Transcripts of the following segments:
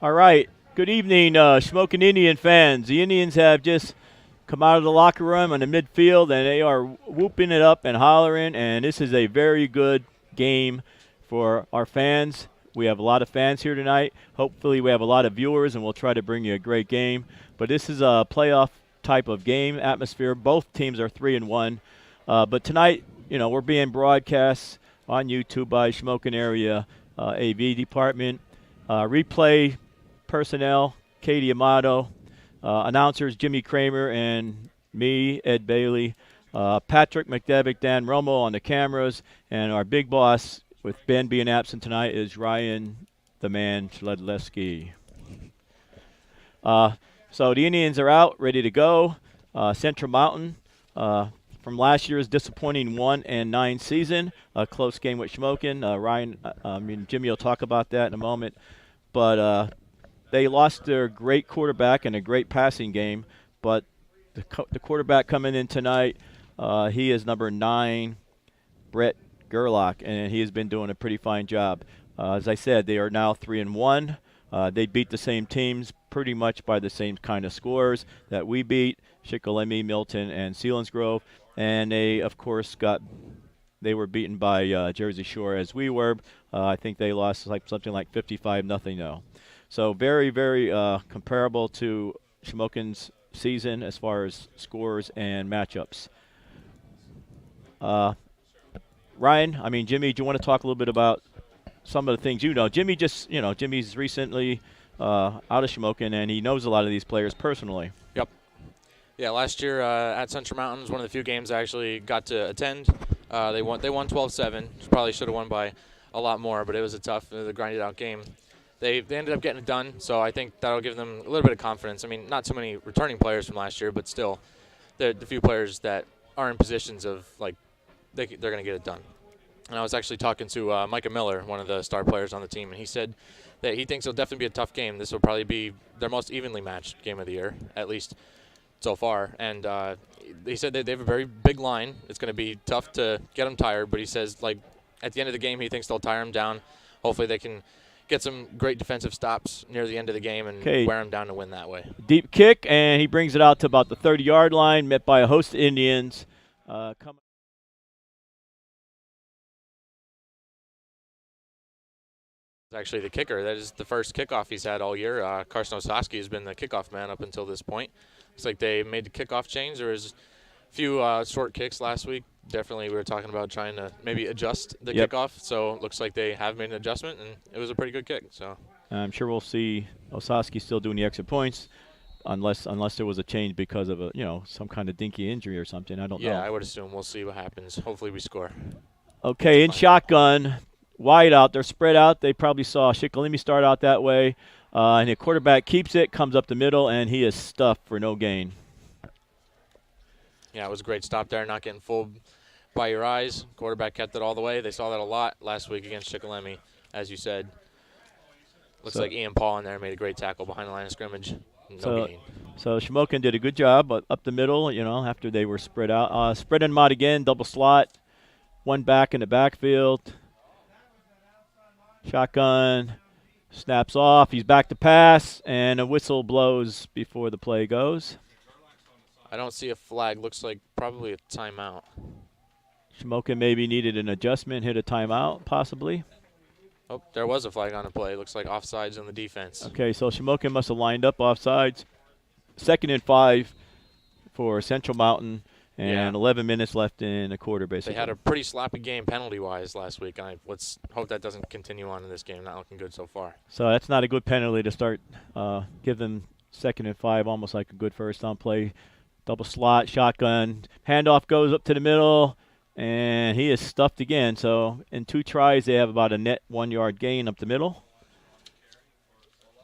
All right. Good evening, Shamokin Indian fans. The Indians have just come out of the locker room in the midfield, and they are whooping it up and hollering, and this is a very good game for our fans. We have a lot of fans here tonight. Hopefully we have a lot of viewers, and we'll try to bring you a great game. But this is a playoff type of game atmosphere. Both teams are 3-1. But tonight, we're being broadcast on YouTube by Shamokin Area AV Department. Replay personnel, Katie Amato, announcers Jimmy Kramer and me, Ed Bailey, Patrick McDevitt, Dan Romo on the cameras, and our big boss, with Ben being absent tonight, is Ryan the Man Schledleski. So the Indians are out, ready to go. Central Mountain, from last year's disappointing 1-9 season, a close game with Shamokin. Jimmy will talk about that in a moment. But they lost their great quarterback and a great passing game. But the quarterback coming in tonight, he is number 9, Brett Gerlach, and he has been doing a pretty fine job. As I said, they are now 3-1. They beat the same teams pretty much by the same kind of scores that we beat, Shikellamy, Milton, and Selinsgrove. And they, of course, they were beaten by Jersey Shore as we were. I think they lost something like 55-0 now. So very, very comparable to Shamokin's season as far as scores and matchups. Ryan, Jimmy, do you want to talk a little bit about some of the things you know? Jimmy's recently out of Shamokin, and he knows a lot of these players personally. Yep. Yeah, last year at Central Mountain was one of the few games I actually got to attend. They won 12-7. Probably should have won by a lot more, but it was a tough, grinded out game. They ended up getting it done, so I think that'll give them a little bit of confidence. Not so many returning players from last year, but still, the few players that are in positions of, they're going to get it done. And I was actually talking to Micah Miller, one of the star players on the team, and he said that he thinks it'll definitely be a tough game. This will probably be their most evenly matched game of the year, at least so far. And he said that they have a very big line. It's going to be tough to get them tired, but he says, at the end of the game, he thinks they'll tire them down. Hopefully they can get some great defensive stops near the end of the game and wear them down to win that way. Deep kick, and he brings it out to about the 30-yard line, met by a host of Indians. Actually the kicker. That is the first kickoff he's had all year. Carson Osaski has been the kickoff man up until this point. Looks like they made the kickoff change. There was a few short kicks last week. Definitely we were talking about trying to maybe adjust the kickoff. So it looks like they have made an adjustment, and it was a pretty good kick. So I'm sure we'll see Osaski still doing the extra points unless there was a change because of some kind of dinky injury or something. I don't know. Yeah, I would assume. We'll see what happens. Hopefully we score. Okay, in shotgun. Wide out, they're spread out. They probably saw Shikellamy start out that way. And the quarterback keeps it, comes up the middle, and he is stuffed for no gain. Yeah, it was a great stop there, not getting fooled by your eyes. Quarterback kept it all the way. They saw that a lot last week against Shikellamy, as you said. Looks like Ian Paul in there made a great tackle behind the line of scrimmage. No gain. So Shamokin did a good job up the middle, after they were spread out. Spreading them out again, double slot, one back in the backfield. Shotgun, snaps off. He's back to pass, and a whistle blows before the play goes. I don't see a flag. Looks like probably a timeout. Shamokin maybe needed an adjustment, hit a timeout possibly. Oh, there was a flag on the play. Looks like offsides on the defense. Okay, so Shamokin must have lined up offsides. 2nd and 5 for Central Mountain. And 11 minutes left in a quarter, basically. They had a pretty sloppy game penalty-wise last week. Let's hope that doesn't continue on in this game. Not looking good so far. So that's not a good penalty to start. Give them 2nd and 5, almost like a good first down play. Double slot, shotgun. Handoff goes up to the middle, and he is stuffed again. So in 2 tries, they have about a net 1-yard gain up the middle.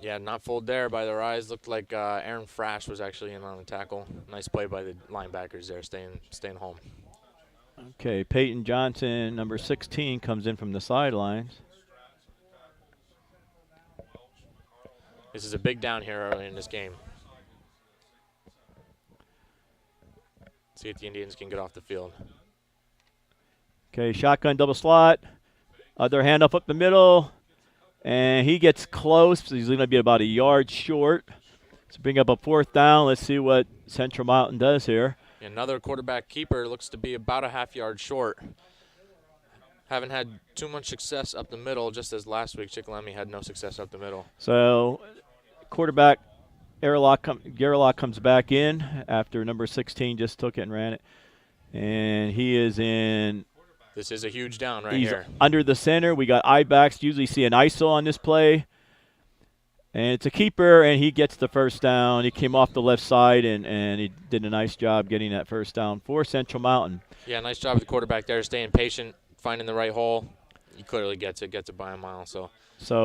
Yeah, not fooled there by their eyes. Looked like Aaron Frash was actually in on the tackle. Nice play by the linebackers there, staying home. Okay, Peyton Johnson, number 16, comes in from the sidelines. This is a big down here early in this game. See if the Indians can get off the field. Okay, shotgun double slot. Other handoff up the middle. And he gets close. So he's going to be about a yard short. So bring up a 4th down. Let's see what Central Mountain does here. Another quarterback keeper looks to be about a half-yard short. Haven't had too much success up the middle, just as last week Chickalemi had no success up the middle. So quarterback Gerlach comes back in after number 16 just took it and ran it. And he is in. This is a huge down right He's here. under the center. We got I-backs. Usually see an ISO on this play. And it's a keeper, and he gets the first down. He came off the left side, and he did a nice job getting that first down for Central Mountain. Yeah, nice job with the quarterback there, staying patient, finding the right hole. He clearly gets it by a mile. So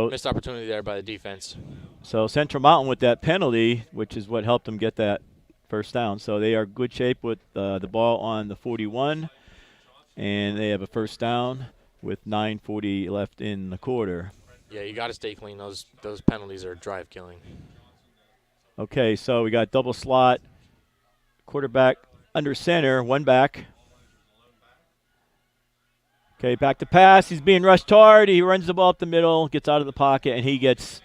missed opportunity there by the defense. So Central Mountain with that penalty, which is what helped them get that first down. So they are in good shape with the ball on the 41, and they have a first down with 9:40 left in the quarter. Yeah, you got to stay clean. Those penalties are drive killing. Okay, so we got double slot, quarterback under center, one back. Okay, back to pass. He's being rushed hard. He runs the ball up the middle, gets out of the pocket, and he gets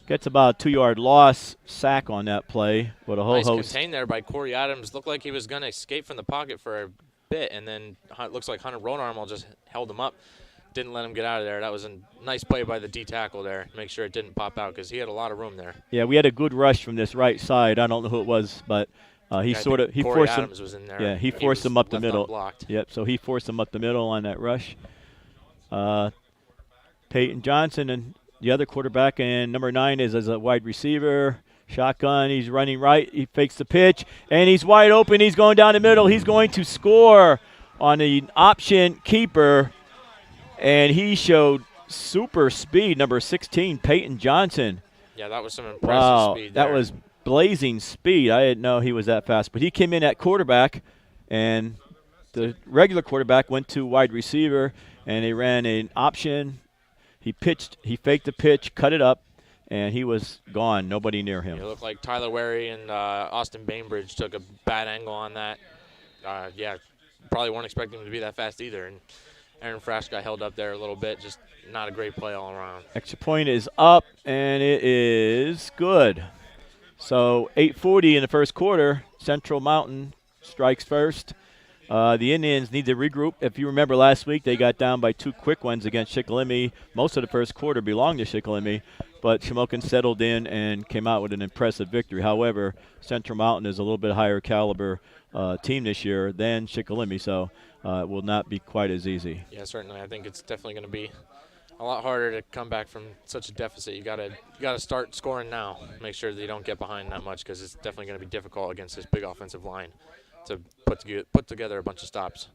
about a 2-yard loss, sack on that play. But a whole nice host. contain there by Corey Adams. Looked like he was going to escape from the pocket for a bit, and then it looks like Hunter Ronarmal just held him up. Didn't let him get out of there. That was a nice play by the D tackle there. Make sure it didn't pop out because he had a lot of room there. Yeah, we had a good rush from this right side. I don't know who it was, but he forced him. Was in there. Yeah, he forced him up the middle. Unblocked. Yep. So he forced him up the middle on that rush. Peyton Johnson and the other quarterback, and number 9 is as a wide receiver. Shotgun. He's running right. He fakes the pitch, and he's wide open. He's going down the middle. He's going to score on the option keeper. And he showed super speed, number 16, Peyton Johnson. Yeah, that was some impressive speed there. That was blazing speed. I didn't know he was that fast. But he came in at quarterback, and the regular quarterback went to wide receiver, and they ran an option. He faked the pitch, cut it up, and he was gone. Nobody near him. It looked like Tyler Wary and Austin Bainbridge took a bad angle on that. Yeah, probably weren't expecting him to be that fast either. And Aaron Frash got held up there a little bit. Just not a great play all around. Extra point is up, and it is good. So 8:40 in the first quarter. Central Mountain strikes first. The Indians need to regroup. If you remember last week, they got down by 2 quick ones against Shikellamy. Most of the first quarter belonged to Shikellamy, but Shamokin settled in and came out with an impressive victory. However, Central Mountain is a little bit higher caliber team this year than Shikellamy, so it will not be quite as easy. Yeah, certainly. I think it's definitely going to be a lot harder to come back from such a deficit. You got to start scoring now. Make sure that you don't get behind that much because it's definitely going to be difficult against this big offensive line to put together a bunch of stops.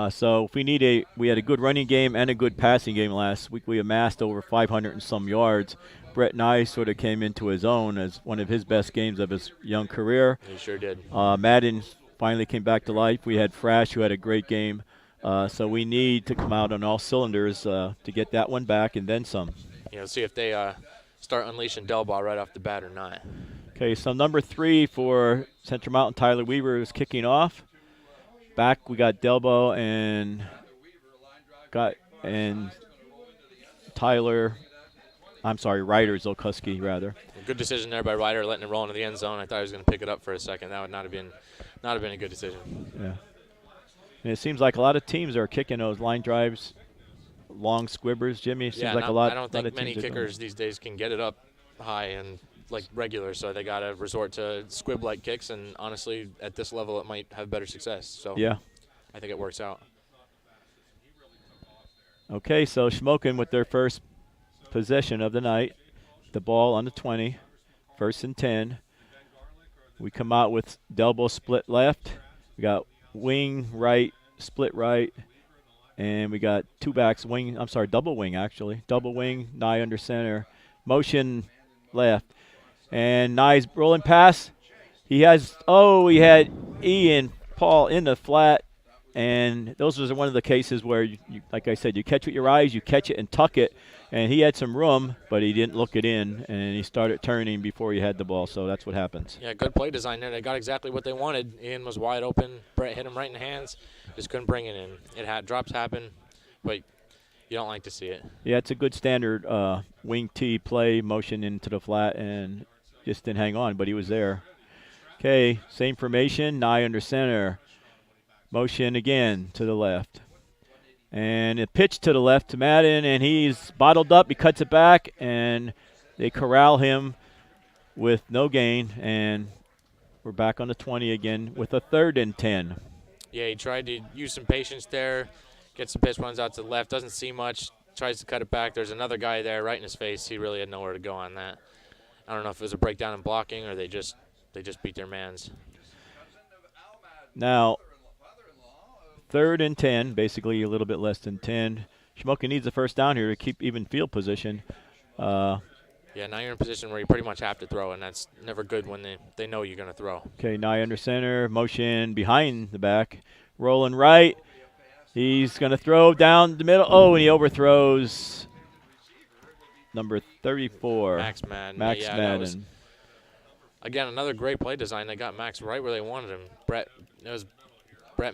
So if we had a good running game and a good passing game last week. We amassed over 500 and some yards. Brett Nye sort of came into his own as one of his best games of his young career. He sure did. Madden finally came back to life. We had Frash, who had a great game. So we need to come out on all cylinders to get that one back and then some. Yeah, let's see if they start unleashing Delbaugh right off the bat or not. Okay, so number 3 for Central Mountain, Tyler Weaver, is kicking off. Back we got Delbo and Ryder Zolkuski, rather. Good decision there by Ryder, letting it roll into the end zone. I thought he was going to pick it up for a second. That would not have been a good decision. Yeah. And it seems like a lot of teams are kicking those line drives, long squibbers. Jimmy, it seems like a lot. I don't think many kickers these days can get it up high and like regular, so they got to resort to squib-like kicks, and honestly, at this level, it might have better success. So yeah, I think it works out. Okay, so Shamokin with their first possession of the night. The ball on the 20, 1st and 10. We come out with Delbo split left. We got wing right, split right, and we got 2 backs, double wing actually. Double wing, Nye under center. Motion left. And Nye's rolling pass. He had Ian Paul in the flat, and those was one of the cases where, you, like I said, you catch with your eyes, you catch it and tuck it, and he had some room, but he didn't look it in, and he started turning before he had the ball, so that's what happens. Yeah, good play design there. They got exactly what they wanted. Ian was wide open. Brett hit him right in the hands. Just couldn't bring it in. Drops happen, but You don't like to see it. Yeah, it's a good standard wing T play, motion into the flat, and just didn't hang on, but he was there. Okay, same formation, Nye under center. Motion again to the left. And a pitch to the left to Madden, and he's bottled up. He cuts it back, and they corral him with no gain, and we're back on the 20 again with a 3rd and 10. Yeah, he tried to use some patience there, gets some pitch runs out to the left, doesn't see much, tries to cut it back. There's another guy there right in his face. He really had nowhere to go on that. I don't know if it was a breakdown in blocking or they just beat their mans. Now, 3rd and 10, basically a little bit less than 10. Shamokin needs a first down here to keep even field position. Yeah, now you're in a position where you pretty much have to throw, and that's never good when they know you're going to throw. Okay, Nye under center, motion behind the back, rolling right. He's going to throw down the middle. Oh, and he overthrows number 34. Max Madden. Max yeah, Madden. Again, another great play design. They got Max right where they wanted him. Brett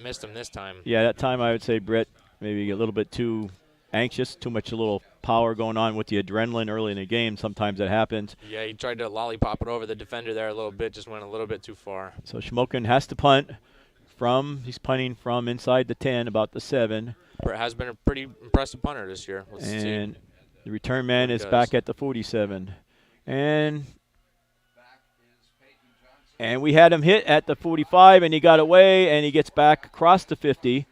missed him this time. Yeah, that time I would say Brett maybe a little bit too anxious, too much a little power going on with the adrenaline early in the game. Sometimes that happens. Yeah, he tried to lollipop it over the defender there a little bit, just went a little bit too far. So Shamokin has to punt he's punting from inside the 10, about the 7. Brett has been a pretty impressive punter this year. Let's see. The return man is back at the 47. And we had him hit at the 45, and he got away, and he gets back across the 50,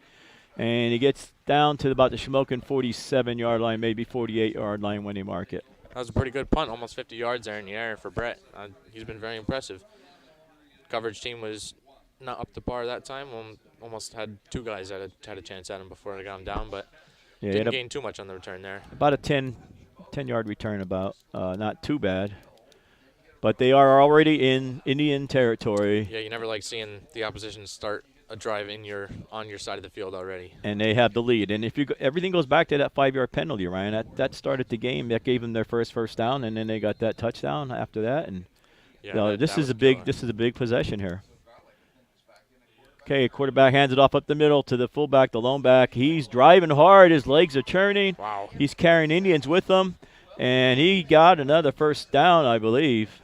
and he gets down to about the Shamokin 47-yard line, maybe 48-yard line when they mark it. That was a pretty good punt, almost 50 yards there in the air for Brett. He's been very impressive. Coverage team was not up to par that time. Almost had 2 guys that had a chance at him before they got him down, but didn't gain too much on the return there. About a 10-yard return, not too bad. But they are already in Indian territory. Yeah, you never like seeing the opposition start a drive on your side of the field already. And they have the lead. And if everything goes back to that 5-yard penalty, Ryan. That started the game. That gave them their first down, and then they got that touchdown after that. And yeah, this is a big possession here. Okay, quarterback hands it off up the middle to the fullback, the lone back. He's driving hard. His legs are churning. Wow. He's carrying Indians with him, and he got another first down, I believe.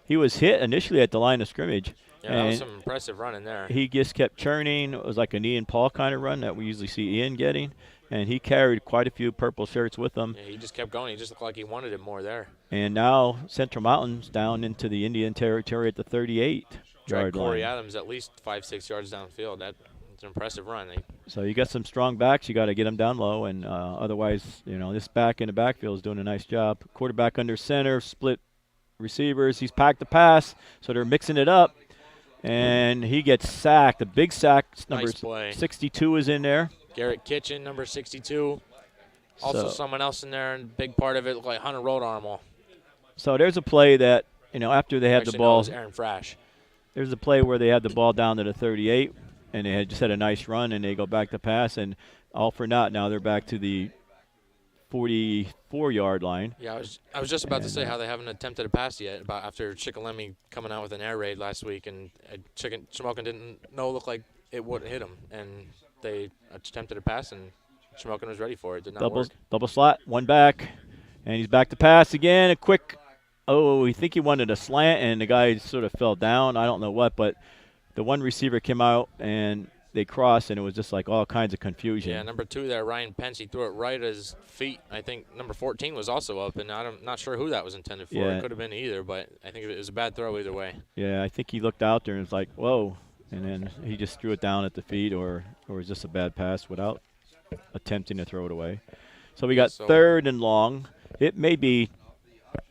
He was hit initially at the line of scrimmage. Yeah, that was some impressive running there. He just kept churning. It was like an Ian Paul kind of run that we usually see Ian getting, and he carried quite a few purple shirts with him. Yeah, he just kept going. He just looked like he wanted it more there. And now Central Mountain's down into the Indian territory at the 38-yard line. Corey Adams at least 5-6 yards downfield. That's an impressive run. So you got some strong backs. You got to get them down low, and otherwise, this back in the backfield is doing a nice job. Quarterback under center, split receivers. He's packed the pass, so they're mixing it up. And he gets sacked. A big sack. Number 62 is in there. Garrett Kitchen, number 62. Also someone else in there, and big part of it looked like Hunter Rodarmel. So there's a play that, after they had the ball. No, it was Aaron Frash. There's a play where they had the ball down to the 38, and they had just had a nice run, and they go back to pass, and all for naught. Now they're back to the 44-yard line. Yeah, I was just about to say how they haven't attempted a pass yet. About after Chickalemi coming out with an air raid last week, and Shamokin didn't look like it would hit him, and they attempted a pass, and Shamokin was ready for it. Did not work. Double slot, one back, and he's back to pass again. A quick, I think he wanted a slant, and the guy sort of fell down. I don't know what, but the one receiver came out, and they crossed, and it was just like all kinds of confusion. Yeah, number 2 there, Ryan Pence, he threw it right at his feet. I think number 14 was also up, and I'm not sure who that was intended for. Yeah. It could have been either, but I think it was a bad throw either way. Yeah, I think he looked out there and was like, whoa, and then he just threw it down at the feet, or was just a bad pass without attempting to throw it away. So we got 3rd and long. It may be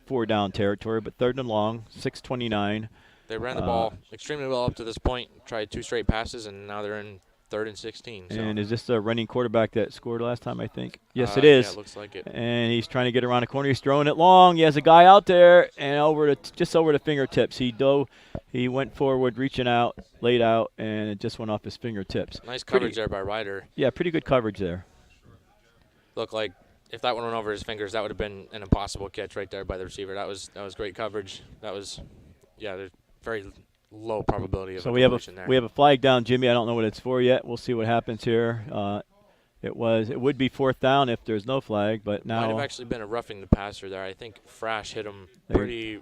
4-down territory, but 3rd and long, 6:29. They ran the ball extremely well up to this point, tried 2 straight passes, and now they're in 3rd and 16. So. And is this the running quarterback that scored last time, I think? Yes, it is. Yeah, it looks like it. And he's trying to get around the corner. He's throwing it long. He has a guy out there, and just over the fingertips. He went forward, reaching out, laid out, and it just went off his fingertips. Nice coverage there by Ryder. Yeah, pretty good coverage there. Looked like if that one went over his fingers, that would have been an impossible catch right there by the receiver. That was great coverage. That was, there's very low probability of so completion there. we have a flag down, Jimmy. I don't know what it's for yet. We'll see what happens here. It would be 4th down if there's no flag, but now might have actually been a roughing the passer there. I think Frash hit him pretty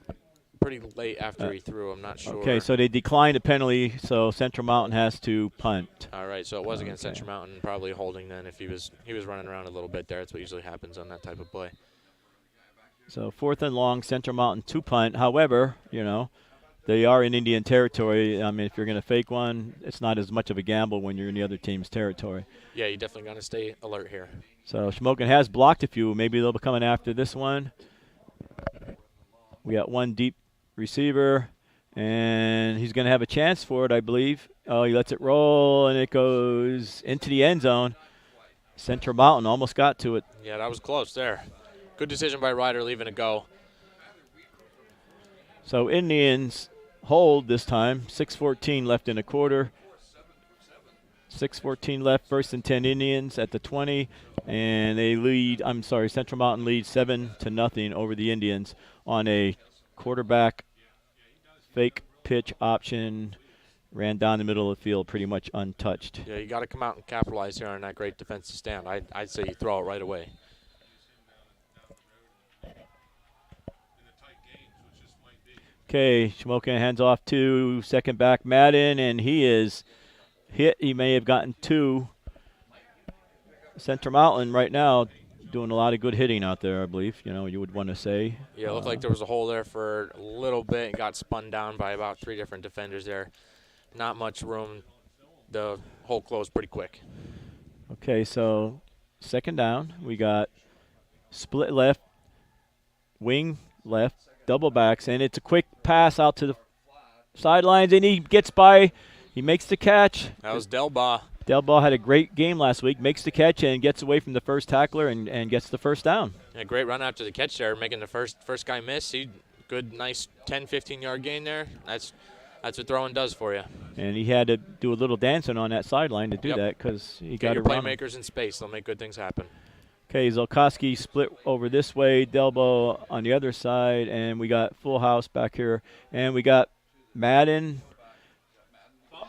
late after he threw. I'm not sure. Okay, so they declined the penalty, so Central Mountain has to punt. All right, so it was against Central Mountain, probably holding then if he was running around a little bit there. That's what usually happens on that type of play. So 4th and long, Central Mountain to punt. However, they are in Indian territory. I mean, if you're going to fake one, it's not as much of a gamble when you're in the other team's territory. Yeah, you definitely got to stay alert here. So Shamokin has blocked a few. Maybe they'll be coming after this one. We got one deep receiver, and he's going to have a chance for it, I believe. Oh, he lets it roll, and it goes into the end zone. Central Mountain almost got to it. Yeah, that was close there. Good decision by Ryder leaving it go. So Indians hold this time. 6:14 left in a quarter. 6:14 left, 1st and 10 Indians at the 20, and they lead. Central Mountain leads 7-0 over the Indians on a quarterback fake pitch option. Ran down the middle of the field pretty much untouched. Yeah, you got to come out and capitalize here on that great defensive stand. I'd say you throw it right away. Okay, Shamokin hands off to second back Madden, and he is hit. He may have gotten 2. Central Mountain right now doing a lot of good hitting out there, I believe. You would want to say. Yeah, it looked like there was a hole there for a little bit. Got spun down by about 3 different defenders there. Not much room. The hole closed pretty quick. Okay, so 2nd down. We got split left, wing left, double backs, and it's a quick pass out to the sidelines, and he gets by. He makes the catch. That was Delbaugh. Delbaugh had a great game last week, makes the catch, and gets away from the first tackler and gets the 1st down. Yeah, great run after the catch there, making the first guy miss. Good, nice 10, 15-yard gain there. That's what throwing does for you. And he had to do a little dancing on that sideline to do that because he got your around. Playmakers in space. They'll make good things happen. Okay, Zolkowski split over this way, Delbo on the other side, and we got full house back here. And we got Madden.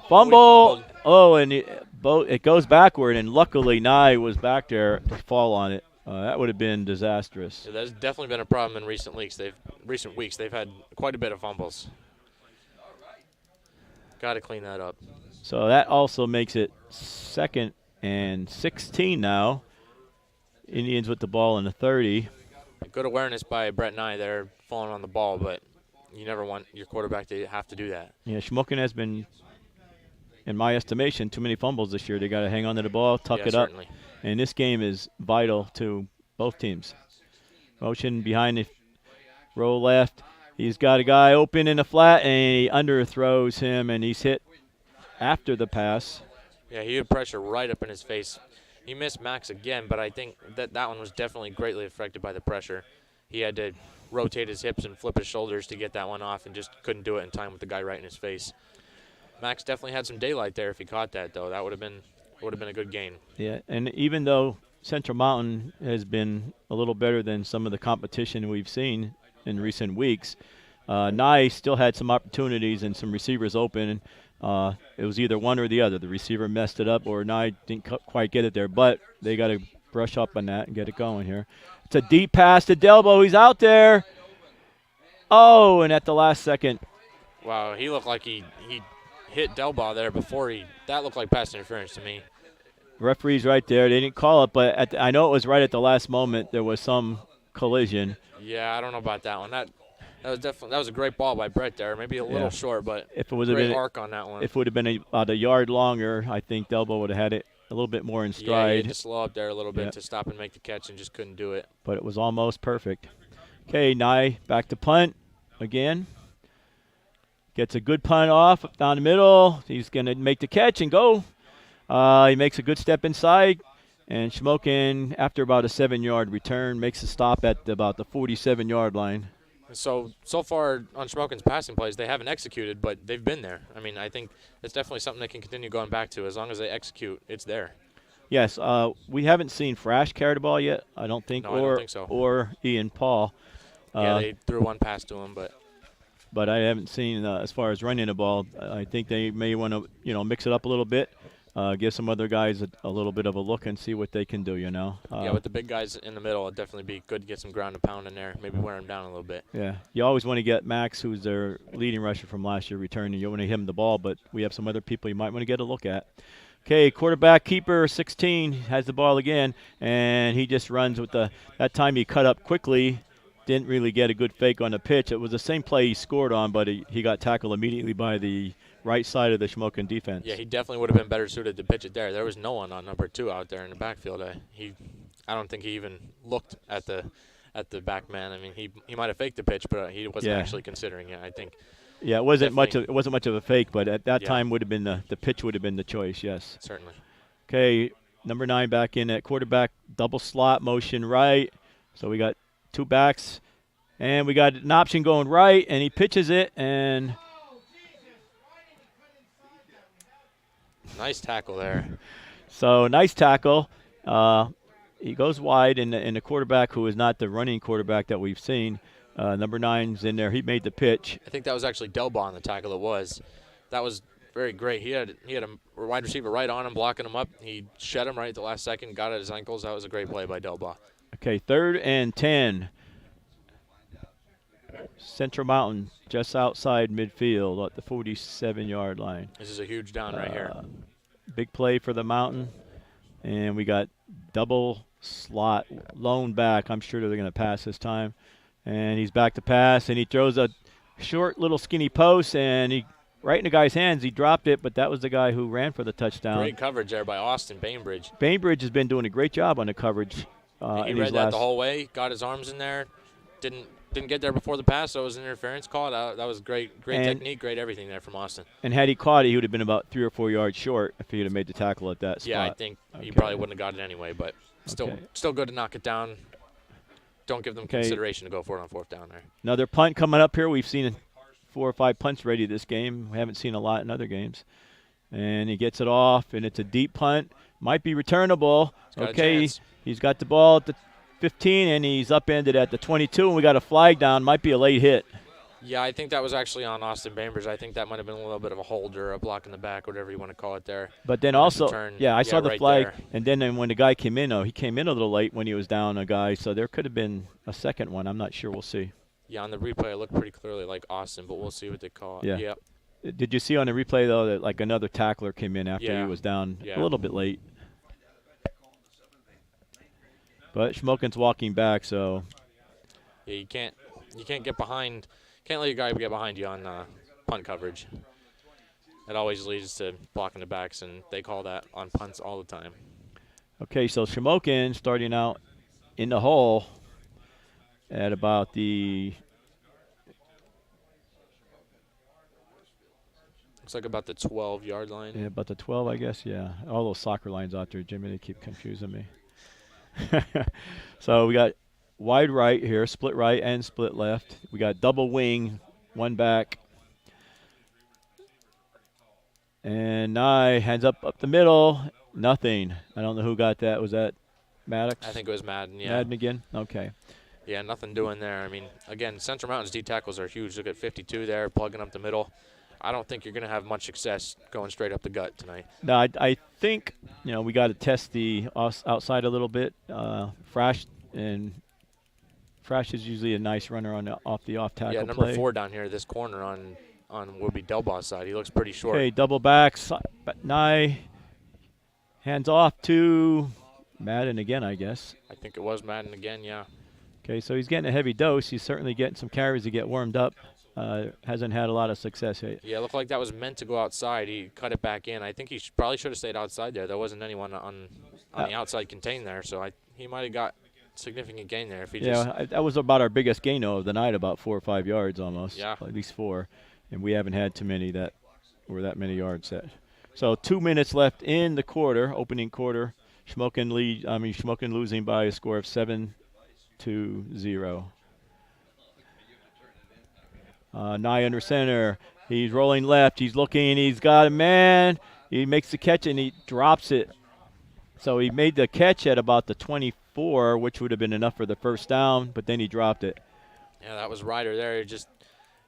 Fumble. Oh, and it goes backward, and luckily Nye was back there to fall on it. That would have been disastrous. Yeah, there's definitely been a problem in recent weeks. They've had quite a bit of fumbles. Got to clean that up. So that also makes it 2nd and 16 now. Indians with the ball in the 30. Good awareness by Brett Nye there, falling on the ball, but you never want your quarterback to have to do that. Yeah, Shamokin has been, in my estimation, too many fumbles this year. They got to hang on to the ball, tuck it up. Certainly. And this game is vital to both teams. Motion behind the roll left. He's got a guy open in the flat, and he underthrows him, and he's hit after the pass. Yeah, he had pressure right up in his face. He missed Max again, but I think that one was definitely greatly affected by the pressure. He had to rotate his hips and flip his shoulders to get that one off and just couldn't do it in time with the guy right in his face. Max definitely had some daylight there if he caught that, though. That would have been a good gain. Yeah, and even though Central Mountain has been a little better than some of the competition we've seen in recent weeks, Nye still had some opportunities and some receivers open. It was either one or the other. The receiver messed it up or Nye didn't quite get it there, but they got to brush up on that and get it going here. It's a deep pass to Delbo. He's out there. Oh, and at the last second. Wow, he looked like he hit Delbaugh there before that looked like pass interference to me. Referee's right there. They didn't call it, but I know it was right at the last moment. There was some collision. Yeah, I don't know about that one. That was a great ball by Brett there. Maybe a little short, but if it was great arc on that one. If it would have been about a yard longer, I think Delbo would have had it a little bit more in stride. Yeah, he had to slow up there a little bit to stop and make the catch and just couldn't do it. But it was almost perfect. Okay, Nye back to punt again. Gets a good punt off down the middle. He's going to make the catch and go. He makes a good step inside. And Shamokin, after about a 7-yard return, makes a stop at about the 47-yard line. So far on Shamokin's passing plays, they haven't executed, but they've been there. I mean, I think it's definitely something they can continue going back to. As long as they execute, it's there. Yes, we haven't seen Frash carry the ball yet, I don't think. No, I don't think so. Or Ian Paul. Yeah, they threw one pass to him, but I haven't seen as far as running the ball. I think they may want to, mix it up a little bit. give some other guys a little bit of a look and see what they can do, you know. Yeah, with the big guys in the middle, it'd definitely be good to get some ground and pound in there, maybe wear them down a little bit. Yeah, you always want to get Max, who's their leading rusher from last year, returning. You want to hit him the ball, but we have some other people you might want to get a look at. Okay, quarterback keeper 16 has the ball again, and he just runs with that time he cut up quickly, didn't really get a good fake on the pitch. It was the same play he scored on, but he got tackled immediately by the right side of the Shamokin defense. Yeah, he definitely would have been better suited to pitch it there. There was no one on number 2 out there in the backfield. I don't think he even looked at the back man. I mean, he might have faked the pitch, but he wasn't actually considering it, I think. Yeah, it wasn't much of a fake, but at that time would have been the pitch would have been the choice. Yes. Certainly. Okay, number 9 back in at quarterback, double slot motion right. So we got 2 backs, and we got an option going right, and he pitches it, and nice tackle there. So nice tackle. He goes wide, and the quarterback, who is not the running quarterback that we've seen, number 9's in there. He made the pitch. I think that was actually Delbaugh on the tackle. That was very great. He had a wide receiver right on him, blocking him up. He shed him right at the last second, got at his ankles. That was a great play by Delbaugh. Okay, 3rd and 10. Central Mountain just outside midfield at the 47-yard line. This is a huge down right here. Big play for the Mountain, and we got double slot lone back. I'm sure they're going to pass this time, and he's back to pass, and he throws a short little skinny post, and he right in the guy's hands. He dropped it, but that was the guy who ran for the touchdown. Great coverage there by Austin Bainbridge. Bainbridge has been doing a great job on the coverage. He read that the whole way, got his arms in there, didn't get there before the pass, so it was an interference call. That was great technique, great everything there from Austin. And had he caught it, he would have been about 3 or 4 yards short if he would have made the tackle at that spot. Yeah, I think he probably wouldn't have got it anyway, but still good to knock it down. Don't give them consideration to go for it on 4th down there. Another punt coming up here. We've seen 4 or 5 punts ready this game. We haven't seen a lot in other games. And he gets it off, and it's a deep punt. Might be returnable. Okay, he's got the ball at the 15, and he's upended at the 22, and we got a flag down. Might be a late hit. Yeah, I think that was actually on Austin Bainbridge. I think that might have been a little bit of a hold or a block in the back, whatever you want to call it there. But then also, I saw the right flag, there. And then when the guy came in, he came in a little late when he was down a guy, so there could have been a second one. I'm not sure. We'll see. Yeah, on the replay, it looked pretty clearly like Austin, but we'll see what they call it. Yeah. Yep. Did you see on the replay, though, that like another tackler came in after he was down a little bit late? But Shamokin's walking back, so. Yeah, you can't get behind. Can't let your guy get behind you on punt coverage. It always leads to blocking the backs, and they call that on punts all the time. Okay, so Shamokin starting out in the hole at about the. Looks like about the 12-yard line. Yeah, about the 12, I guess. Yeah, all those soccer lines out there, Jimmy, they keep confusing me. So we got wide right here, split right and split left. We got double wing, 1 back. And Nye hands up the middle. Nothing. I don't know who got that. Was that Maddox? I think it was Madden, yeah. Madden again? Okay. Yeah, nothing doing there. I mean, again, Central Mountain's D tackles are huge. Look at 52 there, plugging up the middle. I don't think you're going to have much success going straight up the gut tonight. No, I think, we got to test the outside a little bit. Frash is usually a nice runner on the off tackle play. Yeah, number 4 down here, this corner on would be Delbaugh's side. He looks pretty short. Okay, double backs. Nye hands off to Madden again, I guess. I think it was Madden again, yeah. Okay, so he's getting a heavy dose. He's certainly getting some carries to get warmed up. Hasn't had a lot of success yet. Yeah, it looked like that was meant to go outside. He cut it back in. I think he probably should have stayed outside there. There wasn't anyone on the outside contained there, so he might have got significant gain there if he just. Yeah, that was about our biggest gain of the night, about 4 or 5 yards almost. Yeah, at least 4, and we haven't had too many that were that many yards set. So 2 minutes left in the quarter, opening quarter. Shamokin losing by a score of 7-0. Nye under center. He's rolling left. He's looking. He's got a man. He makes the catch, and he drops it. So he made the catch at about the 24, which would have been enough for the first down, but then he dropped it. Yeah, that was Ryder there.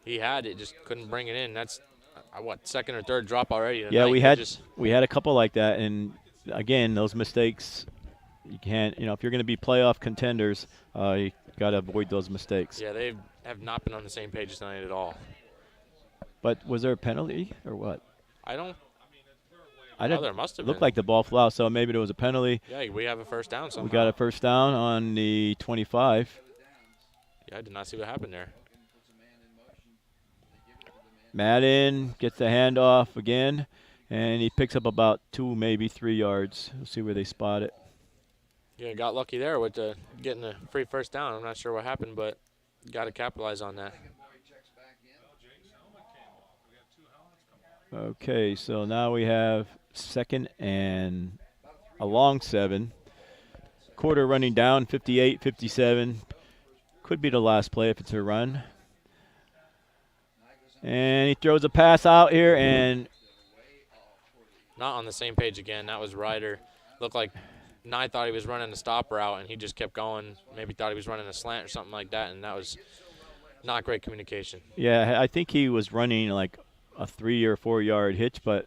He had it, just couldn't bring it in. That's second or third drop already tonight. Yeah, Just we had a couple like that, and again, those mistakes you can't. If you're going to be playoff contenders, you got to avoid those mistakes. yeah, they have not been on the same page tonight at all. But was there a penalty or what? I don't. I didn't. There must have Looked been. like the ball flew out, so maybe there was a penalty. Yeah, we have a first down somehow. We got a first down on the 25. Yeah, I did not see what happened there. Madden gets the handoff again, and he picks up about 2, maybe 3 yards. We'll see where they spot it. Yeah, got lucky there with getting a free first down. I'm not sure what happened, but got to capitalize on that. Okay, so now we have second and a long 7. Quarter running down, 58-57. Could be the last play if it's a run. And he throws a pass out here, and not on the same page again. That was Ryder. Looked like Nye thought he was running a stop route, and he just kept going. Maybe thought he was running a slant or something like that, and that was not great communication. Yeah, I think he was running like a 3 or 4 yard hitch, but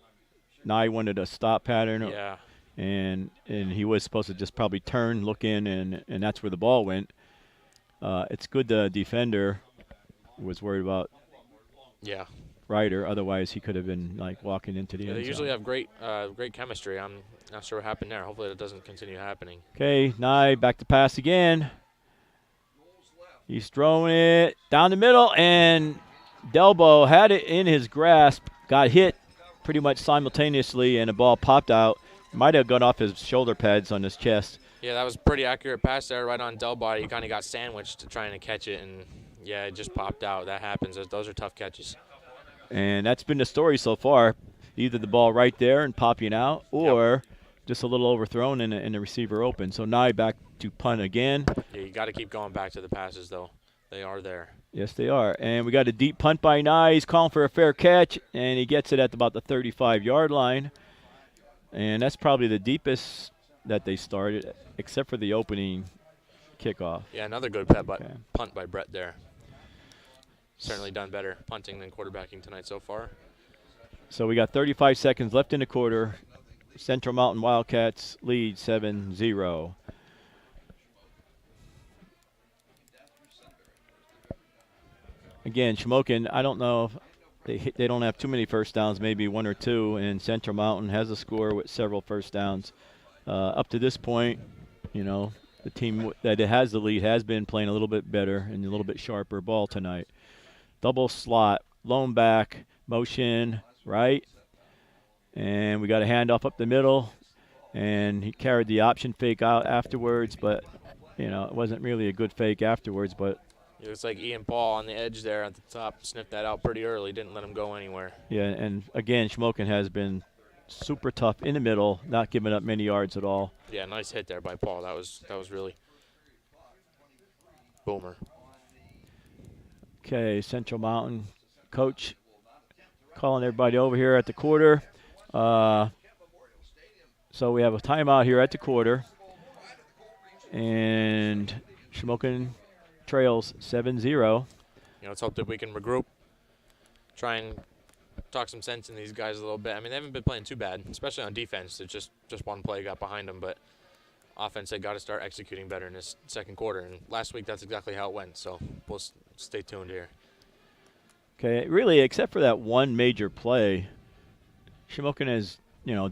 Nye wanted a stop pattern. Yeah. And he was supposed to just probably turn, look in, and that's where the ball went. It's good the defender was worried about Ryder. Otherwise, he could have been like walking into the end zone. They usually have great chemistry. I'm not sure what happened there. Hopefully that doesn't continue happening. Okay, Nye back to pass again. He's throwing it down the middle, and Delbo had it in his grasp, got hit pretty much simultaneously, and the ball popped out. Might have gone off his shoulder pads on his chest. Yeah, that was a pretty accurate pass there right on Delbo. He kind of got sandwiched trying to catch it, and, yeah, it just popped out. That happens. Those are tough catches. And that's been the story so far. Either the ball right there and popping out, or just a little overthrown and the receiver open. So Nye back to punt again. Yeah, you got to keep going back to the passes, though. They are there. Yes, they are. And we got a deep punt by Nye. He's calling for a fair catch, and he gets it at about the 35-yard line. And that's probably the deepest that they started, except for the opening kickoff. Yeah, another good punt by Brett there. Certainly done better punting than quarterbacking tonight so far. So we got 35 seconds left in the quarter. Central Mountain Wildcats lead 7-0. Again, Shamokin, I don't know if they don't have too many first downs, maybe 1 or 2, and Central Mountain has a score with several first downs. Up to this point, the team that has the lead has been playing a little bit better and a little bit sharper ball tonight. Double slot, lone back, motion, right? And we got a handoff up the middle, and he carried the option fake out afterwards, but, it wasn't really a good fake afterwards, but it looks like Ian Paul on the edge there at the top sniffed that out pretty early, didn't let him go anywhere. Yeah, and again, Shamokin has been super tough in the middle, not giving up many yards at all. Yeah, nice hit there by Paul. That was really boomer. Okay, Central Mountain coach calling everybody over here at the quarter. So we have a timeout here at the quarter, and Shamokin trails 7-0. Let's hope that we can regroup, try and talk some sense in these guys a little bit. I mean, they haven't been playing too bad, especially on defense. It's just one play got behind them, but offense, they got to start executing better in this second quarter. And last week, that's exactly how it went. So we'll stay tuned here. Okay, really, except for that one major play, Shamokin has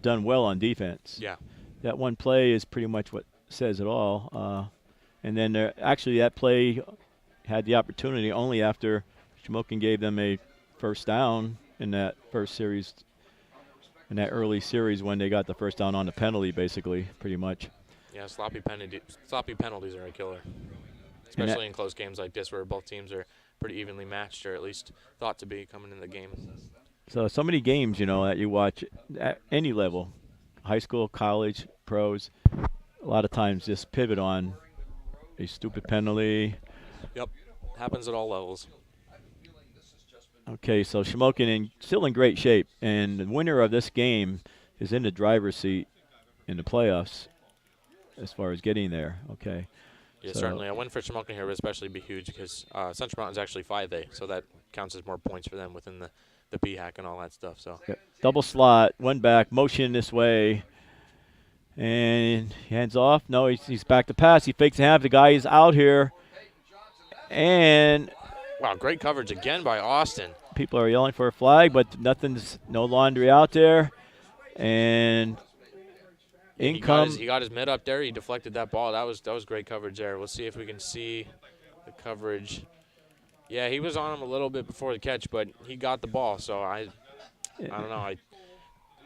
done well on defense. Yeah, that one play is pretty much what says it all. And then actually that play had the opportunity only after Shamokin gave them a first down in that first series, in that early series when they got the first down on the penalty, basically, pretty much. Yeah, sloppy penalties are a killer, especially in close games like this where both teams are pretty evenly matched, or at least thought to be coming in the game. So many games, that you watch at any level, high school, college, pros, a lot of times just pivot on a stupid penalty. Yep, happens at all levels. Okay, so Shamokin still in great shape, and the winner of this game is in the driver's seat in the playoffs as far as getting there. Okay. Yeah, certainly. A win for Shamokin here would especially be huge because Central Mountain's actually 5A, so that counts as more points for them within the the p-hack and all that stuff. So Double slot, one back, motion this way. And hands off. No, he's back to pass. He fakes a half. The guy is out here. And wow, great coverage again by Austin. people are yelling for a flag, but no laundry out there. And in comes. He got his mid up there. He deflected that ball. That was great coverage there. We'll see if we can see the coverage. Yeah, he was on him a little bit before the catch, but he got the ball. So I don't know.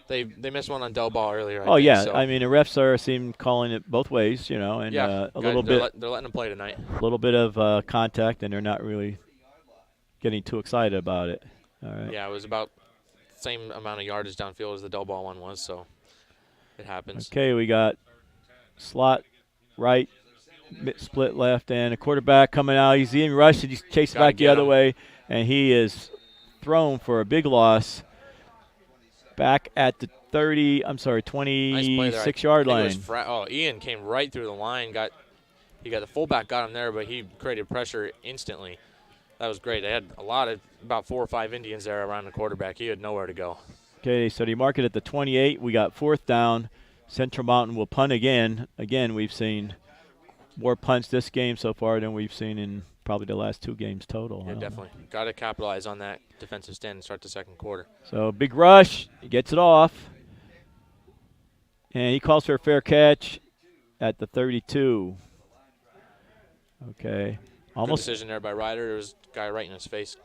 They missed one on Del Ball earlier. I think, yeah. so. I mean, the refs seem calling it both ways, and yeah, a little bit. They're letting him play tonight. A little bit of contact, and they're not really getting too excited about it. All right. Yeah, it was about the same amount of yardage downfield as the Del Ball one was, so it happens. Okay, we got slot right, split left, and a quarterback coming out. He's in rush, and he's chasing back the other way, and he is thrown for a big loss. Back at the 26-yard line. Ian came right through the line. He got the fullback, got him there, but he created pressure instantly. That was great. They had about 4 or 5 Indians there around the quarterback. He had nowhere to go. Okay, so they mark it at the 28. We got 4th down. Central Mountain will punt again. Again, we've seen more punts this game so far than we've seen in probably the last 2 games total. Yeah, definitely. Got to capitalize on that defensive stand and start the second quarter. So big rush. He gets it off. And he calls for a fair catch at the 32. Okay. Almost good decision there by Ryder. There was a guy right in his face.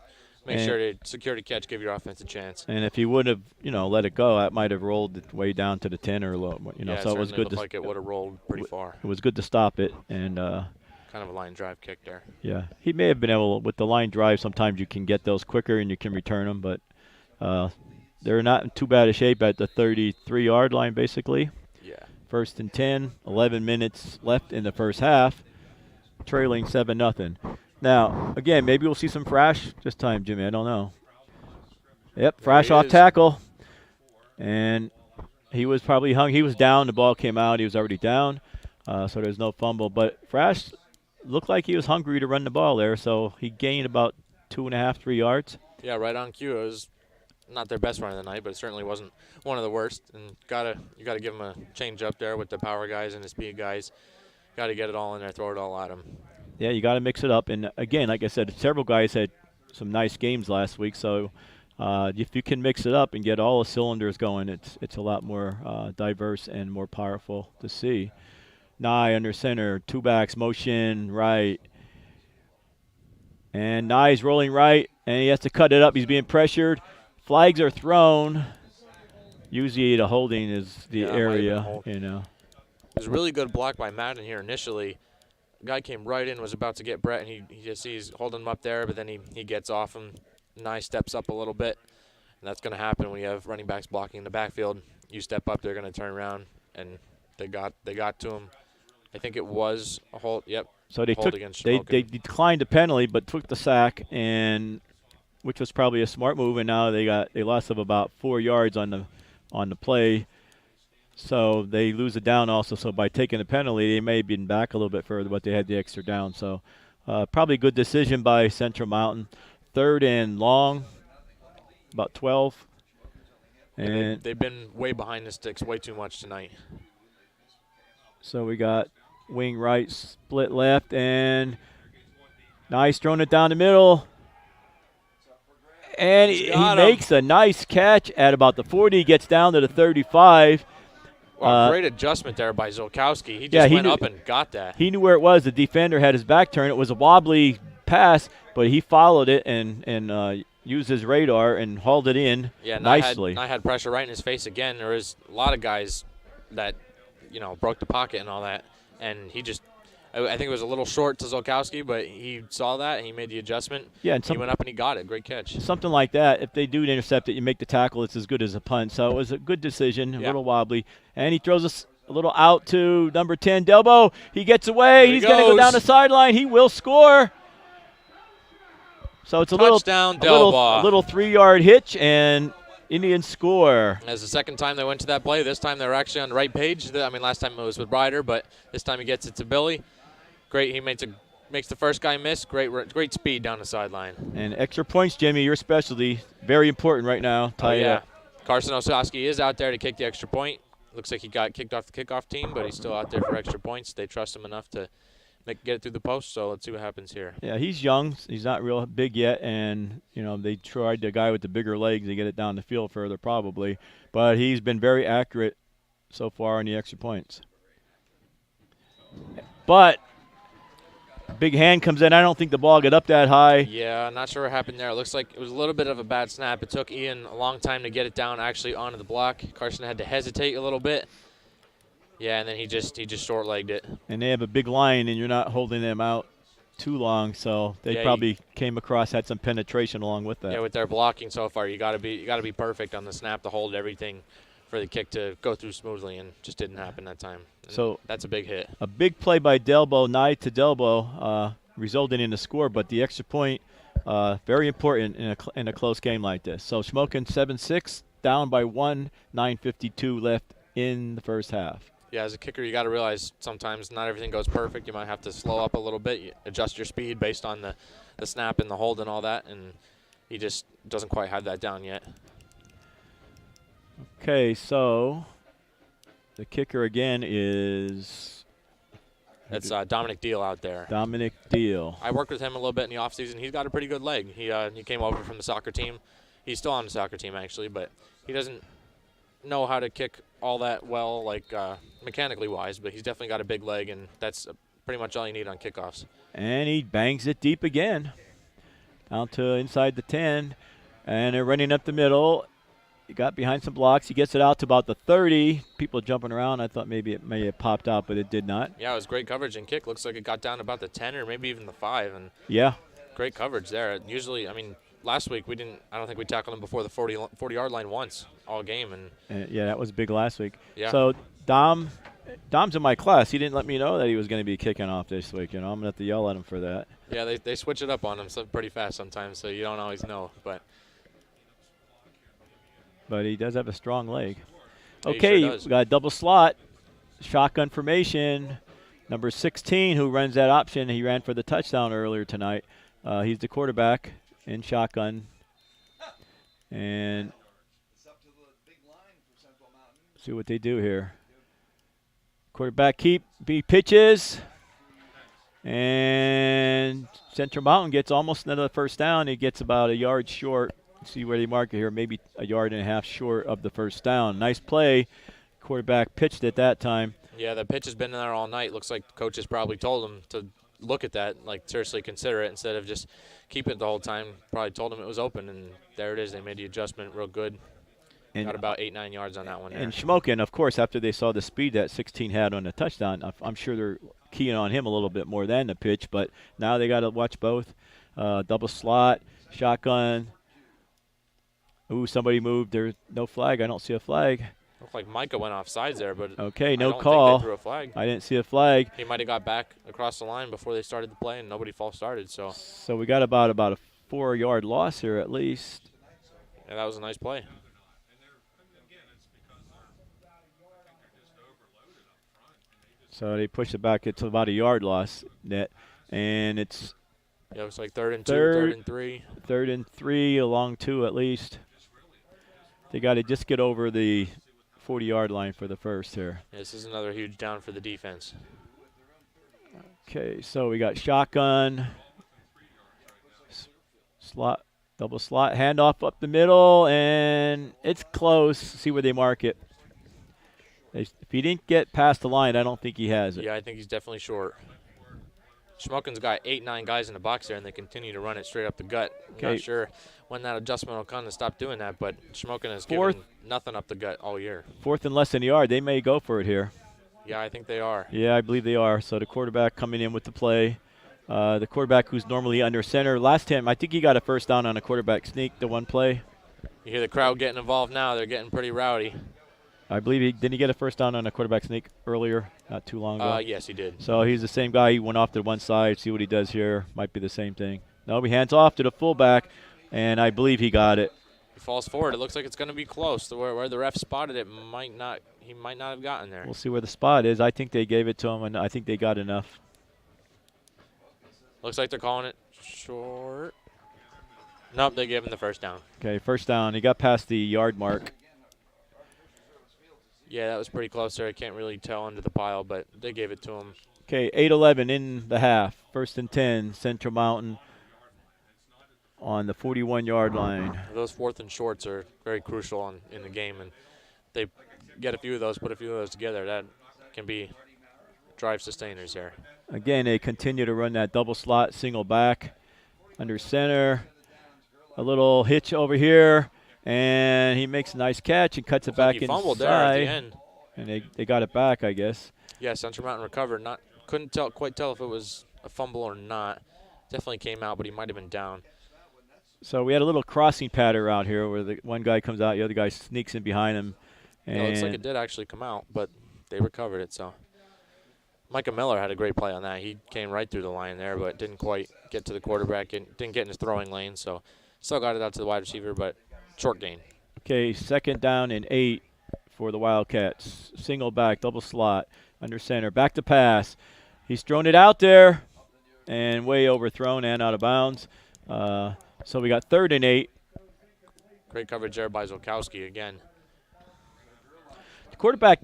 Make sure to secure the catch, give your offense a chance. And if he would have, let it go, that might have rolled it way down to the 10 or low. Yeah, so it was good. Looked like it would have rolled pretty far. It was good to stop it, and kind of a line drive kick there. Yeah, he may have been able with the line drive. Sometimes you can get those quicker and you can return them, but they're not in too bad a shape at the 33-yard line, basically. Yeah. 1st and 10, 11 minutes left in the first half, trailing 7-0. Now, again, maybe we'll see some Frash this time, Jimmy. I don't know. Yep, Frash off tackle. And he was probably hung. He was down. The ball came out. He was already down. So there's no fumble. But Frash looked like he was hungry to run the ball there. So he gained about 2.5, 3 yards. Yeah, right on cue. It was not their best run of the night, but it certainly wasn't one of the worst. And you gotta give him a change up there with the power guys and the speed guys. Got to get it all in there, throw it all at him. Yeah, you got to mix it up. And, again, like I said, several guys had some nice games last week. So if you can mix it up and get all the cylinders going, it's a lot more diverse and more powerful to see. Nye under center, 2 backs, motion, right. And Nye's rolling right, and he has to cut it up. He's being pressured. Flags are thrown. Usually the holding is the area, It was a really good block by Madden here initially. Guy came right in, was about to get Brett, and he just sees holding him up there, but then he gets off him. Nye steps up a little bit, and that's going to happen when you have running backs blocking in the backfield. You step up, they're going to turn around, and they got to him. I think it was a hold. Yep. So they declined the penalty, but took the sack, and which was probably a smart move. And now they lost of about 4 yards on the play. So they lose it down also. So by taking the penalty, they may have been back a little bit further, but they had the extra down. So probably a good decision by Central Mountain. 3rd and long, about 12. And they've been way behind the sticks way too much tonight. So we got wing right, split left, and Nice throwing it down the middle. And he makes a nice catch at about the 40. He gets down to the 35. Wow, great adjustment there by Zolkowski. He just went up and got that. He knew where it was. The defender had his back turned. It was a wobbly pass, but he followed it and used his radar and hauled it in nicely. I had pressure right in his face again. There was a lot of guys that, broke the pocket and all that. And he just – I think it was a little short to Zolkowski, but he saw that and he made the adjustment. Yeah, and he went up and he got it. Great catch. Something like that, if they do intercept it, you make the tackle, it's as good as a punt. So it was a good decision, a little wobbly. And he throws a little out to number 10, Delbo. He gets away. He's going to go down the sideline. He will score. So it's a little 3-yard hitch, and Indians score. As the second time they went to that play, this time they were actually on the right page. Last time it was with Ryder, but this time he gets it to Billy. Great. He makes a makes the first guy miss. Great speed down the sideline. And extra points, Jimmy, your specialty. Very important right now. Tie it up. Carson Osowski is out there to kick the extra point. Looks like he got kicked off the kickoff team, but he's still out there for extra points. They trust him enough to get it through the post, so let's see what happens here. Yeah, he's young. He's not real big yet, and, they tried the guy with the bigger legs to get it down the field further probably. But he's been very accurate so far on the extra points. But big hand comes in. I don't think the ball got up that high. Yeah, I'm not sure what happened there. It looks like it was a little bit of a bad snap. It took Ian a long time to get it down actually onto the block. Carson had to hesitate a little bit. Yeah, and then he just short-legged it. And they have a big line, and you're not holding them out too long, so they probably came across, had some penetration along with that. Yeah, with their blocking so far, you got to be perfect on the snap to hold everything for the kick to go through smoothly, and just didn't happen that time. And so that's a big hit. A big play by Delbo, nigh to Delbo, resulting in a score, but the extra point very important in a close game like this. So Shamokin 7-6, down by 1, 9:52 left in the first half. Yeah, as a kicker, you got to realize sometimes not everything goes perfect. You might have to slow up a little bit, you adjust your speed based on the snap and the hold and all that, and he just doesn't quite have that down yet. Okay, so the kicker again is... It's Dominic Deal out there. Dominic Deal. I worked with him a little bit in the offseason. He's got a pretty good leg. He came over from the soccer team. He's still on the soccer team, actually, but he doesn't know how to kick all that well, like mechanically wise, but he's definitely got a big leg, and that's pretty much all you need on kickoffs. And he bangs it deep again, down to inside the 10, and they're running up the middle. He got behind some blocks. He gets it out to about the 30. People jumping around. I thought maybe it may have popped out, but it did not. Yeah, it was great coverage and kick. Looks like it got down to about the 10 or maybe even the 5. And yeah, great coverage there. Usually, I mean, last week I don't think we tackled him before the 40-yard line once all game. And yeah, that was big last week. Yeah. So Dom's in my class. He didn't let me know that he was going to be kicking off this week. I'm going to have to yell at him for that. Yeah, they switch it up on him pretty fast sometimes, so you don't always know. But he does have a strong leg. Yeah, Okay, sure we got a double slot, shotgun formation. Number 16, who runs that option, he ran for the touchdown earlier tonight. He's the quarterback in shotgun. And see what they do here. Quarterback he pitches. And Central Mountain gets almost another first down. He gets about a yard short. See where they mark it here, maybe a yard and a half short of the first down. Nice play. Quarterback pitched at that time. Yeah, the pitch has been there all night. Looks like coaches probably told him to look at that, like seriously consider it instead of just keeping it the whole time. Probably told him it was open, and there it is. They made the adjustment real good. And got about 8-9 yards on that one there. And Shamokin, of course, after they saw the speed that 16 had on the touchdown, I'm sure they're keying on him a little bit more than the pitch, but now they got to watch both. Double slot, shotgun. Ooh, somebody moved. There's no flag. I don't see a flag. Looked like Micah went off sides there, but okay, no I don't call. think they threw a flag. I didn't see a flag. He might have got back across the line before they started the play, and nobody false started. So we got about a 4-yard loss here at least. Yeah, that was a nice play. So they pushed it back to about a yard loss net, and it's yeah, it was like 3rd and 2, 3rd and 3. 3rd and 3 along 2 at least. They got to just get over the 40-yard line for the first here. Yeah, this is another huge down for the defense. Okay, so we got shotgun, slot, double slot, handoff up the middle, and it's close. See where they mark it. If he didn't get past the line, I don't think he has it. Yeah, I think he's definitely short. Shamokin's got 8-9 guys in the box there, and they continue to run it straight up the gut. I'm not sure when that adjustment will come to stop doing that, but Shamokin has given nothing up the gut all year. 4th and less than a yard. They may go for it here. Yeah, I think they are. Yeah, I believe they are. So the quarterback coming in with the play. The quarterback who's normally under center. Last time, I think he got a first down on a quarterback sneak, the one play. You hear the crowd getting involved now. They're getting pretty rowdy. I believe didn't he get a first down on a quarterback sneak earlier, not too long ago? Yes, he did. So he's the same guy. He went off to one side. See what he does here. Might be the same thing. No, he hands off to the fullback, and I believe he got it. He falls forward. It looks like it's going to be close. To where the ref spotted it, he might not have gotten there. We'll see where the spot is. I think they gave it to him, and I think they got enough. Looks like they're calling it short. Nope, they gave him the first down. Okay, first down. He got past the yard mark. Yeah, that was pretty close there. I can't really tell under the pile, but they gave it to him. Okay, 8:11 in the half. First and 10, Central Mountain on the 41-yard line. Those fourth and shorts are very crucial in the game, and they get a few of those, put a few of those together. That can be drive sustainers here. Again, they continue to run that double slot, single back, under center. A little hitch over here, and he makes a nice catch and cuts it back He inside. fumbled there at the end. And they got it back, I guess. Yeah, Central Mountain recovered. Couldn't quite tell if it was a fumble or not. Definitely came out, but he might have been down. So we had a little crossing pattern out here where the one guy comes out, the other guy sneaks in behind him. And Yeah, it looks like it did actually come out, but they recovered it. So Micah Miller had a great play on that. He came right through the line there, but didn't quite get to the quarterback and didn't get in his throwing lane. So still got it out to the wide receiver, but short gain. Okay, second down and 8 for the Wildcats. Single back, double slot, under center, back to pass. He's thrown it out there and way overthrown and out of bounds. So we got third and 8. Great coverage there by Zolkowski again. The quarterback,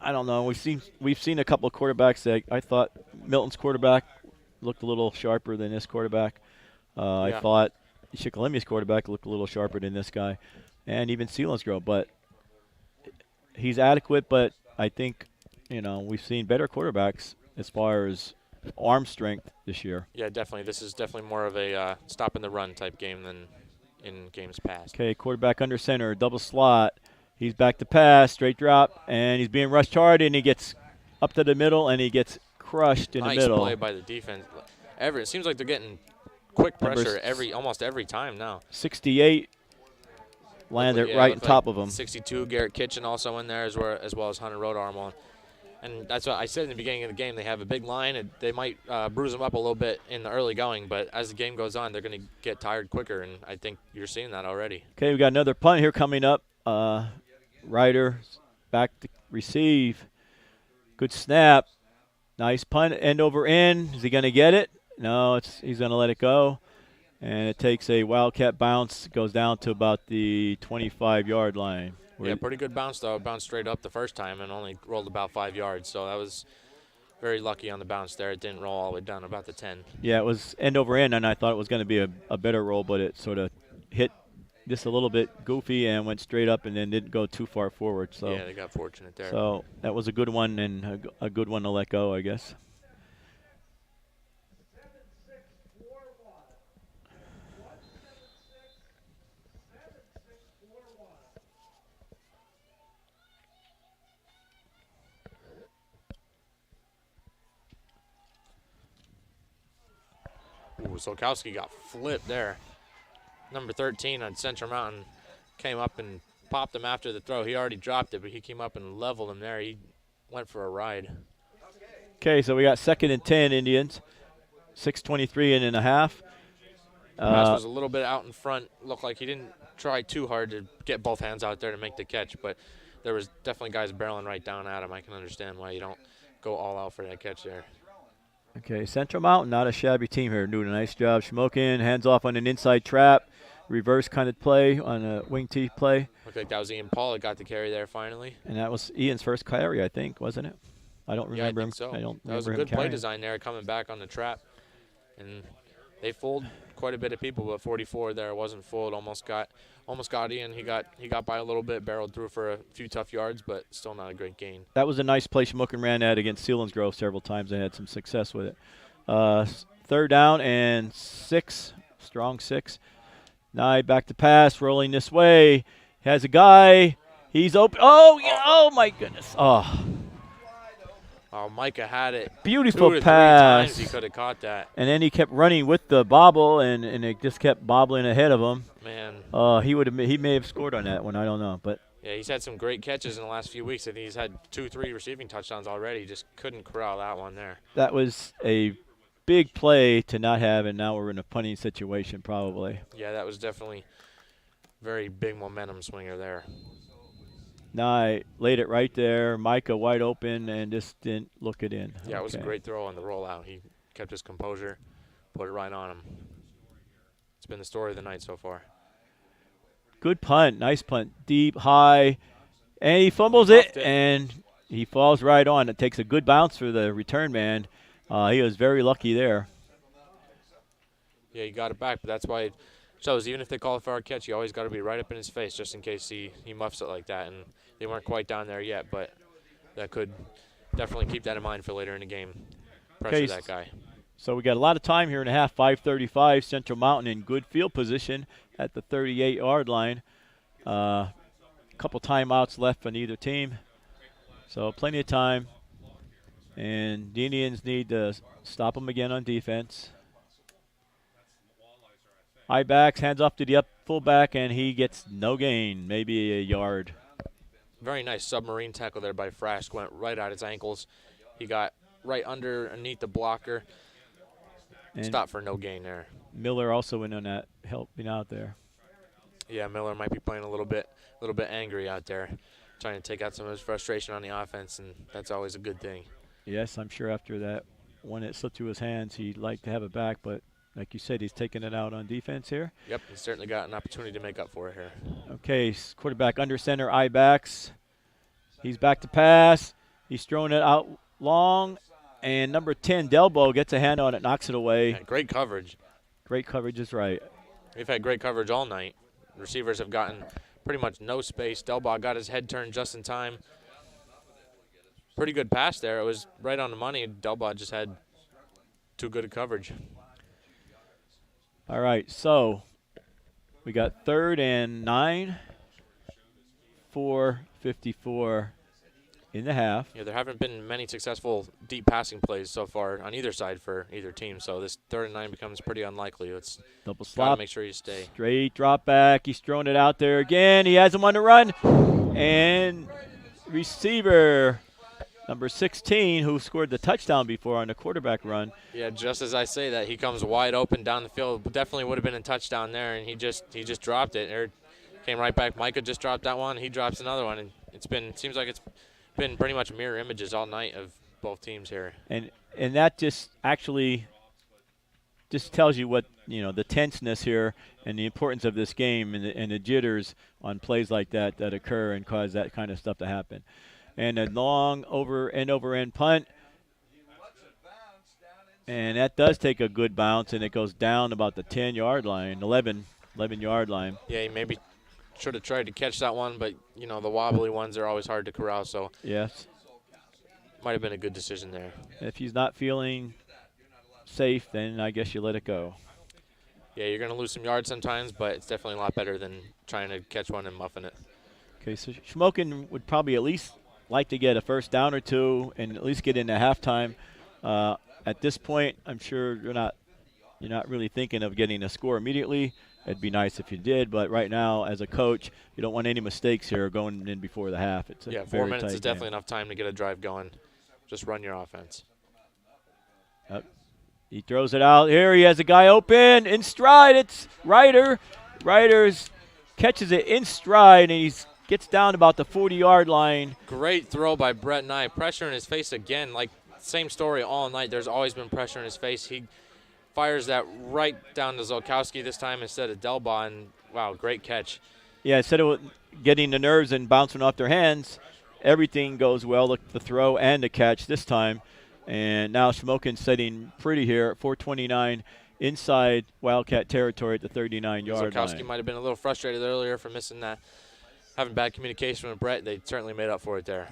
I don't know. We've seen a couple of quarterbacks that I thought Milton's quarterback looked a little sharper than this quarterback. I thought Shikalimi's quarterback looked a little sharper than this guy, and even Selinsgrove. But he's adequate. But I think we've seen better quarterbacks as far as arm strength this year. Yeah, definitely. This is definitely more of a stop in the run type game than in games past. Okay, quarterback under center, double slot. He's back to pass, straight drop, and he's being rushed hard, and he gets up to the middle, and he gets crushed in the middle. Nice play by the defense. It seems like they're getting quick pressure almost every time now. 68 landed right on top of him. 62, Garrett Kitchen also in there as well as Hunter Rodarmo. And that's what I said in the beginning of the game. They have a big line, and they might bruise them up a little bit in the early going, but as the game goes on, they're going to get tired quicker, and I think you're seeing that already. Okay, we got another punt here coming up. Ryder back to receive. Good snap. Nice punt, end over end. Is he going to get it? No, he's going to let it go. And it takes a Wildcat bounce, goes down to about the 25-yard line. Yeah, pretty good bounce, though. It bounced straight up the first time and only rolled about 5 yards. So that was very lucky on the bounce there. It didn't roll all the way down about the 10. Yeah, it was end over end, and I thought it was going to be a better roll, but it sort of hit just a little bit goofy and went straight up and then didn't go too far forward. So yeah, they got fortunate there. So that was a good one and a good one to let go, I guess. Ooh, Zolkowski got flipped there. Number 13 on Central Mountain came up and popped him after the throw. He already dropped it, but he came up and leveled him there. He went for a ride. Okay, so we got second and 10 Indians. 6:23 and a half. Pass was a little bit out in front. Looked like he didn't try too hard to get both hands out there to make the catch, but there was definitely guys barreling right down at him. I can understand why you don't go all out for that catch there. Okay, Central Mountain, not a shabby team here. Doing a nice job. Shamokin, hands off on an inside trap. Reverse kind of play on a wing tee play. Looked like that was Ian Paul that got the carry there finally. And that was Ian's first carry, I think, wasn't it? I don't remember I think so. I don't that was a good play design there, coming back on the trap. And they fooled quite a bit of people, but 44 there wasn't fooled. Almost got Ian. He got by a little bit, barreled through for a few tough yards, but still not a great gain. That was a nice play Shamokin ran at against Selinsgrove several times and had some success with it. Third down and 6, strong 6. Nye back to pass, rolling this way. Has a guy. He's open. Oh, yeah. Oh my goodness. Oh, Micah had it. Beautiful 2 to 3 pass. times he could have caught that. And then he kept running with the bobble, and it just kept bobbling ahead of him. Man. He may have scored on that one. I don't know, but. Yeah, he's had some great catches in the last few weeks. I think he's had 2-3 receiving touchdowns already. Just couldn't corral that one there. That was a big play to not have, and now we're in a punting situation probably. Yeah, that was definitely very big momentum swinger there. Nye laid it right there. Micah wide open and just didn't look it in. Yeah, it was a great throw on the rollout. He kept his composure. put it right on him. It's been the story of the night so far. Good punt. Nice punt. Deep, high. And he fumbles it, and he falls right on. It takes a good bounce for the return man. He was very lucky there. Yeah, he got it back, but that's why it shows even if they call it for a catch, you always got to be right up in his face just in case he muffs it like that. And they weren't quite down there yet, but that could definitely keep that in mind for later in the game. Pressure that guy. So we got a lot of time here in a half. 5:35. Central Mountain in good field position at the 38-yard line. A couple timeouts left on either team. So plenty of time. And the Indians need to stop them again on defense. High backs, hands off to the up fullback, and he gets no gain, maybe a yard. Very nice submarine tackle there by Frask. Went right at his ankles. He got right underneath the blocker. And stopped for no gain there. Miller also went on that, helping out there. Yeah, Miller might be playing a little bit angry out there, trying to take out some of his frustration on the offense, and that's always a good thing. Yes, I'm sure after that one that slipped through his hands, he'd like to have it back, but like you said, he's taking it out on defense here. Yep, he's certainly got an opportunity to make up for it here. Okay, quarterback under center, eye backs. He's back to pass. He's throwing it out long, and number 10, Delbo, gets a hand on it, knocks it away. Yeah, great coverage. Great coverage is right. We've had great coverage all night. Receivers have gotten pretty much no space. Delbo got his head turned just in time. Pretty good pass there. It was right on the money. Delbo just had too good a coverage. All right, so we got 3rd and 9, 4:54 in the half. Yeah, there haven't been many successful deep passing plays so far on either side for either team, so this 3rd and 9 becomes pretty unlikely. It's double slop. Gotta make sure you stay. Straight drop back. He's throwing it out there again. He has him on the run. And receiver number 16, who scored the touchdown before on the quarterback run. Yeah, just as I say that, he comes wide open down the field. Definitely would have been a touchdown there, and he just dropped it. Or came right back. Micah just dropped that one. He drops another one, and seems like it's been pretty much mirror images all night of both teams here. And that just actually just tells you what, the tenseness here and the importance of this game and the jitters on plays like that occur and cause that kind of stuff to happen. And a long over-end punt. And that does take a good bounce, and it goes down about the 10-yard line, 11-yard line. Yeah, he maybe should have tried to catch that one, but, the wobbly ones are always hard to corral. So yes, might have been a good decision there. If he's not feeling safe, then I guess you let it go. Yeah, you're going to lose some yards sometimes, but it's definitely a lot better than trying to catch one and muffin it. Okay, so Shamokin would probably at least like to get a first down or two and at least get into halftime. At this point, I'm sure you're not really thinking of getting a score immediately. It'd be nice if you did, but right now, as a coach, you don't want any mistakes here going in before the half. It's 4 minutes is definitely enough time to get a drive going. Just run your offense. He throws it out. Here he has a guy open in stride. It's Ryder. Ryder's catches it in stride, and he's gets down about the 40-yard line. Great throw by Brett Nye. Pressure in his face again. Like, same story all night. There's always been pressure in his face. He fires that right down to Zolkowski this time instead of Delba, and, wow, great catch. Yeah, instead of getting the nerves and bouncing off their hands, everything goes well, the throw and the catch this time. And now Shamokin sitting pretty here at 4:29 inside Wildcat territory at the 39-yard line. Zolkowski might have been a little frustrated earlier for missing that. Having bad communication with Brett, they certainly made up for it there.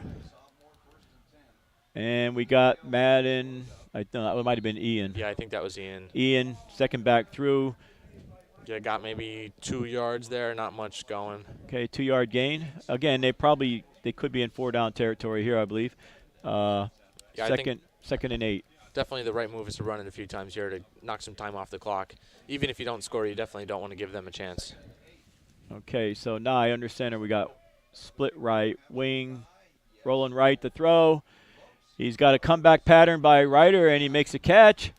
And we got Madden. I thought it might have been Ian. Yeah, I think that was Ian. Ian, second back through. Yeah, got maybe 2 yards there, not much going. Okay, 2-yard gain. Again, they could be in 4-down territory here, I believe. Second and 8. Definitely the right move is to run it a few times here to knock some time off the clock. Even if you don't score, you definitely don't want to give them a chance. Okay, so now I understand we got split right, wing, rolling right to throw. He's got a comeback pattern by Ryder, and he makes a catch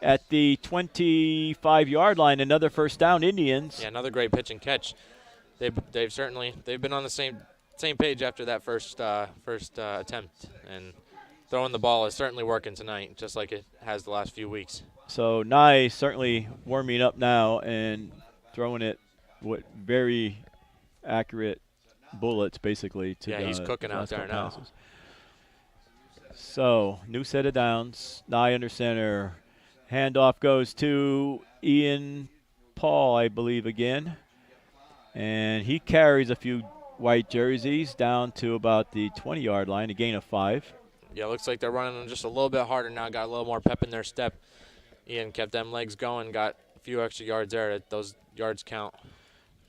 at the 25-yard line. Another first down, Indians. Yeah, another great pitch and catch. They've been on the same page after that first attempt, and throwing the ball is certainly working tonight, just like it has the last few weeks. So Nye certainly warming up now and throwing it with very accurate bullets, basically, to Yeah, he's the cooking out last there couple now. passes. So new set of downs. Nye under center. Handoff goes to Ian Paul, I believe, again. And he carries a few white jerseys down to about the 20-yard line, a gain of 5. Yeah, looks like they're running just a little bit harder now. Got a little more pep in their step. Ian kept them legs going. Got a few extra yards there. Those yards count.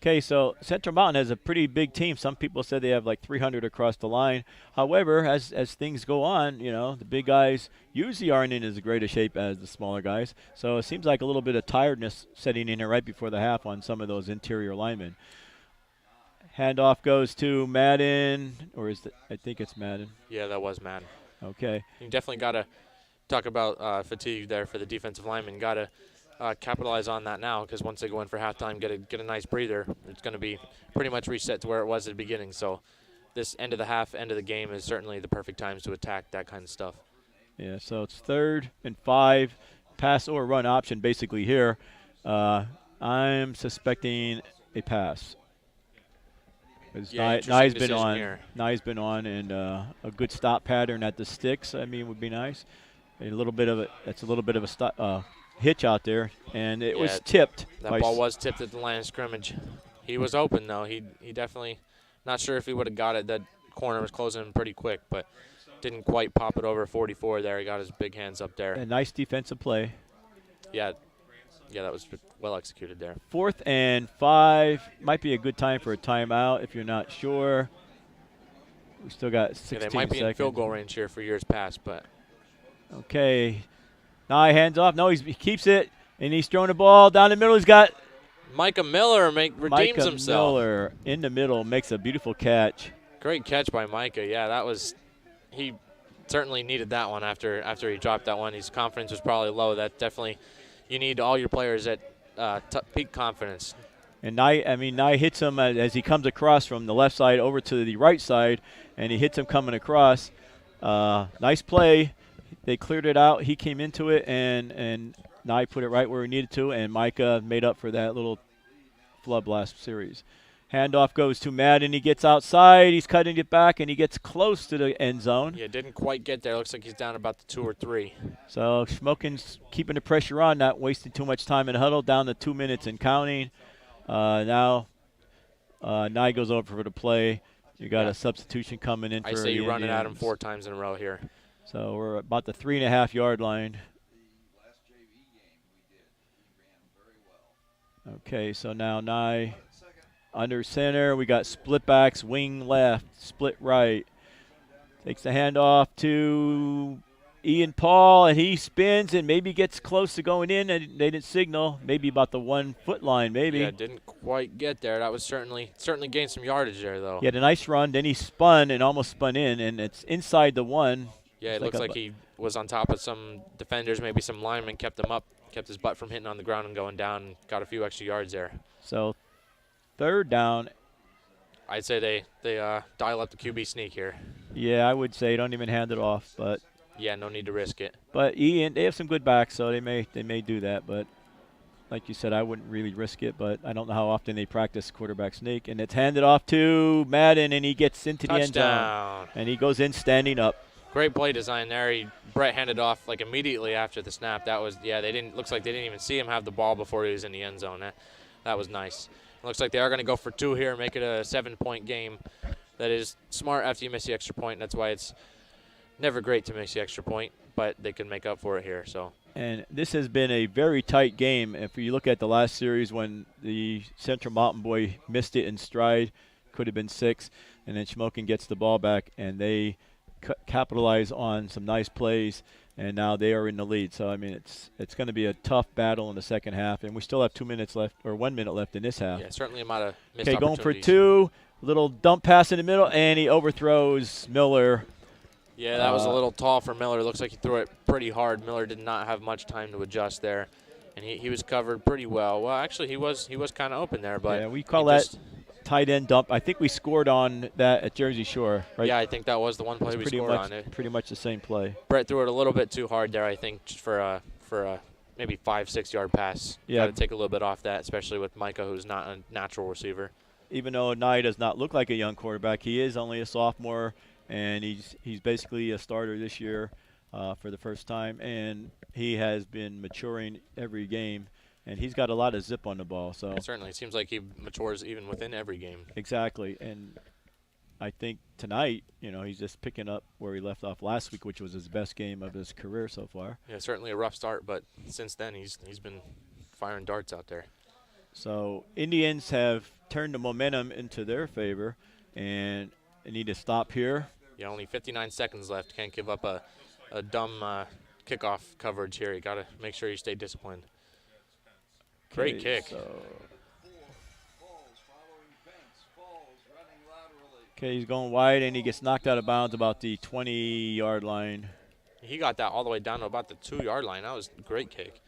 Okay, so Central Mountain has a pretty big team. Some people said they have like 300 across the line. However, as things go on, the big guys usually aren't in as great a shape as the smaller guys. So it seems like a little bit of tiredness setting in here right before the half on some of those interior linemen. Handoff goes to Madden, or I think it's Madden. Yeah, that was Madden. Okay. You definitely got to talk about fatigue there for the defensive linemen. Got to capitalize on that now, because once they go in for halftime, get a nice breather. It's going to be pretty much reset to where it was at the beginning. So this end of the half, end of the game is certainly the perfect times to attack that kind of stuff. Yeah, so it's 3rd and 5, pass or run option basically here. I'm suspecting a pass. Yeah, Nye's been on. Here. Nye's been on, and a good stop pattern at the sticks. I mean, would be nice. That's a little bit of a hitch out there, and it was tipped. That ball was tipped at the line of scrimmage. He was open though. He definitely, not sure if he would have got it. That corner was closing pretty quick, but didn't quite pop it over 44 there. He got his big hands up there. A nice defensive play. Yeah, that was well executed there. 4th and 5. Might be a good time for a timeout if you're not sure. We still got 16 seconds. They might be in field goal range here for years past, but. Okay. Nye hands off. No, he keeps it, and he's throwing the ball down the middle. He's got Micah Miller redeems himself. Miller in the middle makes a beautiful catch. Great catch by Micah. Yeah, he certainly needed that one after he dropped that one. His confidence was probably low. That definitely, you need all your players at peak confidence. And Nye hits him as he comes across from the left side over to the right side, and he hits him coming across. Nice play. They cleared it out. He came into it, and Nye put it right where he needed to, and Micah made up for that little flub last series. Handoff goes to Madden. He gets outside. He's cutting it back, and he gets close to the end zone. Yeah, didn't quite get there. Looks like he's down about the 2 or 3. So Shamokin's keeping the pressure on, not wasting too much time in the huddle, down to 2 minutes and counting. Now Nye goes over for the play. You got a substitution coming in for I say you run it at him Indians. 4 times in a row here. So we're about the 3.5-yard line. Okay, so now Nye under center. We got split backs, wing left, split right. Takes the handoff to Ian Paul, and he spins and maybe gets close to going in, and they didn't signal. Maybe about the 1 foot line, maybe. Yeah, didn't quite get there. That was certainly gained some yardage there, though. He had a nice run, then he spun and almost spun in, and it's inside the 1. Yeah, it looks like he was on top of some defenders, maybe some linemen, kept him up, kept his butt from hitting on the ground and going down, and got a few extra yards there. So 3rd down. I'd say they dial up the QB sneak here. Yeah, I would say don't even hand it off, but yeah, no need to risk it. But Ian, they have some good backs, so they may do that. But like you said, I wouldn't really risk it. But I don't know how often they practice quarterback sneak, and it's handed off to Madden, and he gets into the end zone, and he goes in standing up. Great play design there. Brett handed off like immediately after the snap. That was looks like they didn't even see him have the ball before he was in the end zone. That was nice. Looks like they are going to go for 2 here and make it a 7-point game. That is smart after you miss the extra point. That's why it's never great to miss the extra point, but they can make up for it here. So. And this has been a very tight game. If you look at the last series when the Central Mountain boy missed it in stride, could have been 6, and then Shamokin gets the ball back, and they capitalize on some nice plays, and now they are in the lead. So I mean, it's going to be a tough battle in the second half, and we still have 2 minutes left, or 1 minute left in this half. Yeah, certainly a lot of missed Okay, going for opportunities. 2, little dump pass in the middle, and he overthrows Miller. Yeah, that was a little tall for Miller. Looks like he threw it pretty hard. Miller did not have much time to adjust there, and he was covered pretty well. Well, actually, he was kind of open there, but yeah, we call that tight end dump. I think we scored on that at Jersey Shore, right? Yeah, I think that was the one play we scored on it. Pretty much the same play. Brett threw it a little bit too hard there, I think, just for a maybe 5-6 yard pass. Yeah. Got to take a little bit off that, especially with Micah, who's not a natural receiver. Even though Nye does not look like a young quarterback, he is only a sophomore, and he's basically a starter this year for the first time, and he has been maturing every game, and he's got a lot of zip on the ball. So It certainly seems like he matures even within every game. exactly, and I think tonight, he's just picking up where he left off last week, which was his best game of his career so far. Yeah, certainly a rough start, but since then he's been firing darts out there. So Indians have turned the momentum into their favor, and they need to stop here. Yeah, only 59 seconds left. Can't give up a dumb kickoff coverage here. You got to make sure you stay disciplined. Great kick. Okay, he's going wide, and he gets knocked out of bounds about the 20-yard line. He got that all the way down to about the 2-yard line. That was a great kick.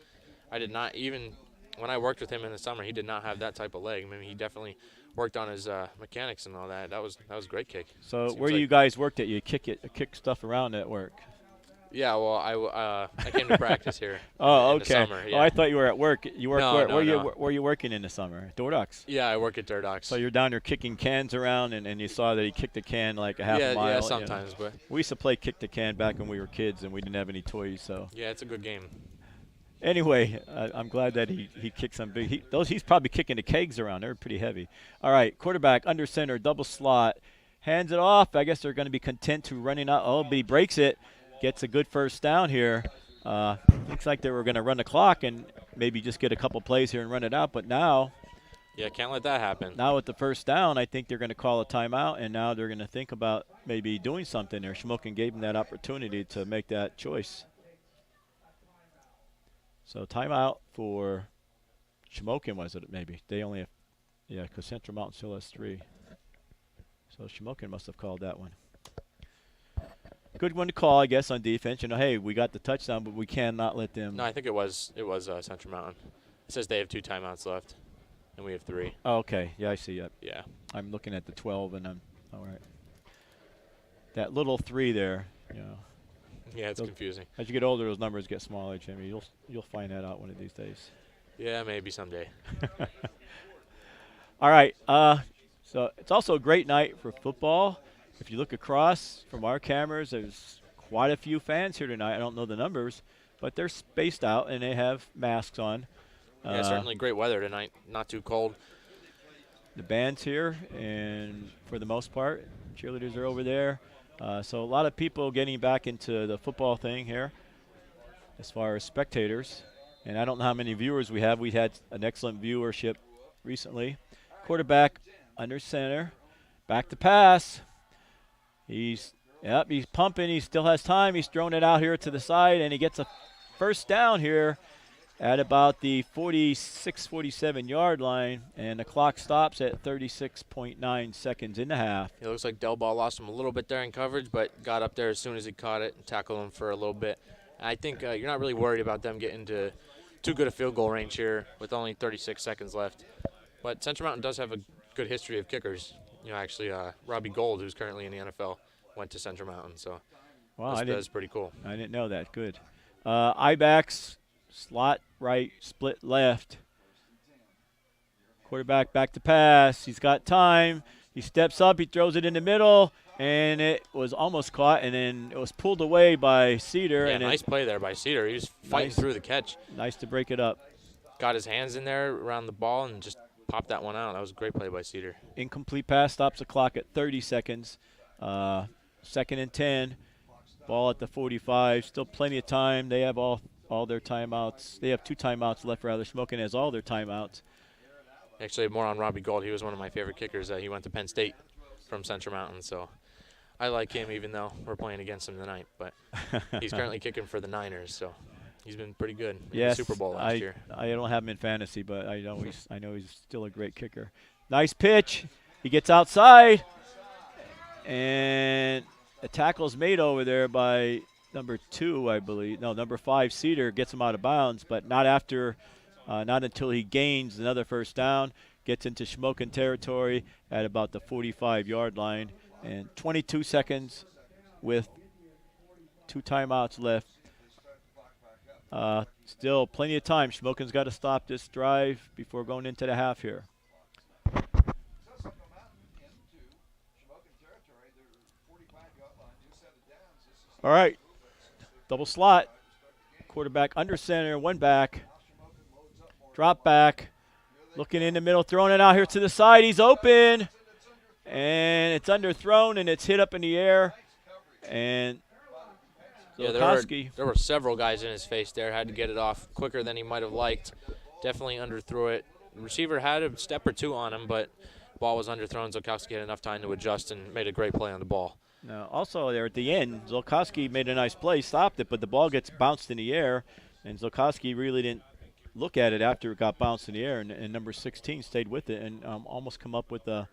I did not even, when I worked with him in the summer, he did not have that type of leg. I mean, he definitely worked on his mechanics and all that. That was a great kick. So where you guys worked at, you kick stuff around at work? Yeah, well, I came to practice here. Oh, in okay. the summer, yeah. Oh, I thought you were at work. You work No, where? no, Where no. were you working in the summer? Dordox. Yeah, I work at Durdox. So you're down there kicking cans around, and you saw that he kicked a can like a half a mile. Yeah, sometimes, but we used to play kick the can back when we were kids, and we didn't have any toys. So yeah, it's a good game. anyway, I'm glad that he kicked some big. He's probably kicking the kegs around. They're pretty heavy. All right, quarterback under center, double slot, hands it off. I guess they're going to be content to running out. Oh, but he breaks it. Gets a good first down here. Looks like they were going to run the clock and maybe just get a couple plays here and run it out. But now, yeah, can't let that happen. Now with the first down, I think they're going to call a timeout, and now they're going to think about maybe doing something there. Shamokin gave them that opportunity to make that choice. So timeout for Shamokin, was it maybe? They only have, because Central Mountain still has 3. So Shamokin must have called that one. Good one to call, I guess, on defense. Hey, we got the touchdown, but we cannot let them. No, I think it was Central Mountain. It says they have 2 timeouts left, and we have 3. Oh, okay. Yeah, I see it. Yeah. I'm looking at the 12, and I'm all right. That little 3 there, Yeah, it's confusing. As you get older, those numbers get smaller, Jimmy. You'll find that out one of these days. Yeah, maybe someday. All right. So it's also a great night for football. If you look across from our cameras, there's quite a few fans here tonight. I don't know the numbers, but they're spaced out and they have masks on. Yeah, certainly great weather tonight. Not too cold. The band's here, and for the most part, cheerleaders are over there. So a lot of people getting back into the football thing here as far as spectators. And I don't know how many viewers we have. We had an excellent viewership recently. Quarterback under center. Back to pass. He's pumping. He still has time. He's thrown it out here to the side, and he gets a first down here at about the 46, 47-yard line, and the clock stops at 36.9 seconds in the half. It looks like Del Ball lost him a little bit there in coverage, but got up there as soon as he caught it and tackled him for a little bit. I think you're not really worried about them getting to too good a field goal range here with only 36 seconds left. But Central Mountain does have a good history of kickers. Actually, Robbie Gold, who's currently in the NFL, went to Central Mountain. So wow, that's pretty cool. I didn't know that. Good. I-backs, slot right, split left. Quarterback back to pass. He's got time. He steps up. He throws it in the middle, and it was almost caught, and then it was pulled away by Cedar. Yeah, and nice play there by Cedar. He was fighting through the catch. Nice to break it up. Got his hands in there around the ball and just popped that one out. That was a great play by Cedar. Incomplete pass stops the clock at 30 seconds. 2nd and 10. Ball at the 45. Still plenty of time. They have all their timeouts. They have 2 timeouts left, rather. Shamokin has all their timeouts. Actually, more on Robbie Gold. He was one of my favorite kickers. He went to Penn State from Central Mountain, so I like him even though we're playing against him tonight. But he's currently kicking for the Niners, so he's been pretty good in the Super Bowl last year. I don't have him in fantasy, but I know he's still a great kicker. Nice pitch. He gets outside, and a tackle's made over there by number 2, I believe. No, number 5, Cedar, gets him out of bounds, but not until he gains another first down, gets into Shamokin territory at about the 45-yard line, and 22 seconds with 2 timeouts left. Still plenty of time. Shamokin's got to stop this drive before going into the half here. All right, double slot. Quarterback under center, one back. Drop back. Looking in the middle, throwing it out here to the side. He's open. And it's underthrown, and it's hit up in the air. And yeah, there were several guys in his face there. Had to get it off quicker than he might have liked. Definitely underthrew it. The receiver had a step or two on him, but the ball was underthrown. Zolkowski had enough time to adjust and made a great play on the ball. Now, also there at the end, Zolkowski made a nice play, stopped it, but the ball gets bounced in the air, and Zolkowski really didn't look at it after it got bounced in the air, and number 16 stayed with it and almost come up with the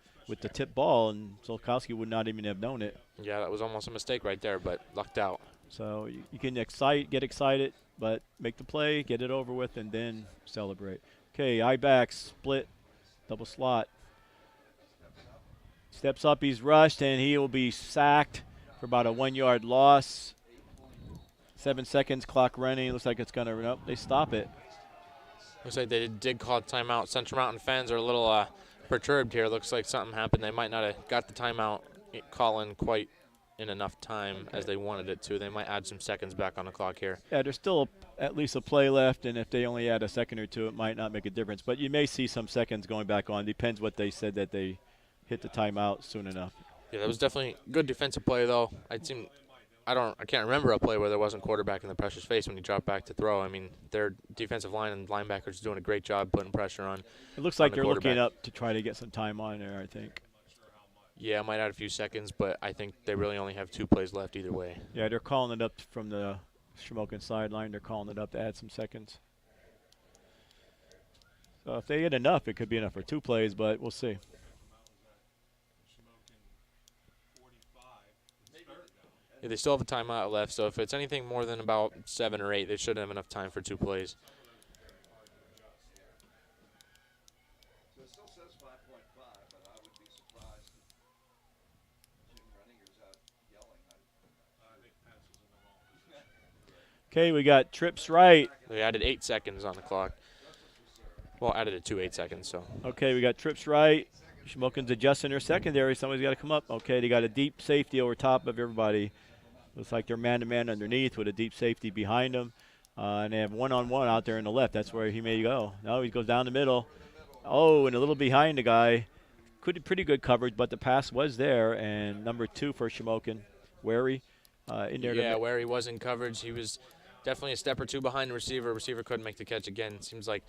tip ball, and Zolkowski would not even have known it. Yeah, that was almost a mistake right there, but lucked out. So you can get excited, but make the play, get it over with, and then celebrate. Okay, I-back, split, double slot. Steps up, he's rushed, and he will be sacked for about a 1-yard loss. 7 seconds, clock running. Looks like it's going to run up. They stop it. Looks like they did call timeout. Central Mountain fans are a little perturbed here. Looks like something happened. They might not have got the timeout call in quite in enough time as they wanted it to. They might add some seconds back on the clock here. Yeah, there's still at least a play left, and if they only add a second or two, it might not make a difference. But you may see some seconds going back on. Depends what they said that they hit the timeout soon enough. Yeah, that was definitely good defensive play, though. I can't remember a play where there wasn't quarterback in the pressure's face when he dropped back to throw. I mean, their defensive line and linebackers are doing a great job putting pressure on. It looks like they're looking up to try to get some time on there, I think. Yeah, might add a few seconds, but I think they really only have 2 plays left either way. Yeah, they're calling it up from the Shamokin sideline. They're calling it up to add some seconds. So if they get enough, it could be enough for 2 plays, but we'll see. Yeah, they still have a timeout left, so if it's anything more than about 7 or 8, they should have enough time for 2 plays. Okay, we got trips right. They added 8 seconds on the clock. Well, added it to 8 seconds, so. Okay, we got trips right. Shamokin's adjusting their secondary. Somebody's got to come up. Okay, they got a deep safety over top of everybody. Looks like they're man-to-man underneath with a deep safety behind them. And they have one-on-one out there in the left. That's where he may go. No, he goes down the middle. Oh, and a little behind the guy. Pretty good coverage, but the pass was there. And number 2 for Shamokin, Wary, in there. Yeah, Wary was in coverage. He was definitely a step or 2 behind the receiver. Receiver couldn't make the catch again. Seems like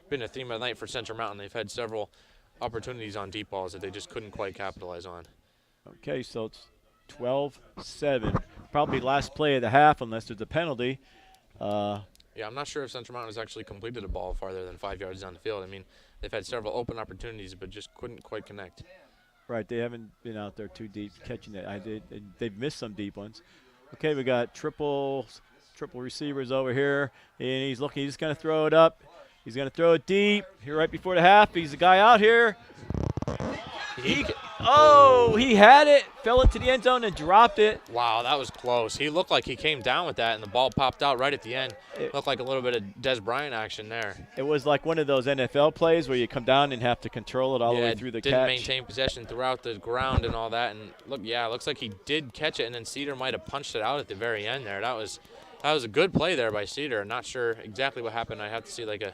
been a theme of the night for Central Mountain. They've had several opportunities on deep balls that they just couldn't quite capitalize on. Okay, so it's 12-7. Probably last play of the half unless there's a penalty. Yeah, I'm not sure if Central Mountain has actually completed a ball farther than 5 yards down the field. I mean, they've had several open opportunities, but just couldn't quite connect. Right, they haven't been out there too deep catching it. They've missed some deep ones. Okay, we got triple receivers over here, and he's looking. He's going to throw it up. He's going to throw it deep here right before the half. He's the guy out here. He had it, fell into the end zone and dropped it. Wow, that was close. He looked like he came down with that, and the ball popped out right at the end. It looked like a little bit of Des Bryant action there. It was like one of those NFL plays where you come down and have to control it all the way through the catch. Didn't maintain possession throughout the ground and all that. And look, yeah, it looks like he did catch it, and then Cedar might have punched it out at the very end there. That was a good play there by Cedar. I'm not sure exactly what happened. I have to see like a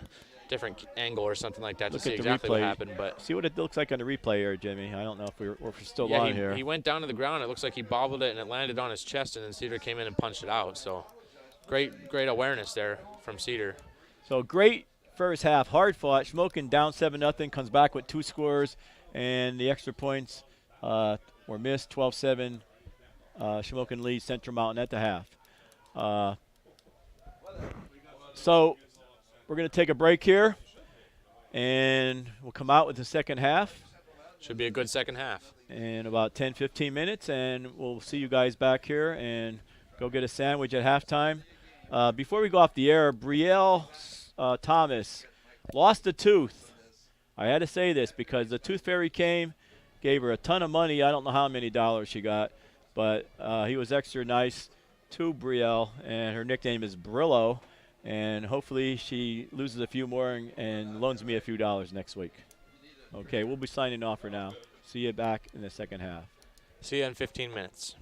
different angle or something like that to see exactly what happened. But see what it looks like on the replay here, Jimmy. I don't know if we're still on here. He went down to the ground. It looks like he bobbled it, and it landed on his chest, and then Cedar came in and punched it out. So great awareness there from Cedar. So great first half, hard fought. Shamokin down 7-0, comes back with 2 scores, and the extra points were missed. 12-7. Shamokin leads Central Mountain at the half. So we're going to take a break here, and we'll come out with the second half. Should be a good second half. In about 10, 15 minutes, and we'll see you guys back here and go get a sandwich at halftime. Before we go off the air, Brielle Thomas lost a tooth. I had to say this because the tooth fairy came, gave her a ton of money. I don't know how many dollars she got, but he was extra nice to Brielle, and her nickname is Brillo. and hopefully she loses a few more and loans me a few dollars next week. Okay, we'll be signing off for now. See you back in the second half. See you in 15 minutes.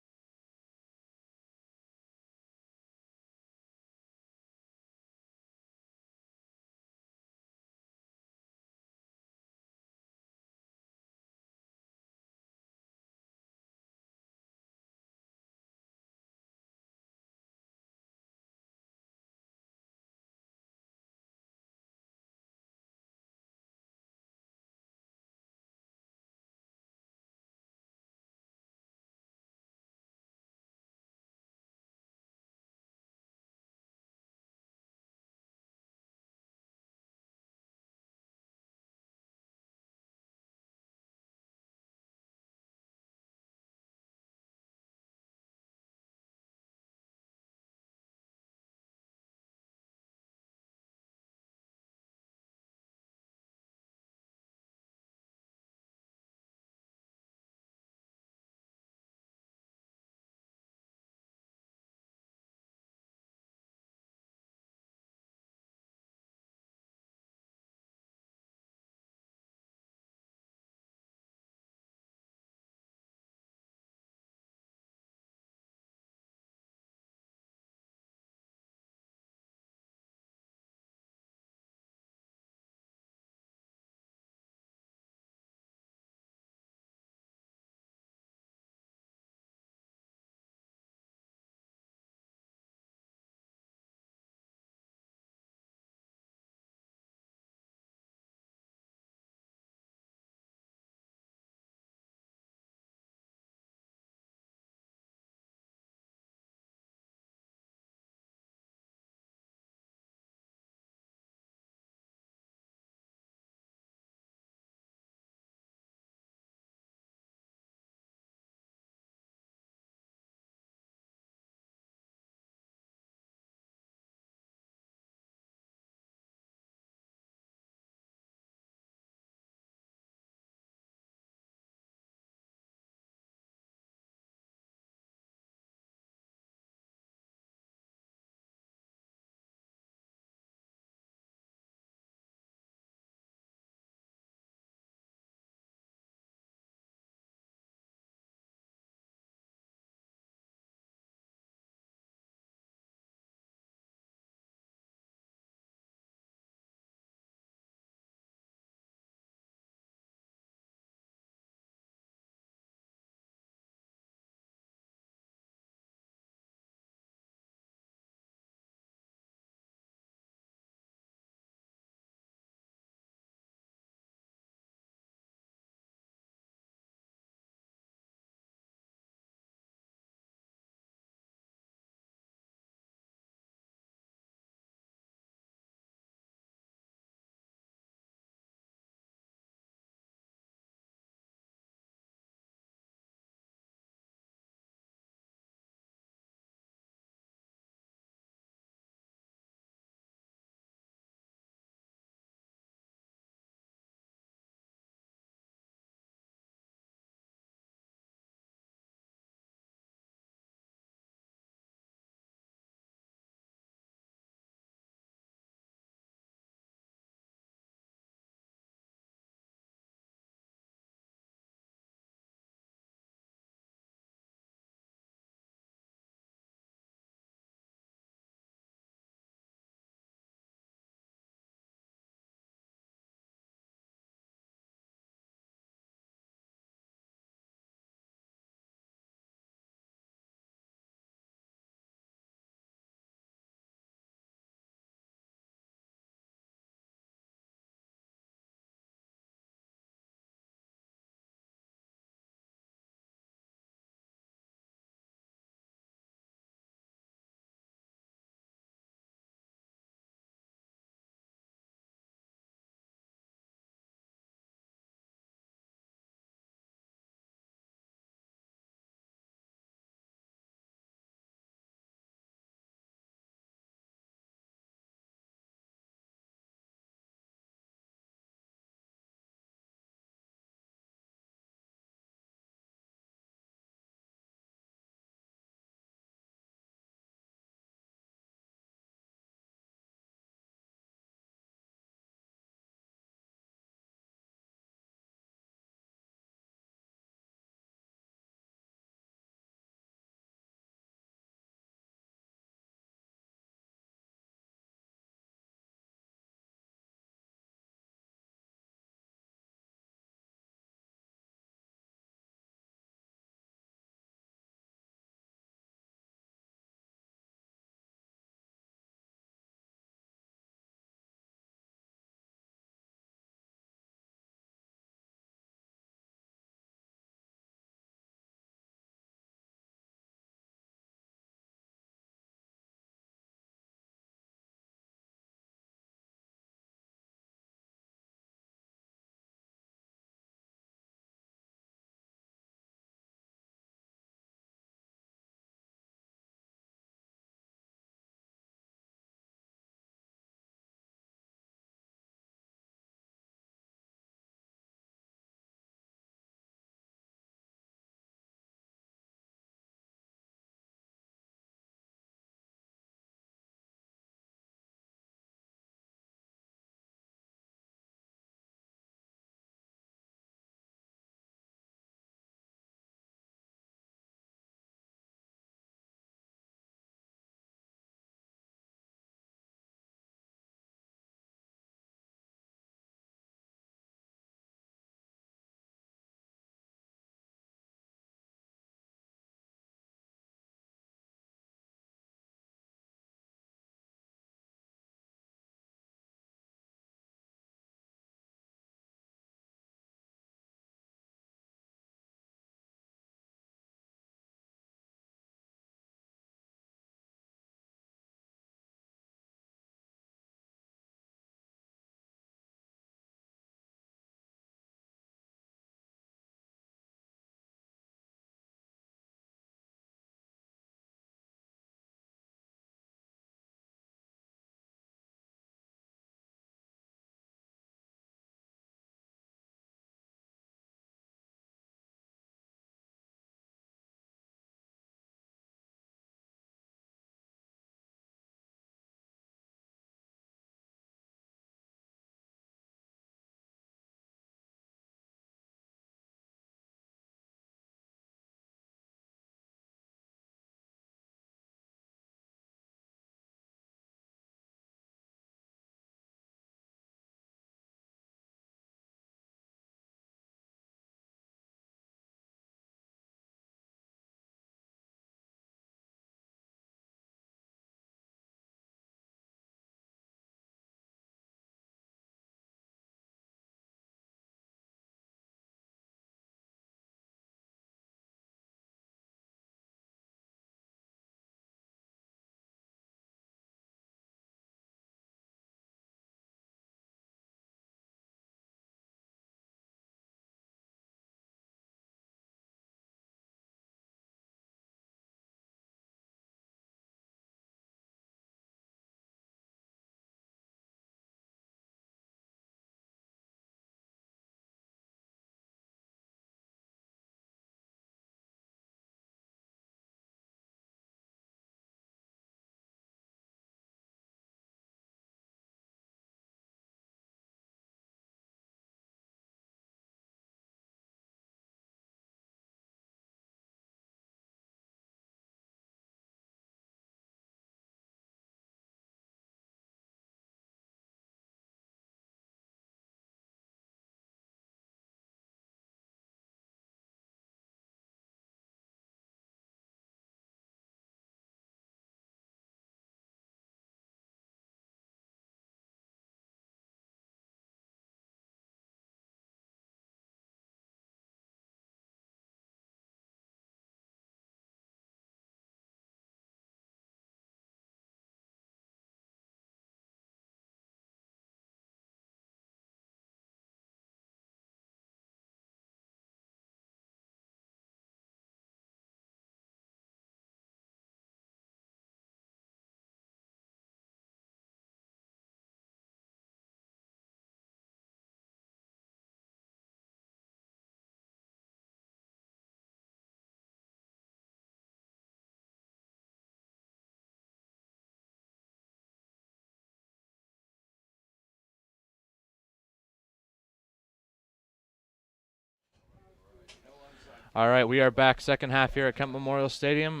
All right, we are back second half here at Kent Memorial Stadium.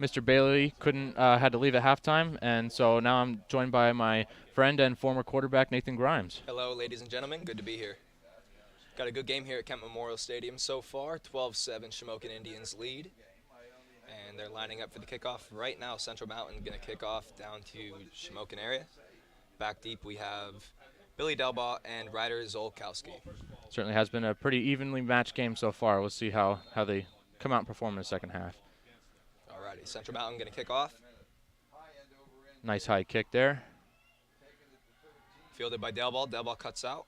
Mr. Bailey had to leave at halftime, and so now I'm joined by my friend and former quarterback, Nathan Grimes. Hello, ladies and gentlemen. Good to be here. Got a good game here at Kent Memorial Stadium so far. 12-7 Shamokin Indians lead, and they're lining up for the kickoff right now. Central Mountain going to kick off down to Shamokin area. Back deep we have Billy Delbaugh and Ryder Zolkowski. Certainly has been a pretty evenly matched game so far. We'll see how they come out and perform in the second half. Alrighty, Central Mountain going to kick off. Nice high kick there. Fielded by Delbaugh. Delbaugh cuts out.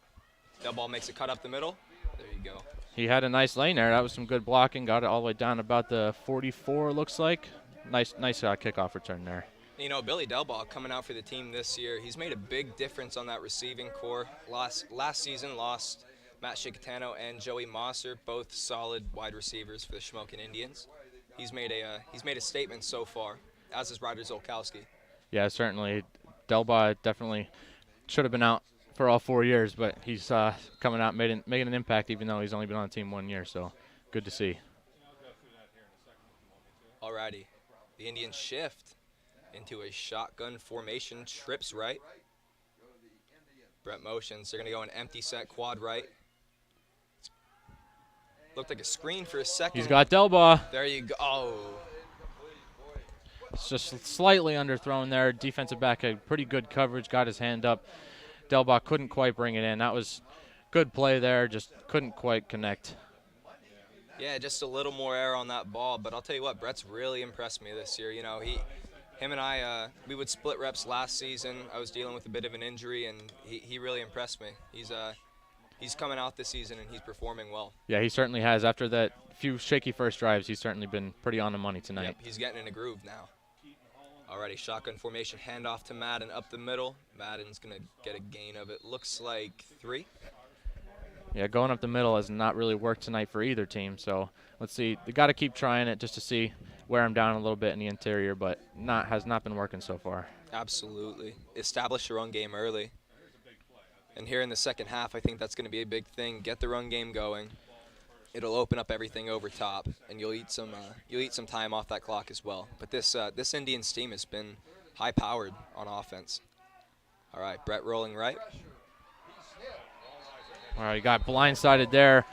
Delbaugh makes a cut up the middle. There you go. He had a nice lane there. That was some good blocking. Got it all the way down about the 44, looks like. Nice kickoff return there. You know, Billy Delbaugh coming out for the team this year, he's made a big difference on that receiving core. Last season lost Matt Shikatano and Joey Mosser, both solid wide receivers for the Shamokin Indians. He's made a statement so far, as is Ryder Zolkowski. Yeah, certainly. Delbaugh definitely should have been out for all 4 years, but he's coming out making an impact even though he's only been on the team 1 year, so good to see. Alrighty, the Indians shift into a shotgun formation, trips right. Brett motions, they're going to go an empty set quad right. Looked like a screen for a second. He's got Delbaugh. There you go. Oh. It's just slightly underthrown there. Defensive back had pretty good coverage, got his hand up. Delbaugh couldn't quite bring it in. That was good play there, just couldn't quite connect. Yeah, just a little more air on that ball, but I'll tell you what, Brett's really impressed me this year. You know, him and I, we would split reps last season. I was dealing with a bit of an injury, and he really impressed me. He's coming out this season, and he's performing well. Yeah, he certainly has. After that few shaky first drives, he's certainly been pretty on the money tonight. Yep, he's getting in a groove now. Alrighty, shotgun formation, handoff to Madden up the middle. Madden's going to get a gain of it. Looks like 3. Yeah, going up the middle has not really worked tonight for either team. So let's see. They got to keep trying it just to see wear him down a little bit in the interior, but has not been working so far. Absolutely. Establish your run game early. And here in the second half, I think that's going to be a big thing. Get the run game going. It'll open up everything over top, and you'll eat some time off that clock as well. But this Indians team has been high-powered on offense. All right, Brett rolling right. All right, he got blindsided there.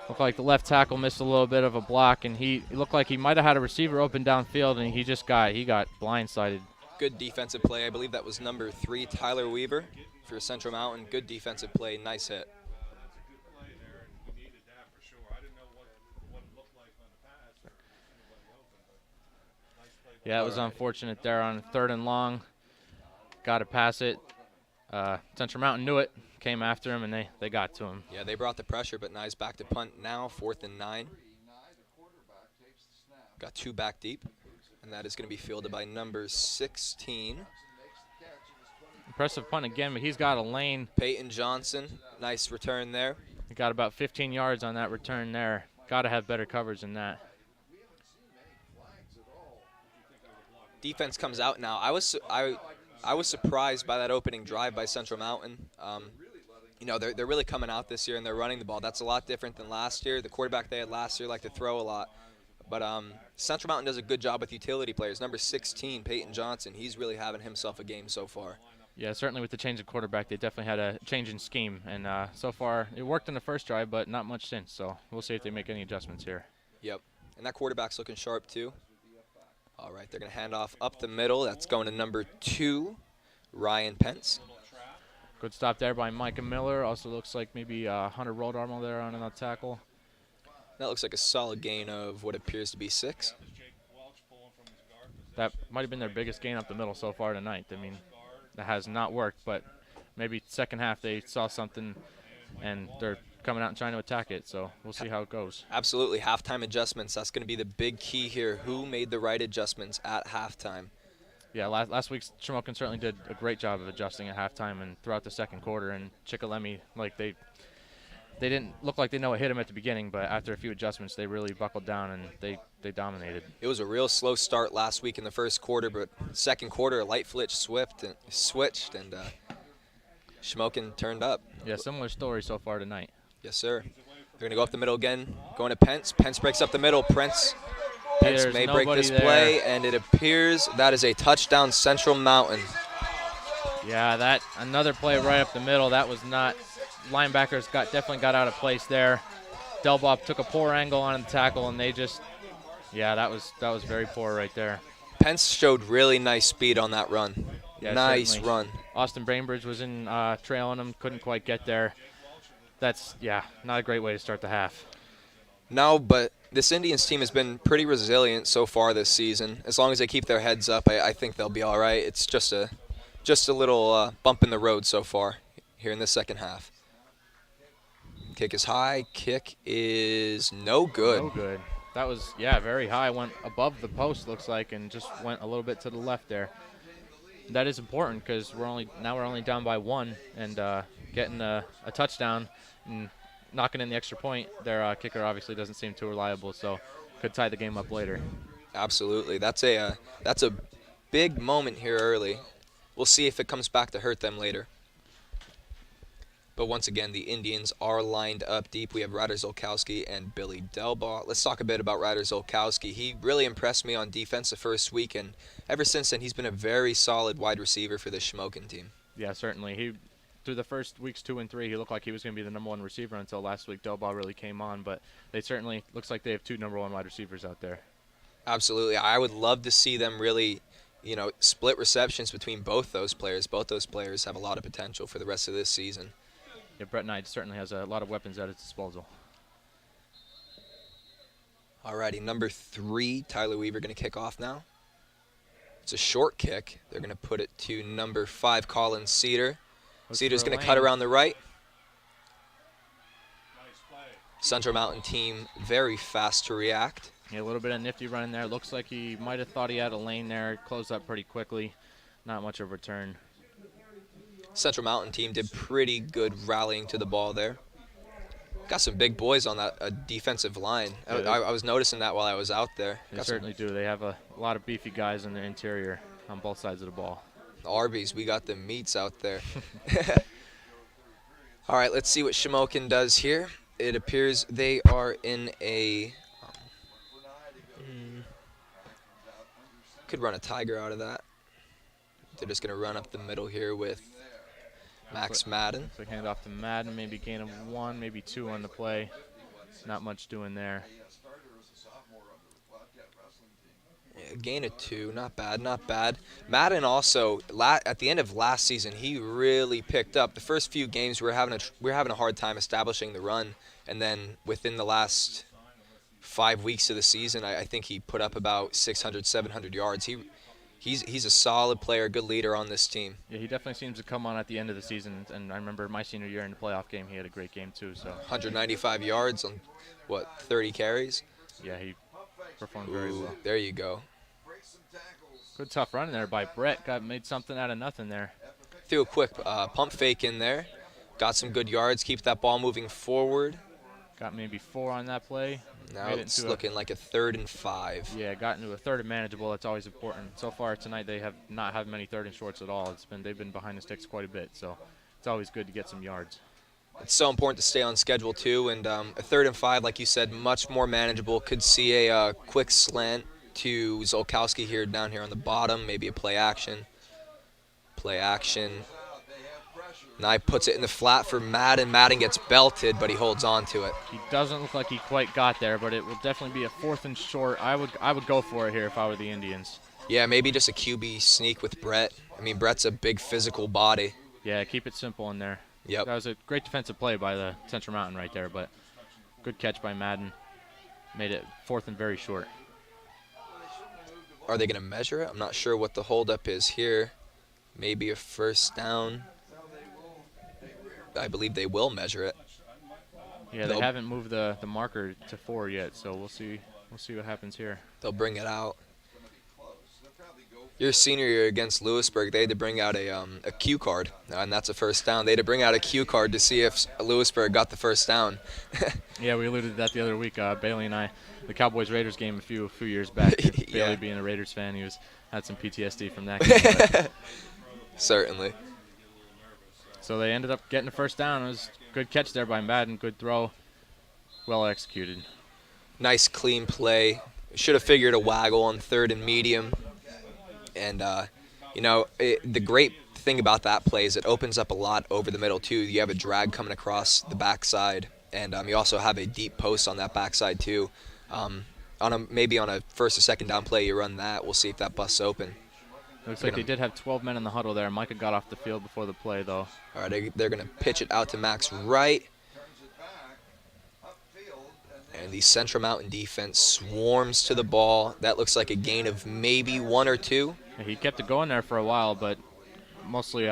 Looked like the left tackle missed a little bit of a block, and he looked like he might have had a receiver open downfield, and he got blindsided. Good defensive play. I believe that was number 3, Tyler Weaver for Central Mountain. Good defensive play. Nice hit. Yeah, it was unfortunate there on 3rd and long. Got to pass it. Central Mountain knew it, came after him, and they got to him. Yeah, they brought the pressure, but Nye's back to punt now, 4th and 9. Got 2 back deep, and that is going to be fielded by number 16. Impressive punt again, but he's got a lane. Peyton Johnson, nice return there. He got about 15 yards on that return there. Got to have better coverage than that. Defense comes out now. I was surprised by that opening drive by Central Mountain. You know, they're really coming out this year and they're running the ball. That's a lot different than last year. The quarterback they had last year liked to throw a lot. But Central Mountain does a good job with utility players. Number 16, Peyton Johnson, he's really having himself a game so far. Yeah, certainly with the change of quarterback, they definitely had a change in scheme. And so far, it worked in the first drive, but not much since. So we'll see if they make any adjustments here. Yep, and that quarterback's looking sharp too. All right, they're going to hand off up the middle. That's going to number 2, Ryan Pence. Good stop there by Micah Miller. Also looks like maybe Hunter Roldarmo there on that tackle. That looks like a solid gain of what appears to be 6. That might have been their biggest gain up the middle so far tonight. I mean, that has not worked, but maybe second half they saw something and they're coming out and trying to attack it, so we'll see how it goes. Absolutely, halftime adjustments. That's going to be the big key here. Who made the right adjustments at halftime? Yeah, last week's Shamokin certainly did a great job of adjusting at halftime and throughout the second quarter, and Chickalemi, like they didn't look like they know what hit them at the beginning, but after a few adjustments, they really buckled down and they dominated. It was a real slow start last week in the first quarter, but second quarter, a light switched and Shamokin turned up. Yeah, similar story so far tonight. Yes, sir. They're going to go up the middle again, going to Pence. Pence breaks up the middle. Pence There's may break nobody this there. play, and it appears that is a touchdown, Central Mountain. Yeah, another play right up the middle. That was not. Linebackers definitely got out of place there. Delbob took a poor angle on the tackle, and they just, that was very poor right there. Pence showed really nice speed on that run. Yeah, nice certainly. run. Austin Bainbridge was in trailing him, couldn't quite get there. That's, not a great way to start the half. No, but this Indians team has been pretty resilient so far this season. As long as they keep their heads up, I think they'll be all right. It's just a little bump in the road so far here in the second half. Kick is high. Kick is no good. No good. That was, very high. Went above the post, looks like, and just went a little bit to the left there. That is important because we're only down by 1, and getting a touchdown and knocking in the extra point. Their kicker obviously doesn't seem too reliable, so could tie the game up later. Absolutely. That's a big moment here early. We'll see if it comes back to hurt them later. But once again, the Indians are lined up deep. We have Ryder Zolkowski and Billy Delbaugh. Let's talk a bit about Ryder Zolkowski. He really impressed me on defense the first week, and ever since then, he's been a very solid wide receiver for the Shamokin team. Yeah, certainly. Through the first weeks 2 and 3, he looked like he was going to be the #1 receiver until last week. Delbaugh really came on, but they certainly looks like they have 2 #1 wide receivers out there. Absolutely. I would love to see them really, split receptions between both those players. Both those players have a lot of potential for the rest of this season. Yeah, Brett Knight certainly has a lot of weapons at his disposal. Alrighty, number 3, Tyler Weaver going to kick off now. It's a short kick. They're going to put it to number 5, Colin Cedar. Cedar's going to cut around the right. Central Mountain team very fast to react. Yeah, a little bit of nifty running there. Looks like he might have thought he had a lane there. Closed up pretty quickly. Not much of a return. Central Mountain team did pretty good rallying to the ball there. Got some big boys on that defensive line. Yeah, I was noticing that while I was out there. They certainly do. They have a lot of beefy guys in the interior on both sides of the ball. Arby's, we got the meats out there. All right, let's see what Shamokin does here. It appears they are in a... could run a tiger out of that. They're just going to run up the middle here with Max Madden. So hand off to Madden, maybe gain of 1, maybe 2 on the play. Not much doing there. Yeah, gain of 2, not bad, not bad. Madden also, at the end of last season, he really picked up. The first few games we were having a hard time establishing the run, and then within the last 5 weeks of the season, I think he put up about 600, 700 yards. He's a solid player, good leader on this team. Yeah, he definitely seems to come on at the end of the season, and I remember my senior year in the playoff game, he had a great game too. So 195 yards on, 30 carries? Yeah, he performed very well. There you go. Good tough run there by Brett. Made something out of nothing there. Threw a quick pump fake in there. Got some good yards, keep that ball moving forward. Got maybe 4 on that play. Now it's looking like a 3rd and 5. Yeah, got into a 3rd and manageable. That's always important. So far tonight, they have not had many 3rd and shorts at all. They've been behind the sticks quite a bit, so it's always good to get some yards. It's so important to stay on schedule too, and a 3rd and 5, like you said, much more manageable. Could see a quick slant to Zolkowski here down here on the bottom, maybe a play action. Play action. Nye puts it in the flat for Madden. Madden gets belted, but he holds on to it. He doesn't look like he quite got there, but it will definitely be a 4th and short. I would go for it here if I were the Indians. Yeah, maybe just a QB sneak with Brett. I mean, Brett's a big physical body. Yeah, keep it simple in there. Yep. That was a great defensive play by the Central Mountain right there, but good catch by Madden. Made it 4th and very short. Are they going to measure it? I'm not sure what the holdup is here. Maybe a 1st down. I believe they will measure it. Yeah, they haven't moved the marker to 4 yet, so we'll see what happens here. They'll bring it out. Your senior year against Lewisburg, they had to bring out a cue card, and that's a 1st down. They had to bring out a cue card to see if Lewisburg got the 1st down. Yeah, we alluded to that the other week. Bailey and I, the Cowboys-Raiders game a few years back. Yeah. Bailey being a Raiders fan, he had some PTSD from that game. Certainly. So they ended up getting a 1st down. It was a good catch there by Madden, good throw. Well executed. Nice clean play. Should have figured a waggle on third and medium. And, the great thing about that play is it opens up a lot over the middle, too. You have a drag coming across the backside, and you also have a deep post on that backside, too. Maybe on a first or second down play, you run that. We'll see if that busts open. Looks like they did have 12 men in the huddle there. Micah got off the field before the play, though. All right, they're going to pitch it out to Max right. And the Central Mountain defense swarms to the ball. That looks like a gain of maybe 1 or 2. He kept it going there for a while, but mostly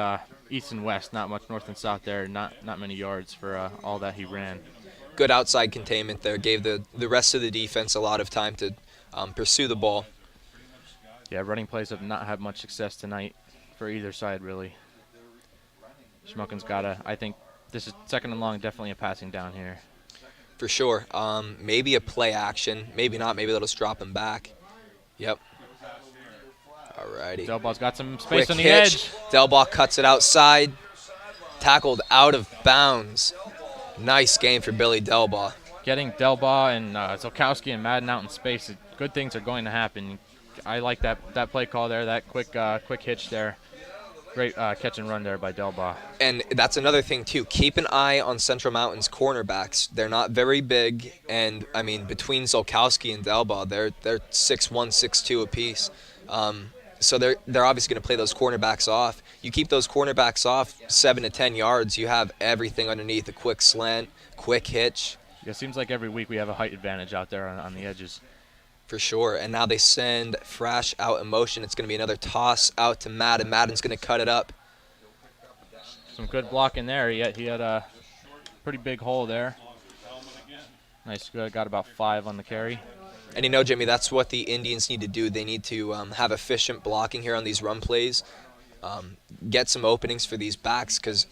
east and west, not much north and south there. Not many yards for all that he ran. Good outside containment there. Gave the rest of the defense a lot of time to pursue the ball. Yeah, running plays have not had much success tonight for either side, really. Shamokin's I think this is second and long, definitely a passing down here. For sure. Maybe a play action. Maybe not. Maybe they'll just drop him back. Yep. Alrighty. Delbaugh's got some space Quick on the hitch. edge. Delbaugh cuts it outside. Tackled out of bounds. Nice game for Billy Delbaugh. Getting Delbaugh and Zolkowski and Madden out in space, good things are going to happen. I like that play call there, that quick hitch there. Great catch and run there by Delbaugh. And that's another thing, too. Keep an eye on Central Mountain's cornerbacks. They're not very big, and, between Zolkowski and Delbaugh, they're 6'1", 6'2" apiece. So they're obviously going to play those cornerbacks off. You keep those cornerbacks off 7 to 10 yards, you have everything underneath, a quick slant, quick hitch. Yeah, it seems like every week we have a height advantage out there on the edges. For sure. And now they send Frash out in motion. It's going to be another toss out to Madden. Madden's going to cut it up. Some good blocking there. He had a pretty big hole there. Nice. Got about 5 on the carry. And Jimmy, that's what the Indians need to do. They need to have efficient blocking here on these run plays. Get some openings for these backs because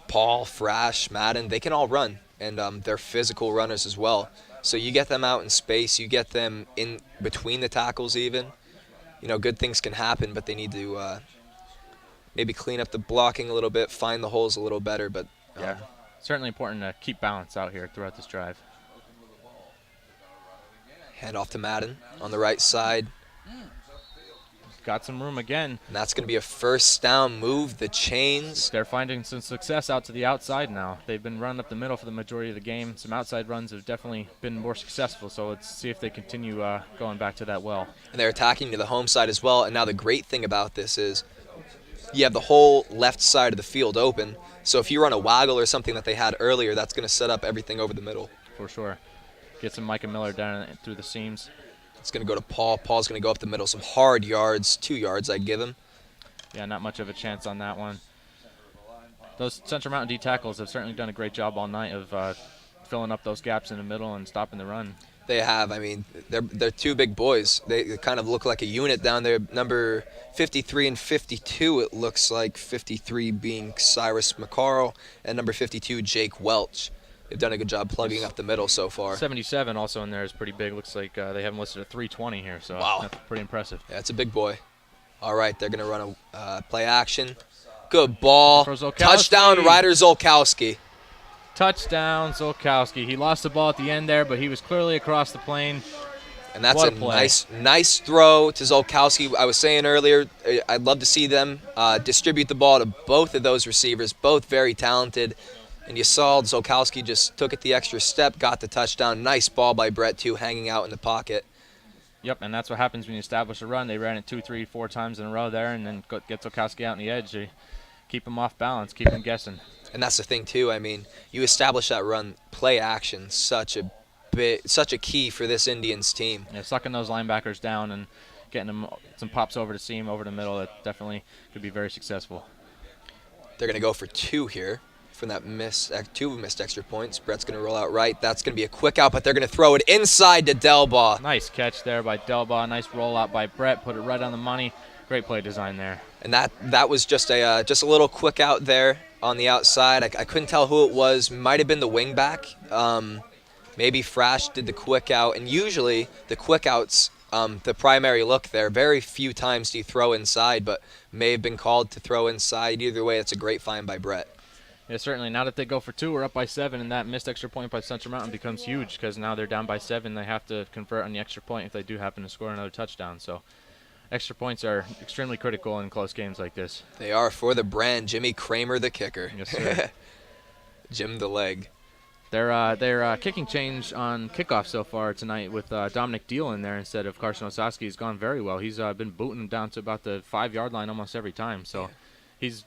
Paul, Frash, Madden, they can all run. And they're physical runners as well. So you get them out in space, you get them in between the tackles even. Good things can happen, but they need to maybe clean up the blocking a little bit, find the holes a little better. But yeah, certainly important to keep balance out here throughout this drive. Hand off to Madden on the right side. Got some room again. And that's going to be a first down. Move the chains. They're finding some success out to the outside now. They've been running up the middle for the majority of the game. Some outside runs have definitely been more successful, so let's see if they continue going back to that well. And they're attacking to the home side as well. And now the great thing about this is you have the whole left side of the field open. So if you run a waggle or something that they had earlier, that's going to set up everything over the middle. For sure. Get some Micah Miller down through the seams. It's going to go to Paul. Paul's going to go up the middle. Some hard yards, 2 yards I'd give him. Yeah, not much of a chance on that one. Those Central Mountain D tackles have certainly done a great job all night of filling up those gaps in the middle and stopping the run. They have. They're 2 big boys. They kind of look like a unit down there. Number 53 and 52, it looks like 53 being Cyrus McCarl and number 52, Jake Welch. They've done a good job plugging up the middle so far. 77 also in there is pretty big. Looks like they have him listed at 320 here, so wow. That's pretty impressive. Yeah, it's a big boy. All right, they're going to run a play action. Good ball. Touchdown, Ryder Zolkowski. Touchdown, Zolkowski. He lost the ball at the end there, but he was clearly across the plane. And that's a nice throw to Zolkowski. I was saying earlier, I'd love to see them distribute the ball to both of those receivers, both very talented. And you saw Zolkowski just took it the extra step, got the touchdown. Nice ball by Brett, too, hanging out in the pocket. Yep, and that's what happens when you establish a run. They ran it 2, 3, 4 times in a row there, and then get Zolkowski out on the edge. They keep him off balance, keep him guessing. And that's the thing, too. You establish that run, play action, such a key for this Indians team. Yeah, sucking those linebackers down and getting them some pops over the seam, over the middle, that definitely could be very successful. They're going to go for 2 here. From that 2 missed extra points. Brett's going to roll out right. That's going to be a quick out, but they're going to throw it inside to Delbaugh. Nice catch there by Delbaugh. Nice rollout by Brett. Put it right on the money. Great play design there. And that was just a little quick out there on the outside. I couldn't tell who it was. Might have been the wingback. Maybe Frash did the quick out. And usually the quick outs, the primary look there, very few times do you throw inside, but may have been called to throw inside. Either way, it's a great find by Brett. Yeah, certainly. Now that they go for 2, we're up by 7, and that missed extra point by Central Mountain becomes huge because now they're down by 7. They have to convert on the extra point if they do happen to score another touchdown. So extra points are extremely critical in close games like this. They are for the brand. Jimmy Kramer, the kicker. Yes, sir. Jim the leg. Their kicking change on kickoff so far tonight with Dominic Deal in there instead of Carson Osaski has gone very well. He's been booting them down to about the 5-yard line almost every time. So. Yeah. He's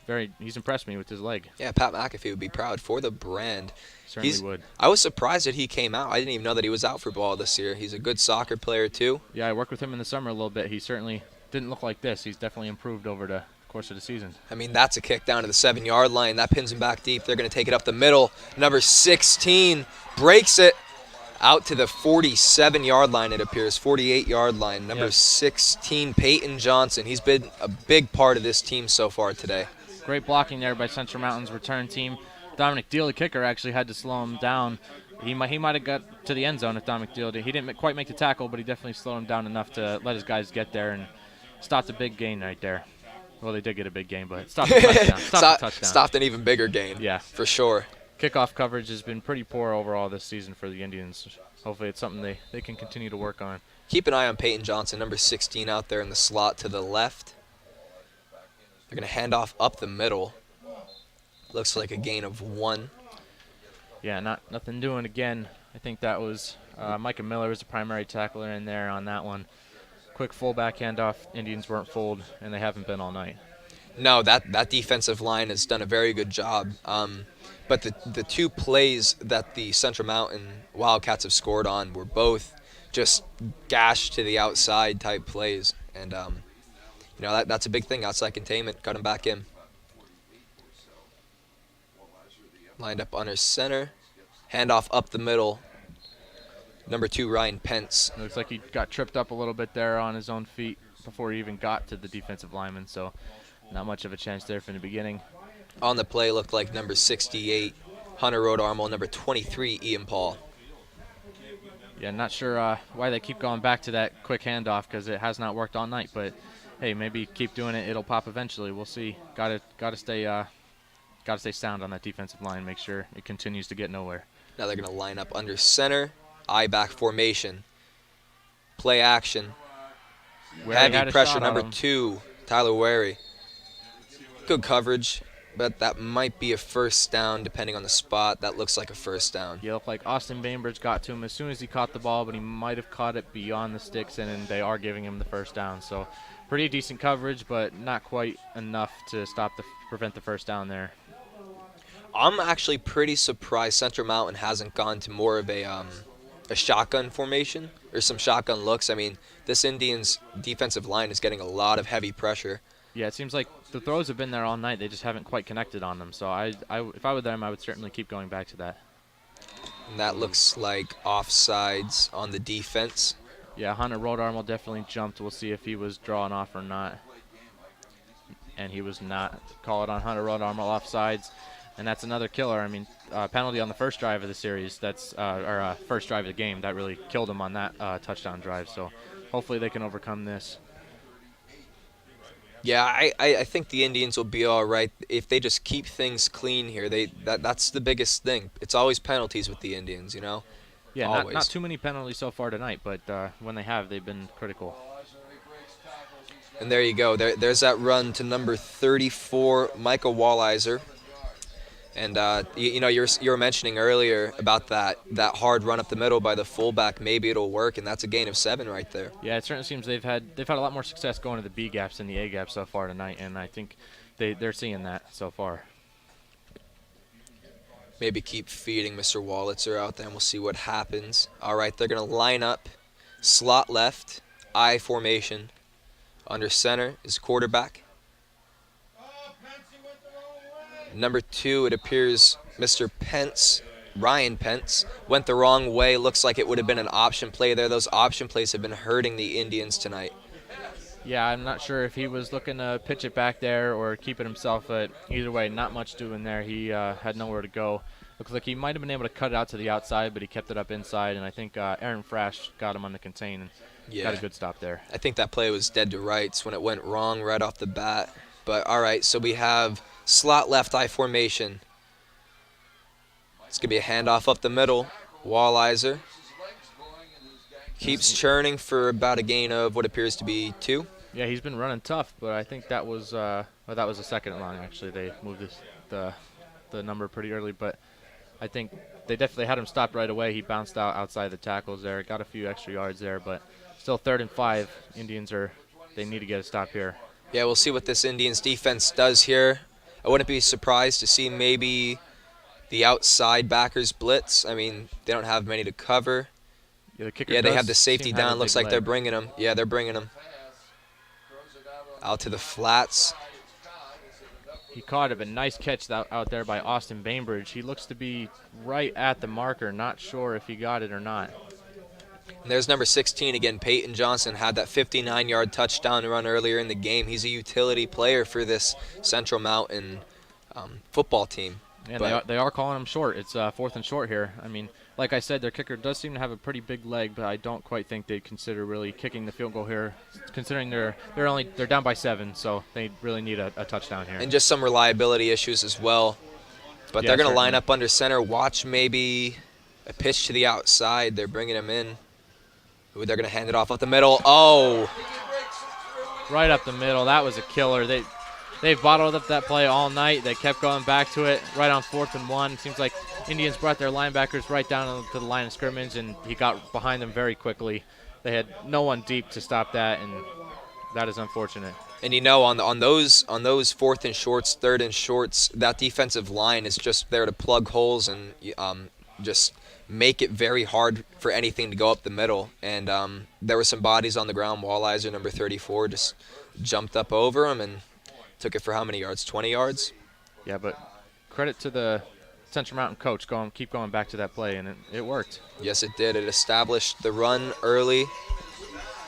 impressed me with his leg. Yeah, Pat McAfee would be proud for the brand. Certainly would. I was surprised that he came out. I didn't even know that he was out for ball this year. He's a good soccer player too. Yeah, I worked with him in the summer a little bit. He certainly didn't look like this. He's definitely improved over the course of the season. I mean, that's a kick down to the 7-yard line. That pins him back deep. They're going to take it up the middle. Number 16 breaks it out to the 47-yard line, it appears. 48-yard line. Number 16, Peyton Johnson. He's been a big part of this team so far today. Great blocking there by Central Mountain's return team. Dominic Deal, the kicker, actually had to slow him down. He might have got to the end zone if Dominic Deal did. He didn't quite make the tackle, but he definitely slowed him down enough to let his guys get there and stopped a big gain right there. Well, they did get a big gain, but stopped the touchdown. Stopped an even bigger gain. Yeah. For sure. Kickoff coverage has been pretty poor overall this season for the Indians. Hopefully it's something they can continue to work on. Keep an eye on Peyton Johnson, number 16 out there in the slot to the left. They're going to hand off up the middle. Looks like a gain of 1. Yeah, nothing doing again. I think that was Micah Miller was the primary tackler in there on that one. Quick fullback handoff. Indians weren't fooled, and they haven't been all night. No, that defensive line has done a very good job. But the 2 plays that the Central Mountain Wildcats have scored on were both just gash to the outside type plays. And, that's a big thing, outside containment. Got him back in. Lined up under center. Handoff up the middle. Number 2, Ryan Pence. Looks like he got tripped up a little bit there on his own feet before he even got to the defensive lineman, so not much of a chance there from the beginning. On the play looked like number 68, Hunter Rodarmel, number 23, Ian Paul. Yeah, not sure why they keep going back to that quick handoff because it has not worked all night, but hey, maybe keep doing it. It'll pop eventually. We'll see. Got to stay sound on that defensive line. Make sure it continues to get nowhere. Now they're going to line up under center, I-back formation, play action, heavy pressure. Number 2, Tyler Wary. Good coverage, but that might be a first down depending on the spot. That looks like a first down. Yeah, looked like Austin Bainbridge got to him as soon as he caught the ball, but he might have caught it beyond the sticks, and they are giving him the first down. So pretty decent coverage, but not quite enough to prevent the first down there. I'm actually pretty surprised Central Mountain hasn't gone to more of a shotgun formation or some shotgun looks. I mean, this Indians defensive line is getting a lot of heavy pressure. Yeah, it seems like the throws have been there all night. They just haven't quite connected on them. So if I were them, I would certainly keep going back to that. And that looks like offsides on the defense. Yeah, Hunter Rodarmel definitely jumped. We'll see if he was drawn off or not. And he was not. Call it on Hunter Rodarmel offsides. And that's another killer. I mean, penalty on the first drive of the series. That's first drive of the game. That really killed him on that touchdown drive. So hopefully they can overcome this. Yeah, I think the Indians will be all right if they just keep things clean here. That's the biggest thing. It's always penalties with the Indians, you know? Yeah, not too many penalties so far tonight, but when they have, they've been critical. And there you go. There's that run to number 34, Michael Walliser. And you were mentioning earlier about that hard run up the middle by the fullback. Maybe it'll work, and that's a gain of 7 right there. Yeah, it certainly seems they've had a lot more success going to the B gaps than the A gaps so far tonight, and I think they're seeing that so far. Maybe keep feeding Mr. Wallitzer out there, and we'll see what happens. All right, they're going to line up, slot left, I formation. Under center is quarterback. Number 2, it appears Mr. Pence, Ryan Pence, went the wrong way. Looks like it would have been an option play there. Those option plays have been hurting the Indians tonight. Yeah, I'm not sure if he was looking to pitch it back there or keep it himself, but either way, not much doing there. He had nowhere to go. Looks like he might have been able to cut it out to the outside, but he kept it up inside, and I think Aaron Frash got him on the contain and got a good stop there. I think that play was dead to rights when it went wrong right off the bat. But all right, so we have slot left I formation. It's going to be a handoff up the middle. Wallizer keeps churning for about a gain of what appears to be 2. Yeah, he's been running tough, but I think that was well, that was the second line actually. They moved the number pretty early, but I think they definitely had him stopped right away. He bounced out outside the tackles there, got a few extra yards there, but still 3rd and 5. Indians they need to get a stop here. Yeah, we'll see what this Indians defense does here. I wouldn't be surprised to see maybe the outside backers blitz. I mean, they don't have many to cover. Yeah, the kicker They does have the safety seem to have down. a Looks big like they're leg. bringing him. Yeah, they're bringing him out to the flats. He caught it, but nice catch out there by Austin Bainbridge. He looks to be right at the marker. Not sure if he got it or not. And there's number 16 again. Peyton Johnson had that 59-yard touchdown run earlier in the game. He's a utility player for this Central Mountain football team. And But- they are calling him short. It's 4th and short here. I mean, like I said, their kicker does seem to have a pretty big leg, but I don't quite think they'd consider really kicking the field goal here, considering they're down by 7, so they really need a touchdown here. And just some reliability issues as well. But Yeah, they're going to line certainly. up under center. Watch maybe a pitch to the outside. They're bringing him in. Ooh, they're going to hand it off up the middle. Oh, Right up the middle. That was a killer. They've bottled up that play all night. They kept going back to it right on 4th and 1. Seems like Indians brought their linebackers right down to the line of scrimmage, and he got behind them very quickly. They had no one deep to stop that, and that is unfortunate. and on those 4th and shorts, 3rd and shorts, that defensive line is just there to plug holes and just make it very hard for anything to go up the middle. And there were some bodies on the ground. Wallizer, number 34, just jumped up over him and took it for how many yards? 20 yards? Yeah, but credit to the Central Mountain coach. Keep going back to that play, and it worked. Yes, it did. It established the run early.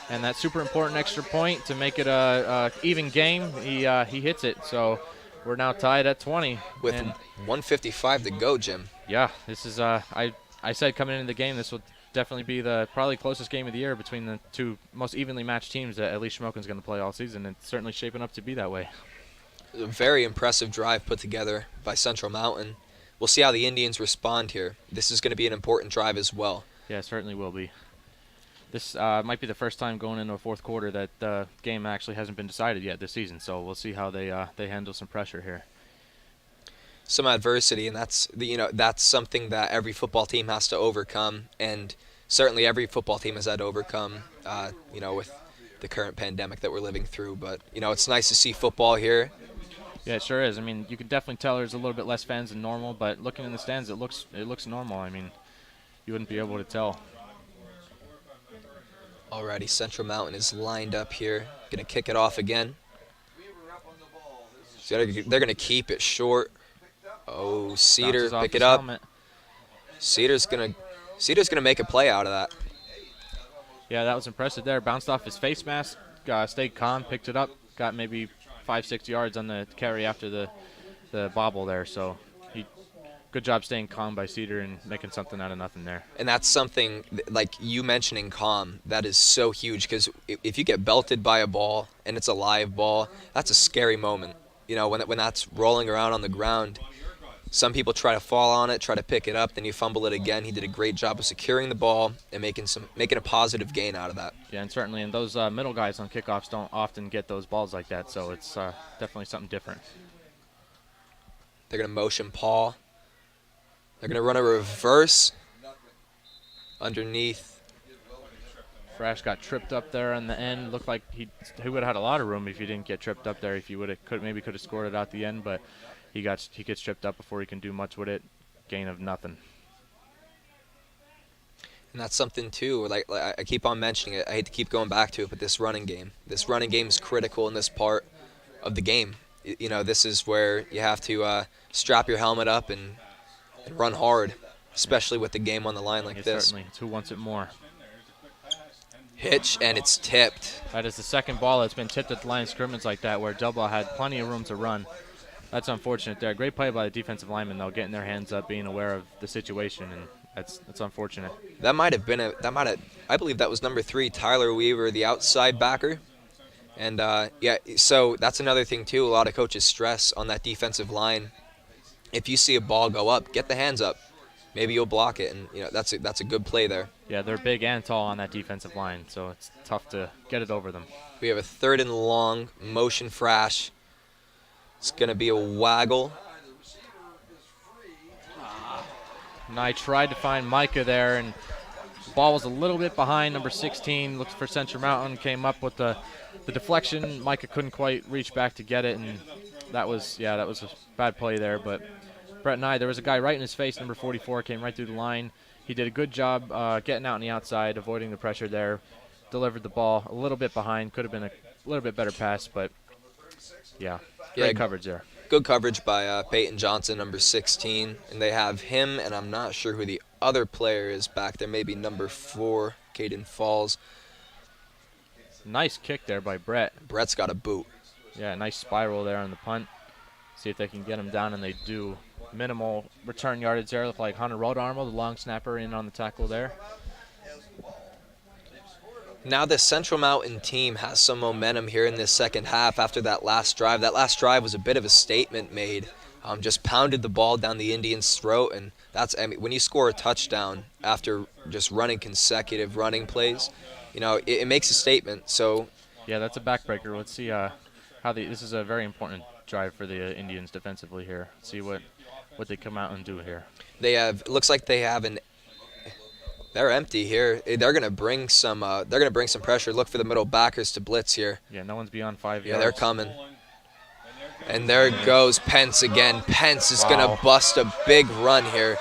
And that super important extra point to make it a even game, he hits it. So we're now tied at 20. With And 1:55 to go, Jim. yeah, this is I said coming into the game, this will definitely be the probably closest game of the year between the two most evenly matched teams that at least Shamokin's going to play all season. It's certainly shaping up to be that way. A very impressive drive put together by Central Mountain. We'll see how the Indians respond here. This is going to be an important drive as well. Yeah, it certainly will be. This might be the first time going into a 4th quarter that the game actually hasn't been decided yet this season. So we'll see how they handle some pressure here. Some adversity, and that's something that every football team has to overcome, and certainly every football team has had to overcome, with the current pandemic that we're living through. But it's nice to see football here. Yeah, it sure is. I mean, you can definitely tell there's a little bit less fans than normal, but looking in the stands, it looks normal. I mean, you wouldn't be able to tell. Alrighty, Central Mountain is lined up here, gonna kick it off again. So they're gonna keep it short. Oh, Cedar, Bounces off pick his it up. helmet. Cedar's gonna make a play out of that. Yeah, that was impressive there. Bounced off his face mask, stayed calm, picked it up, got maybe 5-6 yards on the carry after the bobble there. So good job staying calm by Cedar and making something out of nothing there. And that's something, like you mentioning calm, that is so huge, because if you get belted by a ball and it's a live ball, that's a scary moment. When that's rolling around on the ground, some people try to fall on it, try to pick it up, then you fumble it again. He did a great job of securing the ball and making a positive gain out of that. Yeah, and certainly, and those middle guys on kickoffs don't often get those balls like that, so it's definitely something different. They're going to motion Paul. They're going to run a reverse underneath. Frash got tripped up there in the end. Looked like he would have had a lot of room if he didn't get tripped up there. If he could have scored it out the end, but he gets tripped up before he can do much with it. Gain of nothing. And that's something too. Like I keep on mentioning it. I hate to keep going back to it, but this running game is critical in this part of the game. This is where you have to strap your helmet up and run hard, especially with the game on the line like Yeah, this. certainly, it's who wants it more. Hitch, and it's tipped. That is the second ball that's been tipped at the line of scrimmage like that, where Dubois had plenty of room to run. That's unfortunate there. Great play by the defensive lineman, though, getting their hands up, being aware of the situation, and that's unfortunate. I believe that was number 3, Tyler Weaver, the outside backer. And, so that's another thing, too. A lot of coaches stress on that defensive line. If you see a ball go up, get the hands up. maybe you'll block it, and that's a good play there. Yeah, they're big and tall on that defensive line, so it's tough to get it over them. We have a 3rd and long, motion frash. It's going to be a waggle. And I tried to find Micah there, and the ball was a little bit behind number 16. Looked for Central Mountain, came up with the deflection. Micah couldn't quite reach back to get it, and that was a bad play there. But Brett Nye, there was a guy right in his face, number 44, came right through the line. He did a good job getting out on the outside, avoiding the pressure there. Delivered the ball a little bit behind. Could have been a little bit better pass, but great coverage there. Good coverage by Peyton Johnson, number 16. And they have him, and I'm not sure who the other player is back there. Maybe number 4, Caden Falls. Nice kick there by Brett. Brett's got a boot. Yeah, nice spiral there on the punt. See if they can get him down, and they do. Minimal return yardage there. Look like Hunter Rodarmo, the long snapper, in on the tackle there. Now the Central Mountain team has some momentum here in this second half after that last drive. That last drive was a bit of a statement made. Just pounded the ball down the Indians' throat, and when you score a touchdown after just running consecutive running plays, it makes a statement. So yeah, that's a backbreaker. Let's see this is a very important drive for the Indians defensively here. Let's see what they come out and do here. Looks like they have they're empty here. They're gonna bring some pressure. Look for the middle backers to blitz here. Yeah, no one's beyond 5 yards. Yeah, they're coming. And there goes Pence again. Pence is gonna bust a big run here.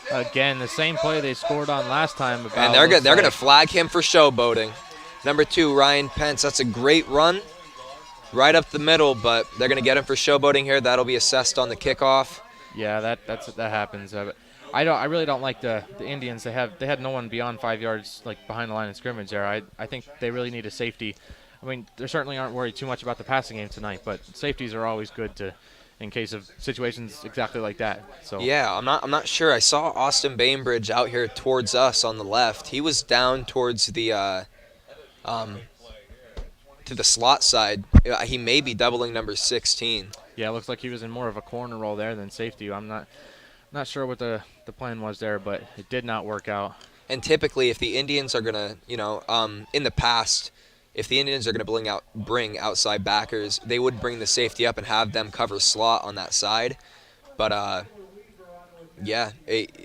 Again, the same play they scored on last time. And they're gonna flag him for showboating. Number 2, Ryan Pence. That's a great run, right up the middle. But they're gonna get him for showboating here. That'll be assessed on the kickoff. Yeah, that happens. I really don't like the Indians. They had no one beyond 5 yards, like behind the line of scrimmage there. I think they really need a safety. I mean, they certainly aren't worried too much about the passing game tonight, but safeties are always good in case of situations exactly like that. So yeah, I'm not sure. I saw Austin Bainbridge out here towards us on the left. He was down towards the to the slot side. He may be doubling number 16. Yeah, it looks like he was in more of a corner role there than safety. I'm not sure what the plan was there, but it did not work out. And typically, if the Indians are gonna, in the past, if the Indians are gonna bring outside backers, they would bring the safety up and have them cover slot on that side. But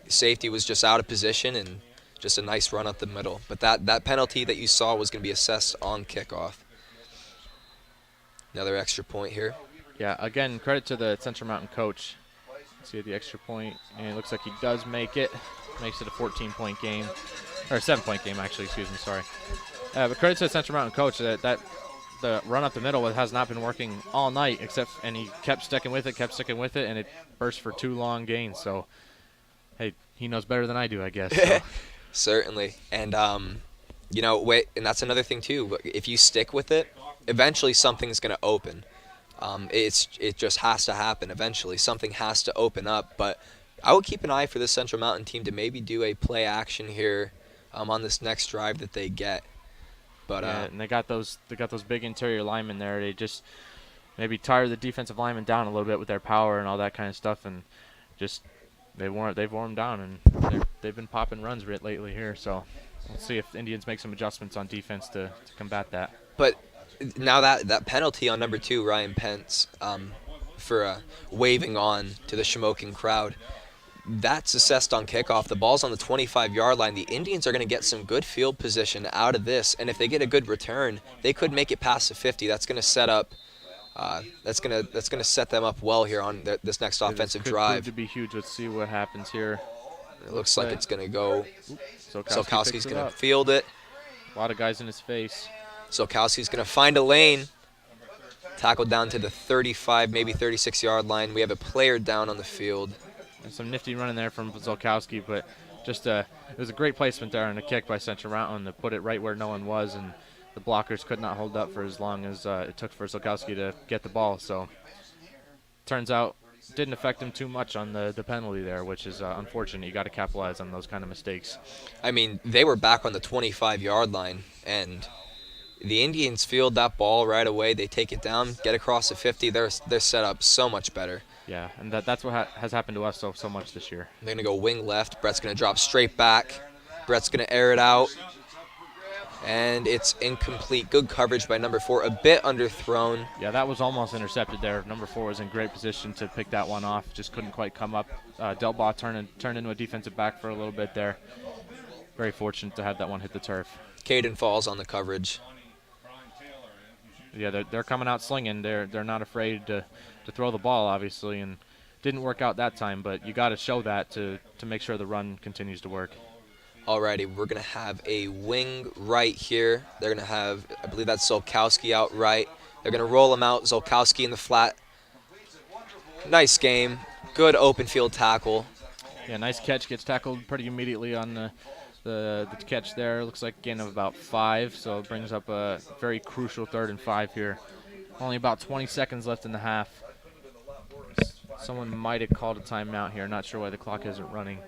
safety was just out of position and just a nice run up the middle. But that penalty that you saw was gonna be assessed on kickoff. Another extra point here. Yeah, again, credit to the Central Mountain coach. See the extra point, and it looks like he does make it. Makes it a 14-point game, or a 7-point game actually. Excuse me, sorry. But credit to the Central Mountain coach that the run up the middle has not been working all night, and he kept sticking with it, and it burst for 2 long gains. So, hey, he knows better than I do, I guess. So. Certainly, and and that's another thing too. If you stick with it, eventually something's going to open. It just has to happen eventually. Something has to open up. But I would keep an eye for the Central Mountain team to maybe do a play action here on this next drive that they get. But and they got those big interior linemen there. They just maybe tire the defensive linemen down a little bit with their power and all that kind of stuff, and just they've worn them down, and they've been popping runs lately here. So we'll see if the Indians make some adjustments on defense to combat that. But now that penalty on number 2, Ryan Pence, for waving on to the Shamokin crowd, that's assessed on kickoff. The ball's on the 25-yard line. The Indians are going to get some good field position out of this, and if they get a good return, they could make it past the 50. That's going to set up. That's going to set them up well here on this next offensive drive. Prove to be huge. Let's see what happens here. It looks like it's going to go. Solkowski's going to field it. A lot of guys in his face. Solkowski's going to find a lane. Tackled down to the 35, maybe 36-yard line. We have a player down on the field. And some nifty running there from Solkowski, but just it was a great placement there on a kick by Central Mountain to put it right where no one was, and the blockers could not hold up for as long as it took for Solkowski to get the ball. So turns out didn't affect him too much on the penalty there, which is unfortunate. You got to capitalize on those kind of mistakes. I mean, they were back on the 25-yard line, and the Indians field that ball right away. They take it down, get across the 50. They're set up so much better. Yeah, and that's what has happened to us so much this year. They're going to go wing left. Brett's going to drop straight back. Brett's going to air it out. And it's incomplete. Good coverage by number 4. A bit underthrown. Yeah, that was almost intercepted there. Number 4 was in great position to pick that one off. Just couldn't quite come up. Delbaugh turned into a defensive back for a little bit there. Very fortunate to have that one hit the turf. Caden falls on the coverage. Yeah, they're coming out slinging. They're not afraid to throw the ball, obviously, and didn't work out that time. But you got to show that to make sure the run continues to work. Alrighty, we're going to have a wing right here. They're going to have, I believe that's Zolkowski out right. They're going to roll him out. Zolkowski in the flat. Nice game. Good open field tackle. Yeah, nice catch. Gets tackled pretty immediately on the catch there. Looks like a gain of about 5, so it brings up a very crucial 3rd and 5 here. Only about 20 seconds left in the half. Someone might have called a timeout here. Not sure why the clock isn't running.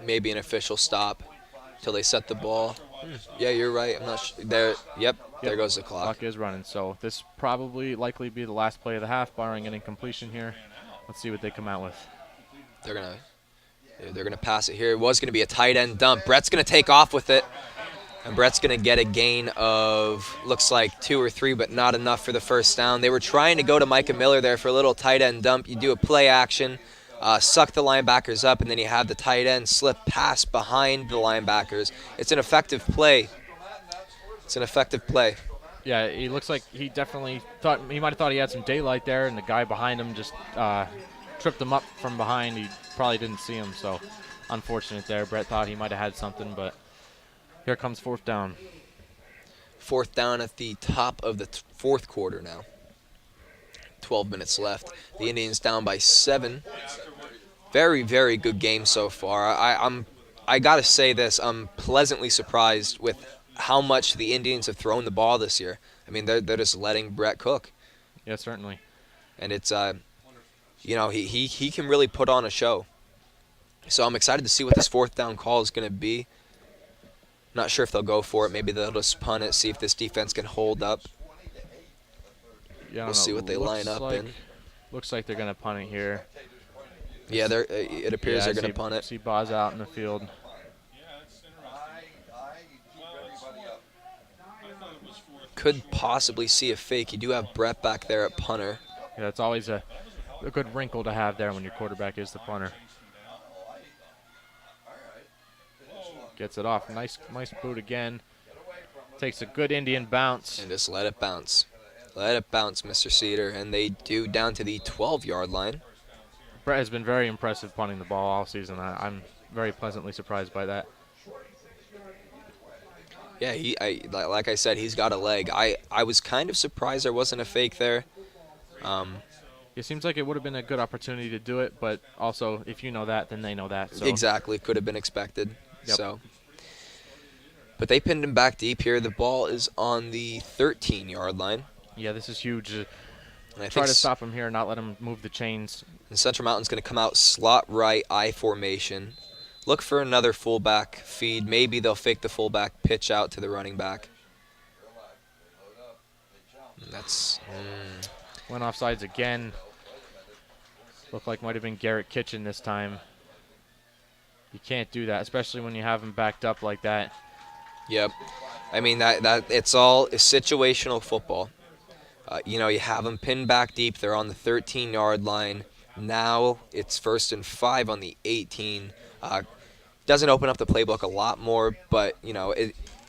Maybe an official stop until they set the ball. Yeah, you're right. I'm not sure. There. Yep. There goes the clock. Clock is running. So this likely be the last play of the half, barring an incompletion here. Let's see what they come out with. They're gonna pass it here. It was gonna be a tight end dump. Brett's gonna take off with it, and Brett's gonna get a gain of looks like 2 or 3, but not enough for the first down. They were trying to go to Micah Miller there for a little tight end dump. You do a play action. Suck the linebackers up, and then you have the tight end slip past behind the linebackers. It's an effective play. Yeah, he looks like he definitely thought he might have thought he had some daylight there, and the guy behind him just tripped him up from behind. He probably didn't see him, so unfortunate there. Brett thought he might have had something, but here comes 4th down. 4th down at the top of the 4th quarter now. 12 minutes left. The Indians down by 7. Very, very good game so far. I gotta say this. I'm pleasantly surprised with how much the Indians have thrown the ball this year. I mean, they're just letting Brett cook. Yeah, certainly. And it's he can really put on a show. So I'm excited to see what this 4th down call is gonna be. Not sure if they'll go for it. Maybe they'll just punt it, see if this defense can hold up. Yeah, we'll see what they line up in. Looks like they're going to punt it here. Yeah, it appears they're going to punt it. See Boz out in the field. Could possibly see a fake. You do have Brett back there at punter. Yeah, that's always a good wrinkle to have there when your quarterback is the punter. Gets it off. Nice boot again. Takes a good Indian bounce. And just let it bounce. Let it bounce, Mr. Cedar. And they do down to the 12-yard line. Brett has been very impressive punting the ball all season. I'm very pleasantly surprised by that. Yeah, like I said, he's got a leg. I was kind of surprised there wasn't a fake there. It seems like it would have been a good opportunity to do it, but also if you know that, then they know that. So. Exactly, could have been expected. Yep. So, but they pinned him back deep here. The ball is on the 13-yard line. Yeah, this is huge. Try to stop him here and not let him move the chains. And Central Mountain's going to come out slot right, I formation. Look for another fullback feed. Maybe they'll fake the fullback pitch out to the running back. And that's went offsides again. Looked like might have been Garrett Kitchen this time. You can't do that, especially when you have him backed up like that. Yep. I mean, that it's all situational football. You have them pinned back deep. They're on the 13-yard line. Now it's 1st and 5 on the 18. Doesn't open up the playbook a lot more, but,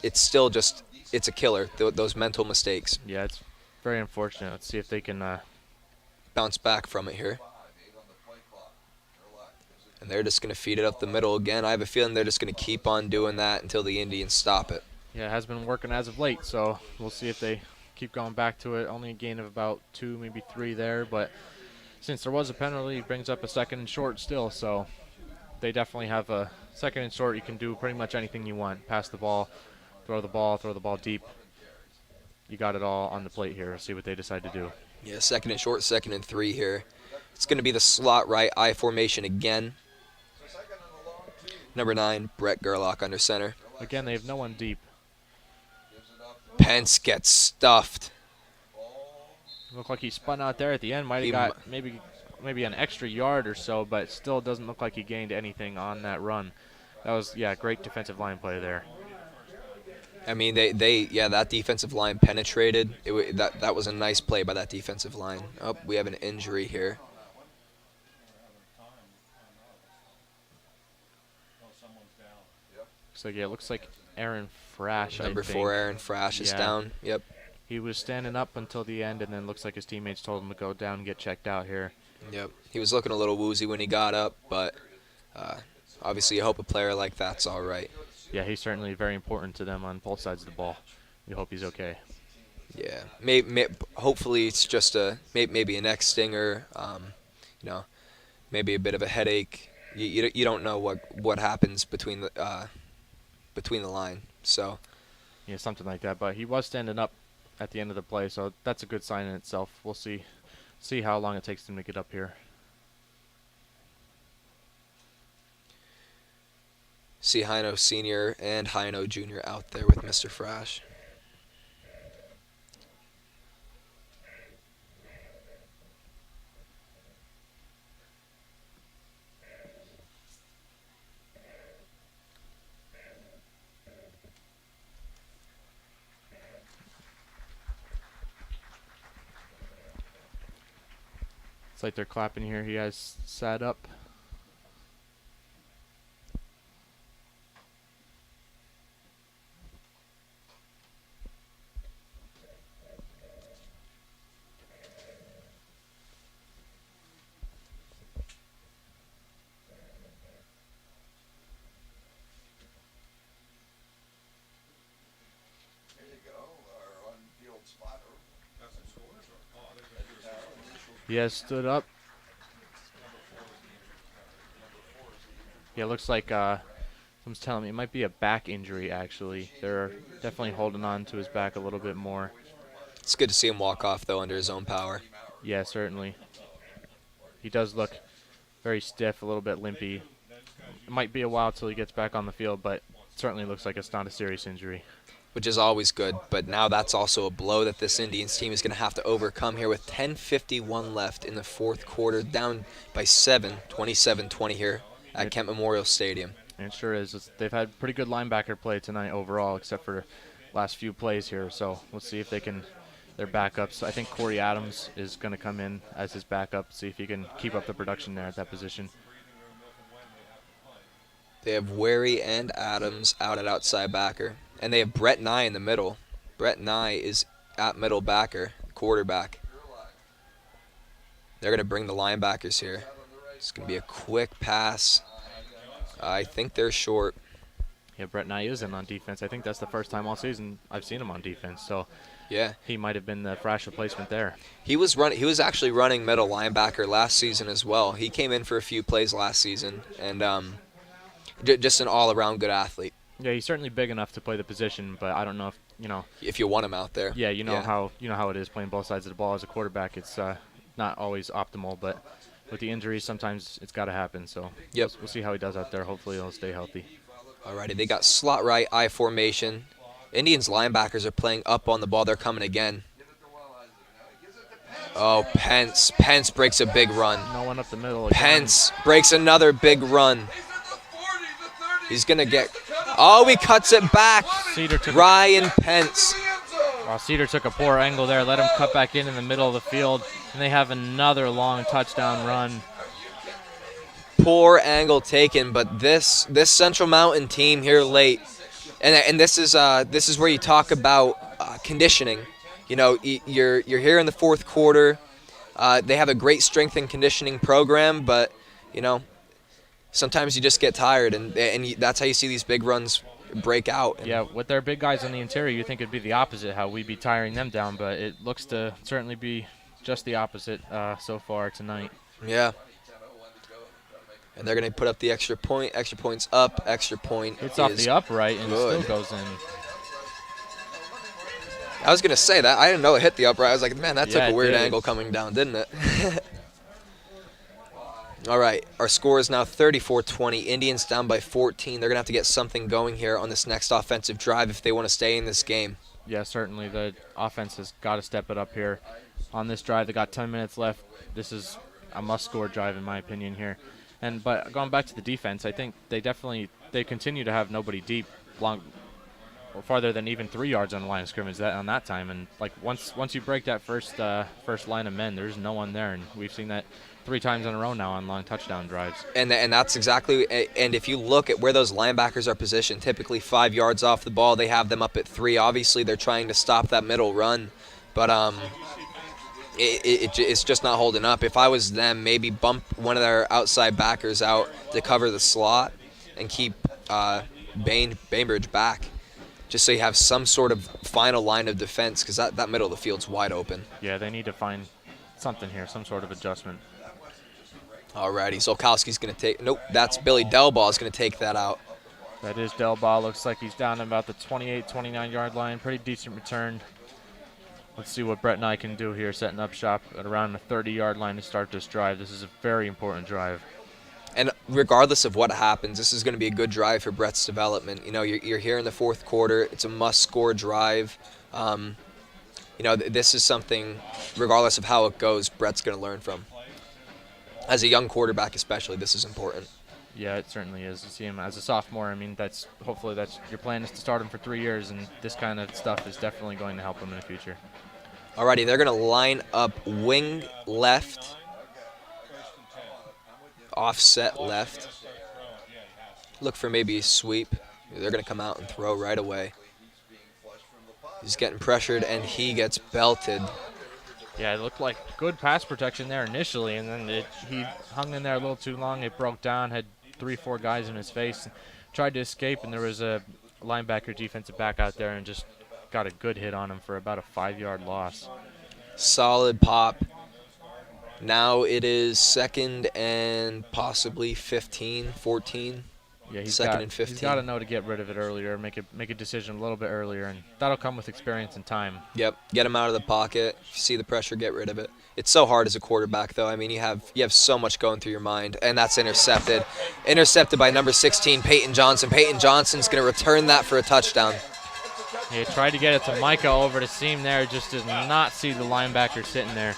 it's still just – it's a killer, those mental mistakes. Yeah, it's very unfortunate. Let's see if they can bounce back from it here. And they're just going to feed it up the middle again. I have a feeling they're just going to keep on doing that until the Indians stop it. Yeah, it has been working as of late, so we'll see if they keep going back to it. Only a gain of about 2, maybe 3 there, but since there was a penalty, it brings up a 2nd and short still, so they definitely have a 2nd and short. You can do pretty much anything you want. Pass the ball, throw the ball deep. You got it all on the plate here. Let's see what they decide to do. Yeah, 2nd and short, 2nd and 3 here. It's going to be the slot right I formation again. Number 9, Brett Gerlach under center. Again, they have no one deep. Pence gets stuffed. Looked like he spun out there at the end. Might have got maybe an extra yard or so, but still doesn't look like he gained anything on that run. That was, great defensive line play there. I mean, that defensive line penetrated. That was a nice play by that defensive line. Oh, we have an injury here. So it looks like Aaron Frash. Number 4, Aaron Frash is down. Yep. He was standing up until the end, and then looks like his teammates told him to go down and get checked out here. Yep. He was looking a little woozy when he got up, but obviously you hope a player like that's all right. Yeah, he's certainly very important to them on both sides of the ball. We hope he's okay. Yeah. Hopefully it's just maybe a neck stinger. Maybe a bit of a headache. You don't know what happens between the line. So. Yeah, something like that. But he was standing up at the end of the play, so that's a good sign in itself. We'll see how long it takes him to get up here. See Hino Sr. and Hino Jr. out there with Mr. Frash. It's like they're clapping here. He has sat up. He has stood up. Yeah, it looks like someone's telling me it might be a back injury, actually. They're definitely holding on to his back a little bit more. It's good to see him walk off, though, under his own power. Yeah, certainly. He does look very stiff, a little bit limpy. It might be a while till he gets back on the field, but it certainly looks like it's not a serious injury. Which is always good, but now that's also a blow that this Indians team is going to have to overcome here with 10:51 left in the fourth quarter, down by 7, 27-20 here at Kent Memorial Stadium. It sure is. They've had pretty good linebacker play tonight overall, except for last few plays here, so we'll see if they can, their backups. I think Corey Adams is going to come in as his backup, see if he can keep up the production there at that position. They have Wary and Adams out at outside backer. And they have Brett Nye in the middle. Brett Nye is at middle backer, quarterback. They're going to bring the linebackers here. It's going to be a quick pass. I think they're short. Yeah, Brett Nye is in on defense. I think that's the first time all season I've seen him on defense. So yeah, he might have been the Frash replacement there. He was actually running middle linebacker last season as well. He came in for a few plays last season, and just an all-around good athlete. Yeah, he's certainly big enough to play the position, but I don't know if you want him out there. Yeah, how it is playing both sides of the ball as a quarterback. It's not always optimal, but with the injuries, sometimes it's got to happen. So yep. We'll see how he does out there. Hopefully he'll stay healthy. Alrighty, they got slot right, I formation. Indians linebackers are playing up on the ball. They're coming again. Oh, Pence breaks a big run. No one up the middle again. Pence breaks another big run. He's going to get... Oh, he cuts it back. Ryan Pence. Cedar took a poor angle there. Let him cut back in the middle of the field. And they have another long touchdown run. Poor angle taken, but this Central Mountain team here late, and this is where you talk about conditioning. You know, you're here in the fourth quarter. They have a great strength and conditioning program, but you know, sometimes you just get tired, and that's how you see these big runs break out. Yeah, with their big guys on the interior, you think it'd be the opposite, how we'd be tiring them down, but it looks to certainly be just the opposite so far tonight. Yeah. And they're going to put up the extra point. Extra point's up. Extra point It's off the upright and good. It still goes in. I was going to say that. I didn't know it hit the upright. I was like, man, that took a weird did. angle coming down, didn't it? All right. Our score is now 34-20. Indians down by 14. They're going to have to get something going here on this next offensive drive if they want to stay in this game. Yeah, certainly the offense has got to step it up here. On this drive, they got 10 minutes left. This is a must-score drive in my opinion here. But going back to the defense, I think they continue to have nobody deep long or farther than even 3 yards on the line of scrimmage on that time. And like once you break that first line of men, there's no one there, and we've seen that 3 times in a row now on long touchdown drives. And that's exactly, and if you look at where those linebackers are positioned, typically 5 yards off the ball, they have them up at 3. Obviously, they're trying to stop that middle run, but it's just not holding up. If I was them, maybe bump one of their outside backers out to cover the slot and keep Bainbridge back, just so you have some sort of final line of defense, because that middle of the field's wide open. Yeah, they need to find something here, some sort of adjustment. Alrighty, Zolkowski's going to take – nope, that's Billy Delball is going to take that out. That is Delball. Looks like he's down about the 28, 29-yard line. Pretty decent return. Let's see what Brett and I can do here, setting up shop at around the 30-yard line to start this drive. This is a very important drive. And regardless of what happens, this is going to be a good drive for Brett's development. You know, you're here in the fourth quarter. It's a must-score drive. You know, this is something, regardless of how it goes, Brett's going to learn from. As a young quarterback especially, this is important. Yeah, it certainly is. You see him as a sophomore. I mean, hopefully your plan is to start him for 3 years, and this kind of stuff is definitely going to help him in the future. Alrighty, they're going to line up wing left, offset left. Look for maybe a sweep. They're going to come out and throw right away. He's getting pressured, and he gets belted. Yeah, it looked like good pass protection there initially, and then he hung in there a little too long. It broke down, had 3-4 guys in his face, tried to escape, and there was a linebacker defensive back out there and just got a good hit on him for about a 5-yard loss. Solid pop. Now it is 2nd and possibly 15, 14. Yeah, second and 15. He's got to know to get rid of it earlier, make a decision a little bit earlier, and that'll come with experience and time. Yep, get him out of the pocket. If you see the pressure, get rid of it. It's so hard as a quarterback, though. I mean, you have so much going through your mind, and that's intercepted. Intercepted by number 16, Peyton Johnson. Peyton Johnson's going to return that for a touchdown. He tried to get it to Micah over the seam there, just did not see the linebacker sitting there.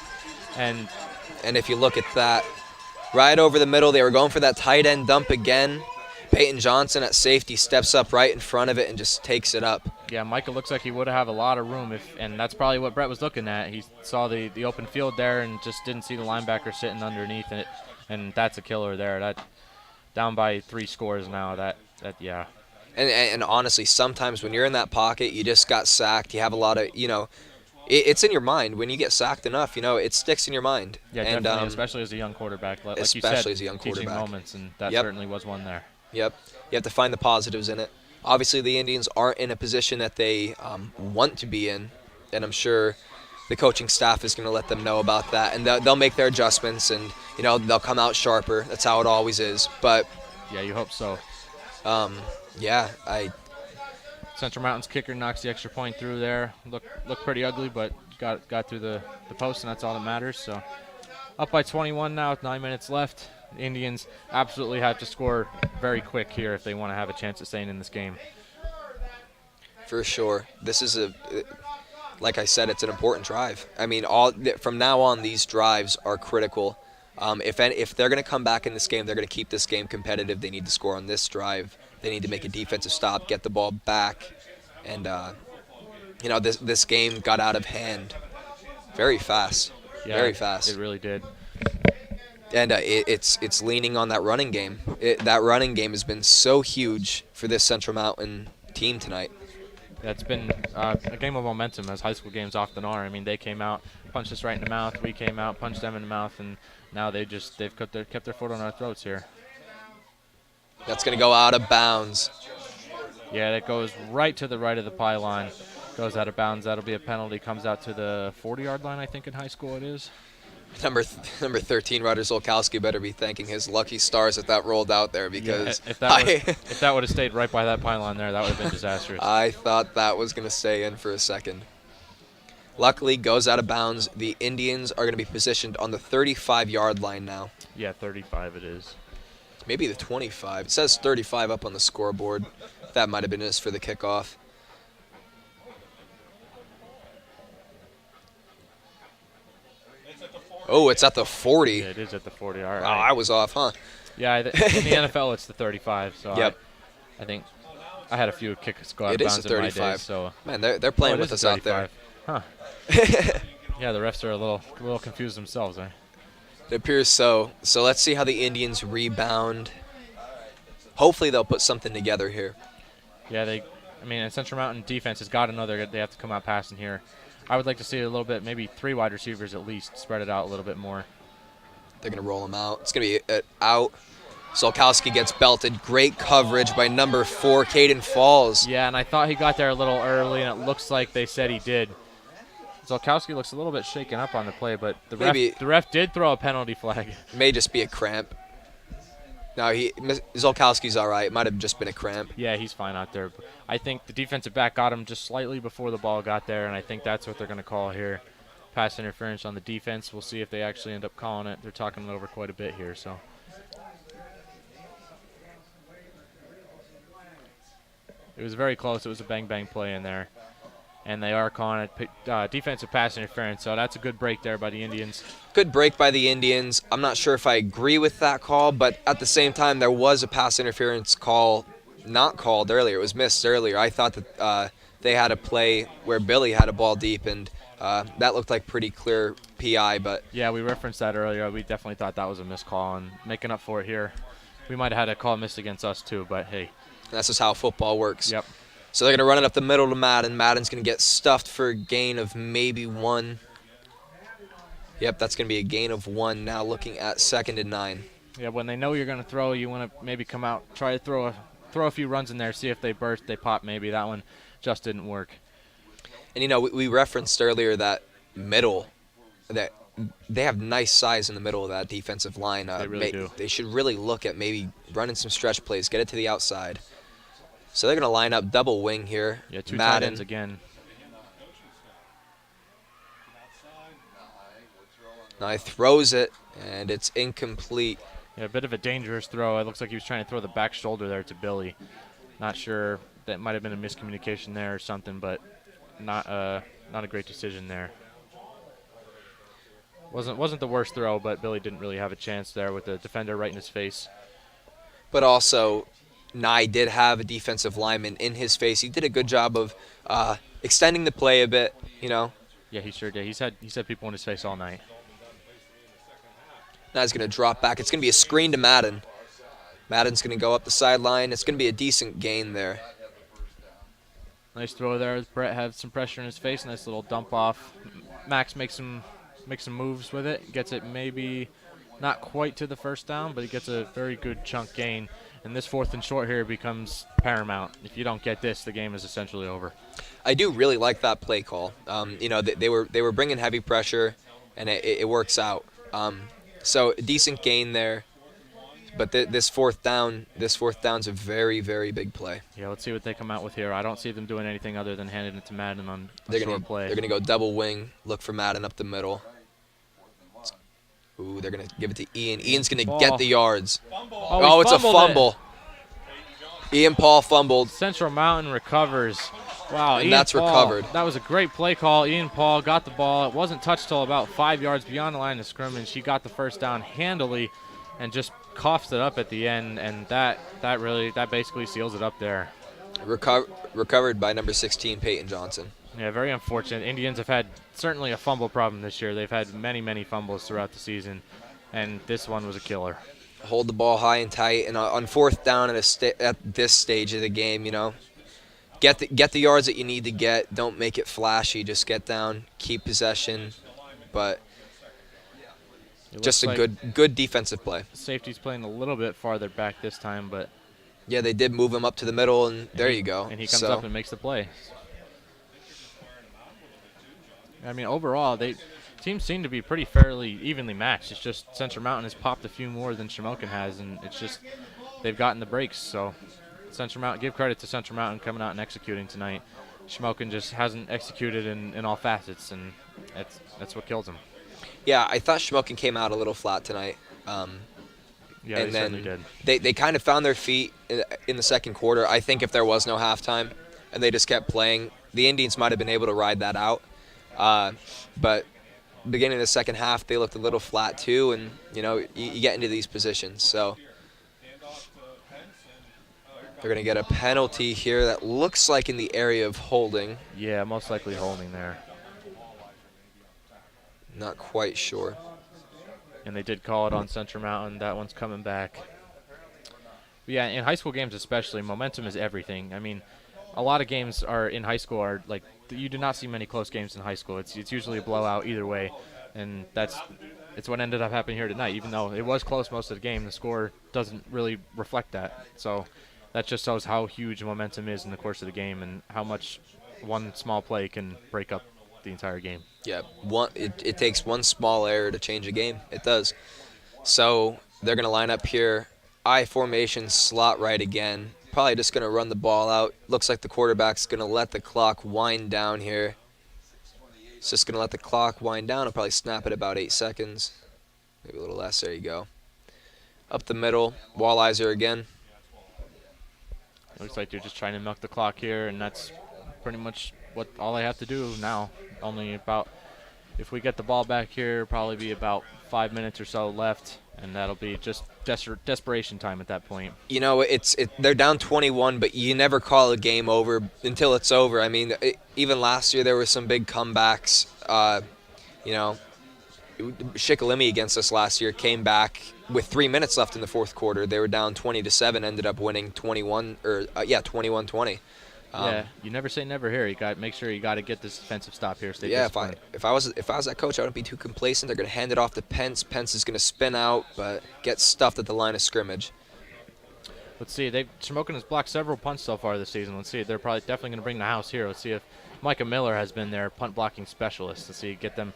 And if you look at that, right over the middle, they were going for that tight end dump again. Peyton Johnson at safety steps up right in front of it and just takes it up. Yeah, Micah looks like he would have a lot of room, and that's probably what Brett was looking at. He saw the open field there and just didn't see the linebacker sitting underneath it, and that's a killer there. That down by 3 scores now. That yeah. And honestly, sometimes when you're in that pocket, you just got sacked. You have a lot of, it's in your mind. When you get sacked enough, it sticks in your mind. Yeah, and, definitely, especially as a young quarterback. Like especially you said, as a young teaching quarterback. Moments, and that certainly was one there. Yep. You have to find the positives in it. Obviously, the Indians aren't in a position that they want to be in, and I'm sure the coaching staff is going to let them know about that, and they'll make their adjustments, and they'll come out sharper. That's how it always is. But yeah, you hope so. Central Mountain's kicker knocks the extra point through there. Looked pretty ugly, but got through the post, and that's all that matters. So up by 21 now with 9 minutes left. The Indians absolutely have to score very quick here if they want to have a chance at staying in this game. For sure. This is like I said, it's an important drive. I mean, from now on, these drives are critical. If they're going to come back in this game, they're going to keep this game competitive. They need to score on this drive. They need to make a defensive stop, get the ball back, and this game got out of hand very fast. Yeah, very fast. It really did. And it's leaning on that running game. That running game has been so huge for this Central Mountain team tonight. Yeah, it's been a game of momentum, as high school games often are. I mean, they came out, punched us right in the mouth. We came out, punched them in the mouth, and now they've kept their foot on our throats here. That's going to go out of bounds. Yeah, that goes right to the right of the pylon. Goes out of bounds. That'll be a penalty. Comes out to the 40-yard line, I think, in high school it is. Number 13, Ryder Zolkowski, better be thanking his lucky stars that rolled out there, because if that would have stayed right by that pylon there, that would have been disastrous. I thought that was going to stay in for a second. Luckily, goes out of bounds. The Indians are going to be positioned on the 35-yard line now. Yeah, 35 it is. Maybe the 25. It says 35 up on the scoreboard. That might have been just for the kickoff. Oh, it's at the 40. Yeah, it is at the 40. All right. Wow, I was off, huh? Yeah, in the NFL it's the 35. So Yep. I think I had a few kicks go out It of is bounds a in my 35. days. So Man, they're playing it with is us a out there. 35. Huh. Yeah, the refs are a little confused themselves. It appears so. So let's see how the Indians rebound. Hopefully they'll put something together here. Yeah, and Central Mountain defense has got another. They have to come out passing here. I would like to see a little bit, maybe 3 wide receivers at least, spread it out a little bit more. They're going to roll him out. It's going to be out. Zolkowski gets belted. Great coverage by number 4, Caden Falls. Yeah, and I thought he got there a little early, and it looks like they said he did. Zolkowski looks a little bit shaken up on the play, but the ref did throw a penalty flag. May just be a cramp. No, Zolkowski's all right. Might have just been a cramp. Yeah, he's fine out there. But I think the defensive back got him just slightly before the ball got there, and I think that's what they're going to call here. Pass interference on the defense. We'll see if they actually end up calling it. They're talking it over quite a bit here. So it was very close. It was a bang-bang play in there. And they are calling it defensive pass interference, so that's a good break there by the Indians. Good break by the Indians. I'm not sure if I agree with that call, but at the same time, there was a pass interference call not called earlier. It was missed earlier. I thought that they had a play where Billy had a ball deep, and that looked like pretty clear PI. But yeah, we referenced that earlier. We definitely thought that was a missed call, and making up for it here. We might have had a call missed against us too, but hey. That's just how football works. Yep. So they're going to run it up the middle to Madden. Madden's going to get stuffed for a gain of maybe 1. Yep, that's going to be a gain of 1 now looking at 2nd and 9. Yeah, when they know you're going to throw, you want to maybe come out, try to throw a few runs in there, see if they burst, they pop maybe. That one just didn't work. And, we referenced earlier that middle, that they have nice size in the middle of that defensive line. They really do. They should really look at maybe running some stretch plays, get it to the outside. So they're going to line up double wing here. Yeah, 2 Madden. tight ends again. Now he throws it, and it's incomplete. Yeah, a bit of a dangerous throw. It looks like he was trying to throw the back shoulder there to Billy. Not sure. That might have been a miscommunication there or something, but not a great decision there. Wasn't the worst throw, but Billy didn't really have a chance there with the defender right in his face. But also, Nye did have a defensive lineman in his face. He did a good job of extending the play a bit, Yeah, he sure did. He's had people in his face all night. Now he's going to drop back. It's going to be a screen to Madden. Madden's going to go up the sideline. It's going to be a decent gain there. Nice throw there. Brett had some pressure in his face. Nice little dump off. Max makes some moves with it. Gets it maybe not quite to the first down, but he gets a very good chunk gain. And this 4th and short here becomes paramount. If you don't get this, the game is essentially over. I do really like that play call. They were bringing heavy pressure, and it works out. So a decent gain there. But this fourth down's a very, very big play. Yeah, let's see what they come out with here. I don't see them doing anything other than handing it to Madden on a short play. They're going to go double wing, look for Madden up the middle. Ooh, they're going to give it to Ian. Ian's going to get the yards. Oh, it's a fumble. Ian Paul fumbled. Central Mountain recovers. Wow, and Ian that's Paul, recovered. That was a great play call. Ian Paul got the ball. It wasn't touched till about 5 yards beyond the line of scrimmage. He got the first down handily and just coughs it up at the end, and that basically seals it up there. Recovered by number 16, Peyton Johnson. Yeah, very unfortunate. Indians have had certainly a fumble problem this year. They've had many, many fumbles throughout the season, and this one was a killer. Hold the ball high and tight, and on 4th down at this stage of the game, get the yards that you need to get. Don't make it flashy. Just get down, keep possession, but just a good defensive play. Safety's playing a little bit farther back this time, but yeah, they did move him up to the middle, and there you go. And he comes up and makes the play. I mean, overall, teams seem to be pretty fairly evenly matched. It's just Central Mountain has popped a few more than Shamokin has, and it's just they've gotten the breaks. So Central Mountain, give credit to Central Mountain coming out and executing tonight. Shamokin just hasn't executed in all facets, and that's what kills him. Yeah, I thought Shamokin came out a little flat tonight. Yeah, and they certainly did. They kind of found their feet in the second quarter. I think if there was no halftime and they just kept playing, the Indians might have been able to ride that out. But beginning of the second half, they looked a little flat too, and you get into these positions. So they're going to get a penalty here that looks like in the area of holding. Yeah, most likely holding there. Not quite sure. And they did call it on Central Mountain. That one's coming back. But yeah, in high school games especially, momentum is everything. I mean, a lot of games are in high school are like you do not see many close games in high school. It's usually a blowout either way, and it's what ended up happening here tonight. Even though it was close most of the game, the score doesn't really reflect that. So that just shows how huge momentum is in the course of the game and how much one small play can break up the entire game. Yeah, it takes one small error to change a game. It does. So they're going to line up here. I formation, slot right again. Probably just going to run the ball out. Looks like the quarterback's going to let the clock wind down here. It's just going to let the clock wind down. I'll probably snap it about 8 seconds. Maybe a little less. There you go. Up the middle. Wallizer again. Looks like they're just trying to milk the clock here, and that's pretty much all I have to do now. Only about, if we get the ball back here, probably be about 5 minutes or so left, and that'll be just desperation time at that point. They're down 21, but you never call a game over until it's over. I mean, even last year there were some big comebacks. Shikalimi against us last year came back with 3 minutes left in the fourth quarter. They were down 20-7, ended up winning 21-20. Yeah, you never say never here. You got make sure you got to get this defensive stop here. Stay disciplined. if I was that coach, I wouldn't be too complacent. They're going to hand it off to Pence. Pence is going to spin out, but get stuffed at the line of scrimmage. Let's see. Shamokin has blocked several punts so far this season. Let's see. They're probably definitely going to bring the house here. Let's see if Micah Miller has been their punt blocking specialist. Let's see, get them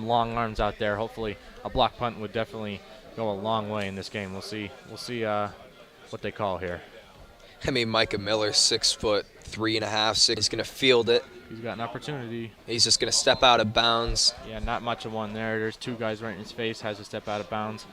long arms out there. Hopefully, a block punt would definitely go a long way in this game. We'll see what they call here. I mean, Micah Miller, 6'3.5", 6. He's going to field it. He's got an opportunity. He's just going to step out of bounds. Yeah, not much of one there. There's two guys right in his face. Has to step out of bounds.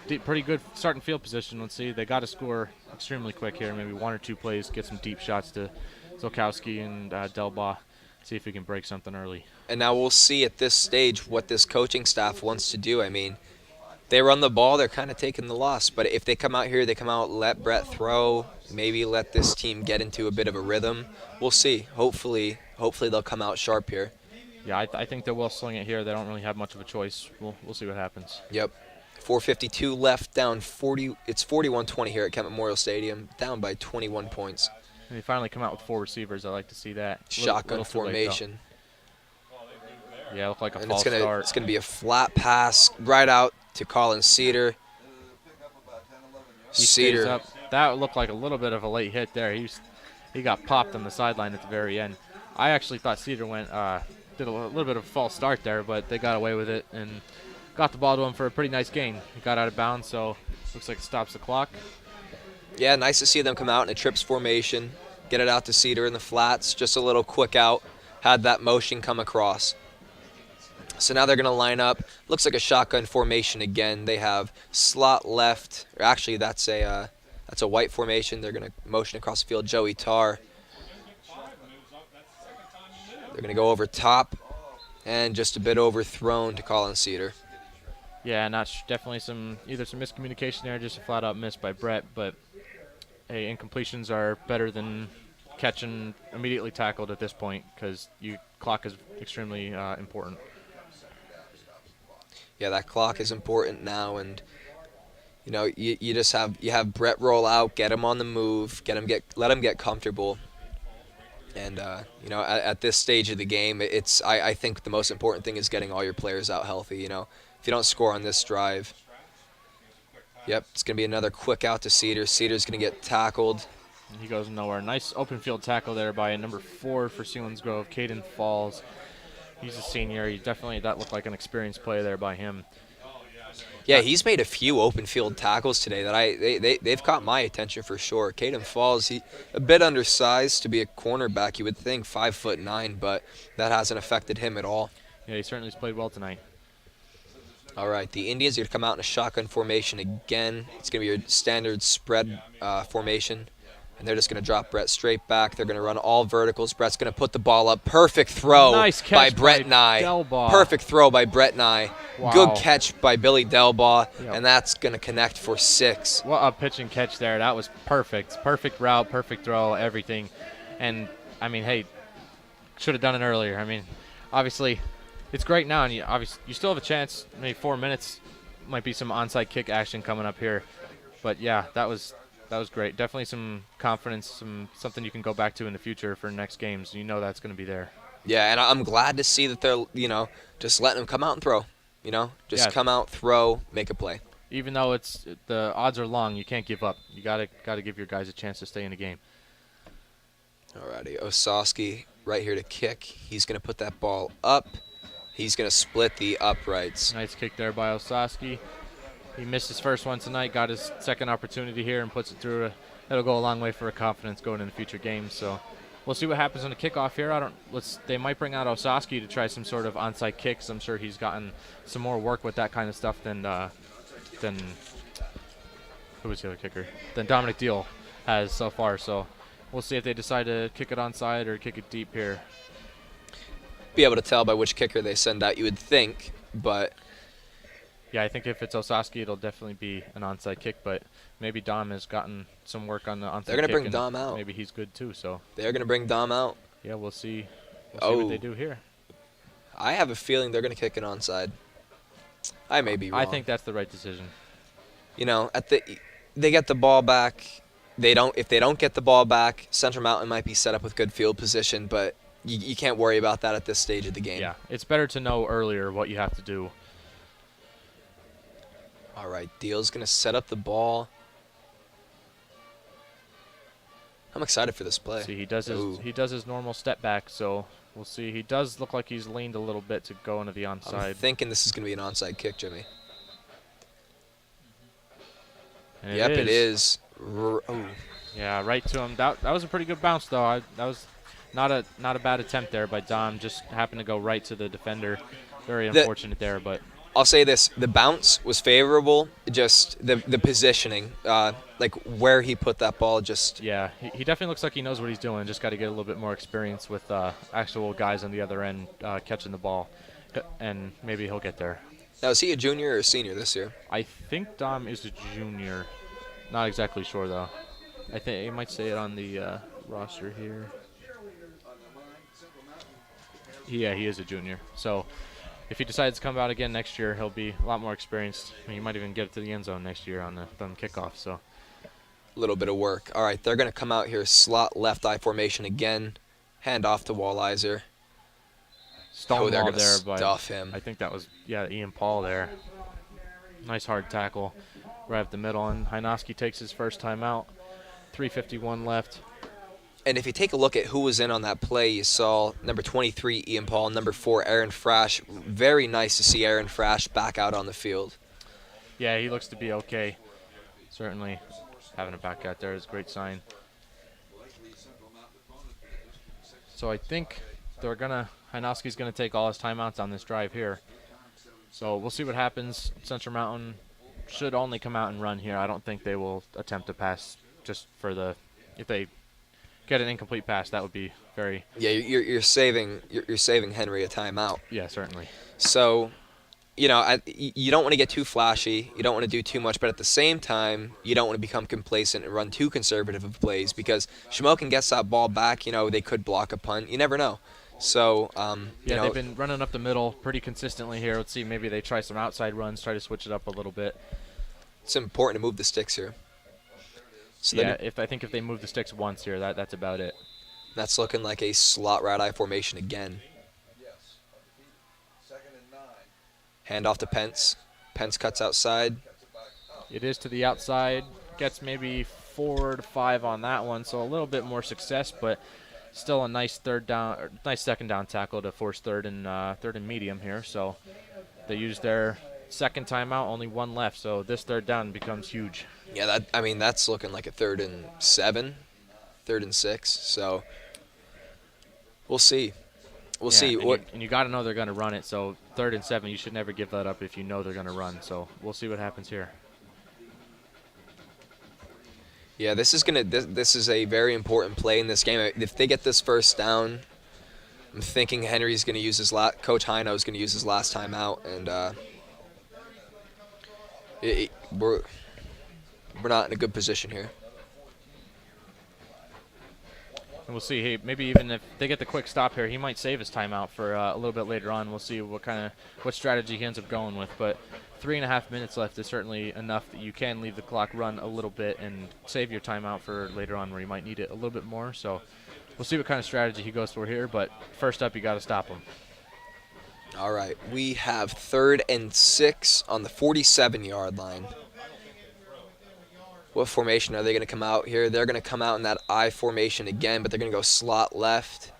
Pretty good starting field position. Let's see. They got to score extremely quick here. Maybe one or two plays. Get some deep shots to Zolkowski and Delbaugh. See if we can break something early. And now we'll see at this stage what this coaching staff wants to do. I mean, they run the ball, they're kind of taking the loss. But if they come out here, let Brett throw, maybe let this team get into a bit of a rhythm. We'll see. Hopefully they'll come out sharp here. Yeah, I think they will sling it here. They don't really have much of a choice. We'll see what happens. Yep. 4:52 left, down 40. It's 41-20 here at Kent Memorial Stadium, down by 21 points. And they finally come out with four receivers. I like to see that. Shotgun formation. Yeah, look like a and false start. It's gonna be a flat pass right out to Colin Cedar. Stays up. That looked like a little bit of a late hit there. He got popped on the sideline at the very end. I actually thought Cedar did a little bit of a false start there, but they got away with it and got the ball to him for a pretty nice gain. He got out of bounds, so looks like it stops the clock. Yeah, nice to see them come out in a trips formation, get it out to Cedar in the flats, just a little quick out, had that motion come across. So now they're going to line up. Looks like a shotgun formation again. They have slot left. Or actually, that's a white formation. They're going to motion across the field. Joey Tarr. They're going to go over top and just a bit overthrown to Colin Cedar. Yeah, definitely either some miscommunication there, just a flat-out miss by Brett. But hey, incompletions are better than catching immediately tackled at this point because clock is extremely important. Yeah, that clock is important now, and you have Brett roll out, get him on the move, let him get comfortable, and at this stage of the game, I think the most important thing is getting all your players out healthy. If you don't score on this drive, it's gonna be another quick out to Cedar. Cedar's gonna get tackled. And he goes nowhere. Nice open field tackle there by number 4 for Selinsgrove, Caden Falls. He's a senior. That looked like an experienced play there by him. Yeah, he's made a few open field tackles today that they've caught my attention for sure. Caden Falls, he a bit undersized to be a cornerback. You would think 5'9", but that hasn't affected him at all. Yeah, he certainly has played well tonight. All right, the Indians are going to come out in a shotgun formation again. It's going to be your standard spread formation. And they're just going to drop Brett straight back. They're going to run all verticals. Brett's going to put the ball up. Perfect throw Nice by catch Brett by Nye. Delbaugh. Perfect throw by Brett Nye. Wow. Good catch by Billy Delbaugh. Yep. And that's going to connect for 6. What a pitch and catch there. That was perfect. Perfect route, perfect throw, everything. And, I mean, hey, should have done it earlier. I mean, obviously, it's great now, and you still have a chance. Maybe 4 minutes. Might be some onside kick action coming up here. But, yeah, that was great. Definitely some confidence, something you can go back to in the future for next games. You know that's going to be there. Yeah, and I'm glad to see that they're, just letting them come out and throw. Just come out, throw, make a play. Even though the odds are long, you can't give up. You gotta give your guys a chance to stay in the game. Alrighty, Osowski right here to kick. He's going to put that ball up. He's going to split the uprights. Nice kick there by Osowski. He missed his first one tonight, got his second opportunity here and puts it through. That'll go a long way for confidence going into future games. So we'll see what happens on the kickoff here. They might bring out Osowski to try some sort of onside kicks. I'm sure he's gotten some more work with that kind of stuff than who was the other kicker? Than Dominic Deal has so far. So we'll see if they decide to kick it onside or kick it deep here. Be able to tell by which kicker they send out, you would think, but yeah, I think if it's Osowski, it'll definitely be an onside kick, but maybe Dom has gotten some work on the onside kick. They're going to bring Dom out. Maybe he's good too, so. They're going to bring Dom out. Yeah, we'll see. We'll see what they do here. I have a feeling they're going to kick it onside. I may be wrong. I think that's the right decision. They get the ball back. If they don't get the ball back, Central Mountain might be set up with good field position, but you can't worry about that at this stage of the game. Yeah, it's better to know earlier what you have to do. All right, Deal's going to set up the ball. I'm excited for this play. See, he does his normal step back, so we'll see. He does look like he's leaned a little bit to go into the onside. I'm thinking this is going to be an onside kick, Jimmy. And Yep, it is. Yeah, right to him. That was a pretty good bounce, though. That was not a bad attempt there by Dom. Just happened to go right to the defender. Very unfortunate there, but. I'll say this: the bounce was favorable. Just the positioning, like where he put that ball. Just yeah, he definitely looks like he knows what he's doing. Just got to get a little bit more experience with actual guys on the other end catching the ball, and maybe he'll get there. Now, is he a junior or a senior this year? I think Dom is a junior. Not exactly sure though. I think he might say it on the roster here. Yeah, he is a junior. So. If he decides to come out again next year, he'll be a lot more experienced. I mean, he might even get it to the end zone next year on the kickoff. So, a little bit of work. All right, they're going to come out here, slot left eye formation again, hand off to Wallizer. Stonewall they're going to there, stuff him. I think that was Ian Paul there. Nice hard tackle, right up the middle, and Hynoski takes his first time out. 3:51 left. And if you take a look at who was in on that play, you saw number 23, Ian Paul, number 4, Aaron Frash. Very nice to see Aaron Frash back out on the field. Yeah, he looks to be okay. Certainly having it back out there is a great sign. So I think Hynoski's going to take all his timeouts on this drive here. So we'll see what happens. Central Mountain should only come out and run here. I don't think they will attempt to pass just for if they get an incomplete pass, that would be very. Yeah, you're saving Henry a timeout. Yeah, certainly. So, you don't want to get too flashy. You don't want to do too much, but at the same time, you don't want to become complacent and run too conservative of plays because Shamokin gets that ball back. They could block a punt. You never know. So, they've been running up the middle pretty consistently here. Let's see, maybe they try some outside runs, try to switch it up a little bit. It's important to move the sticks here. So yeah, I think if they move the sticks once here, that's about it. That's looking like a slot right eye formation again. Hand off to Pence. Pence cuts outside. It is to the outside. Gets maybe 4 to 5 on that one, so a little bit more success, but still a nice second down tackle to force third and medium here. So they used their second timeout, only one left, so this third down becomes huge. Yeah, that's looking like a 3rd and 7, 3rd and 6. So we'll see. We'll see. And you got to know they're going to run it. So 3rd and 7, you should never give that up if you know they're going to run. So we'll see what happens here. Yeah, this is a very important play in this game. If they get this first down, I'm thinking Henry's going to use Coach Hino is going to use his last time out, and we're not in a good position here. And we'll see. Hey, maybe even if they get the quick stop here, he might save his timeout for a little bit later on. We'll see what strategy he ends up going with. But 3.5 minutes left is certainly enough that you can leave the clock run a little bit and save your timeout for later on where you might need it a little bit more. So we'll see what kind of strategy he goes for here. But first up, you got to stop him. All right, we have 3rd and 6 on the 47-yard line. What formation are they going to come out here? They're going to come out in that I formation again, but they're going to go slot left.